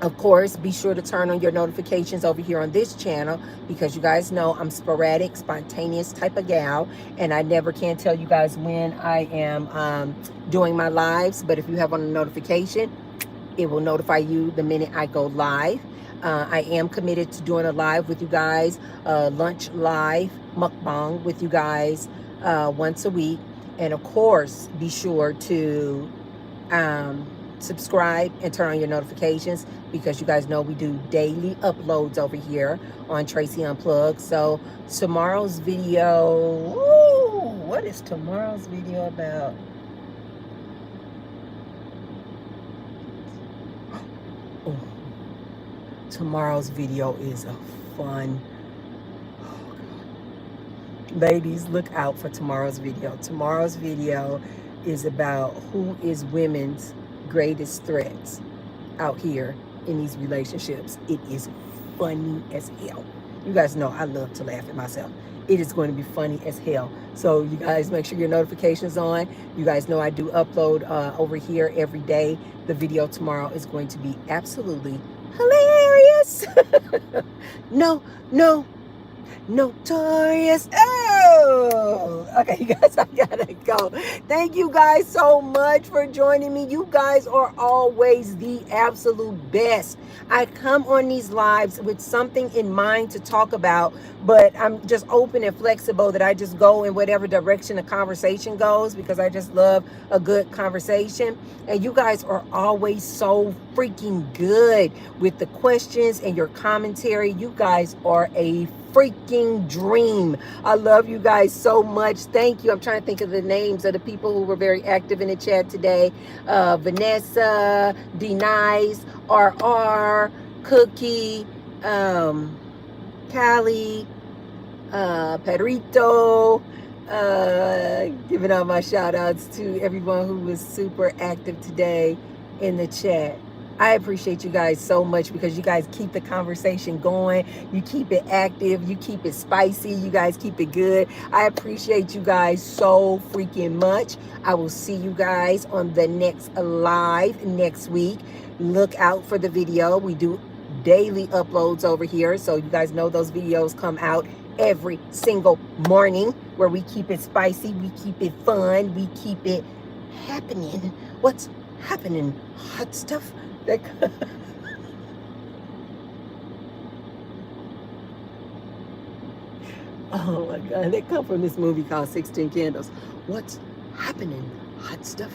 Of course, be sure to turn on your notifications over here on this channel, because you guys know I'm sporadic, spontaneous type of gal, and I never can tell you guys when I am doing my lives. But if you have on a notification, it will notify you the minute I go live. I am committed to doing a live with you guys, lunch live, mukbang with you guys once a week. And of course, be sure to subscribe and turn on your notifications, because you guys know we do daily uploads over here on Tracy Unplugged. So tomorrow's video, what is tomorrow's video about? Oh, tomorrow's video is a fun, Ladies, look out for tomorrow's video. Tomorrow's video is about who is women's greatest threats out here in these relationships. It is funny as hell. You guys know I love to laugh at myself. It is going to be funny as hell. So you guys make sure your notifications on. You guys know I do upload over here every day. The video tomorrow is going to be absolutely hilarious. Notorious. Oh, okay, you guys, I gotta go. Thank you guys so much for joining me. You guys are always the absolute best. I come on these lives with something in mind to talk about, but I'm just open and flexible that I just go in whatever direction the conversation goes, because I just love a good conversation. And you guys are always so freaking good with the questions and your commentary. You guys are a freaking dream. I love you guys so much. Thank you. I'm trying to think of the names of the people who were very active in the chat today. Vanessa, D-Nice, RR, Cookie, Callie, Pedrito, giving out my shout outs to everyone who was super active today in the chat. I appreciate you guys so much, because you guys keep the conversation going. You keep it active. You keep it spicy. You guys keep it good. I appreciate you guys so freaking much. I will see you guys on the next live next week. Look out for the video. We do daily uploads over here, so you guys know those videos come out every single morning, where we keep it spicy, we keep it fun, we keep it happening. What's happening? Hot stuff. Oh my God, they come from this movie called 16 Candles. What's happening? Hot stuff.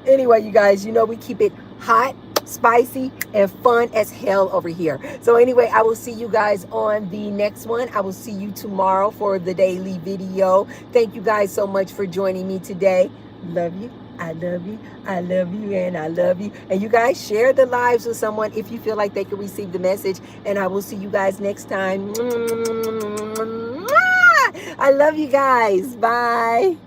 Anyway, you guys, you know we keep it hot, spicy, and fun as hell over here. So anyway, I will see you guys on the next one. I will see you tomorrow for the daily video. Thank you guys so much for joining me today. Love you. I love you. I love you. And I love you. And you guys share the lives with someone if you feel like they could receive the message. And I will see you guys next time. I love you guys. Bye.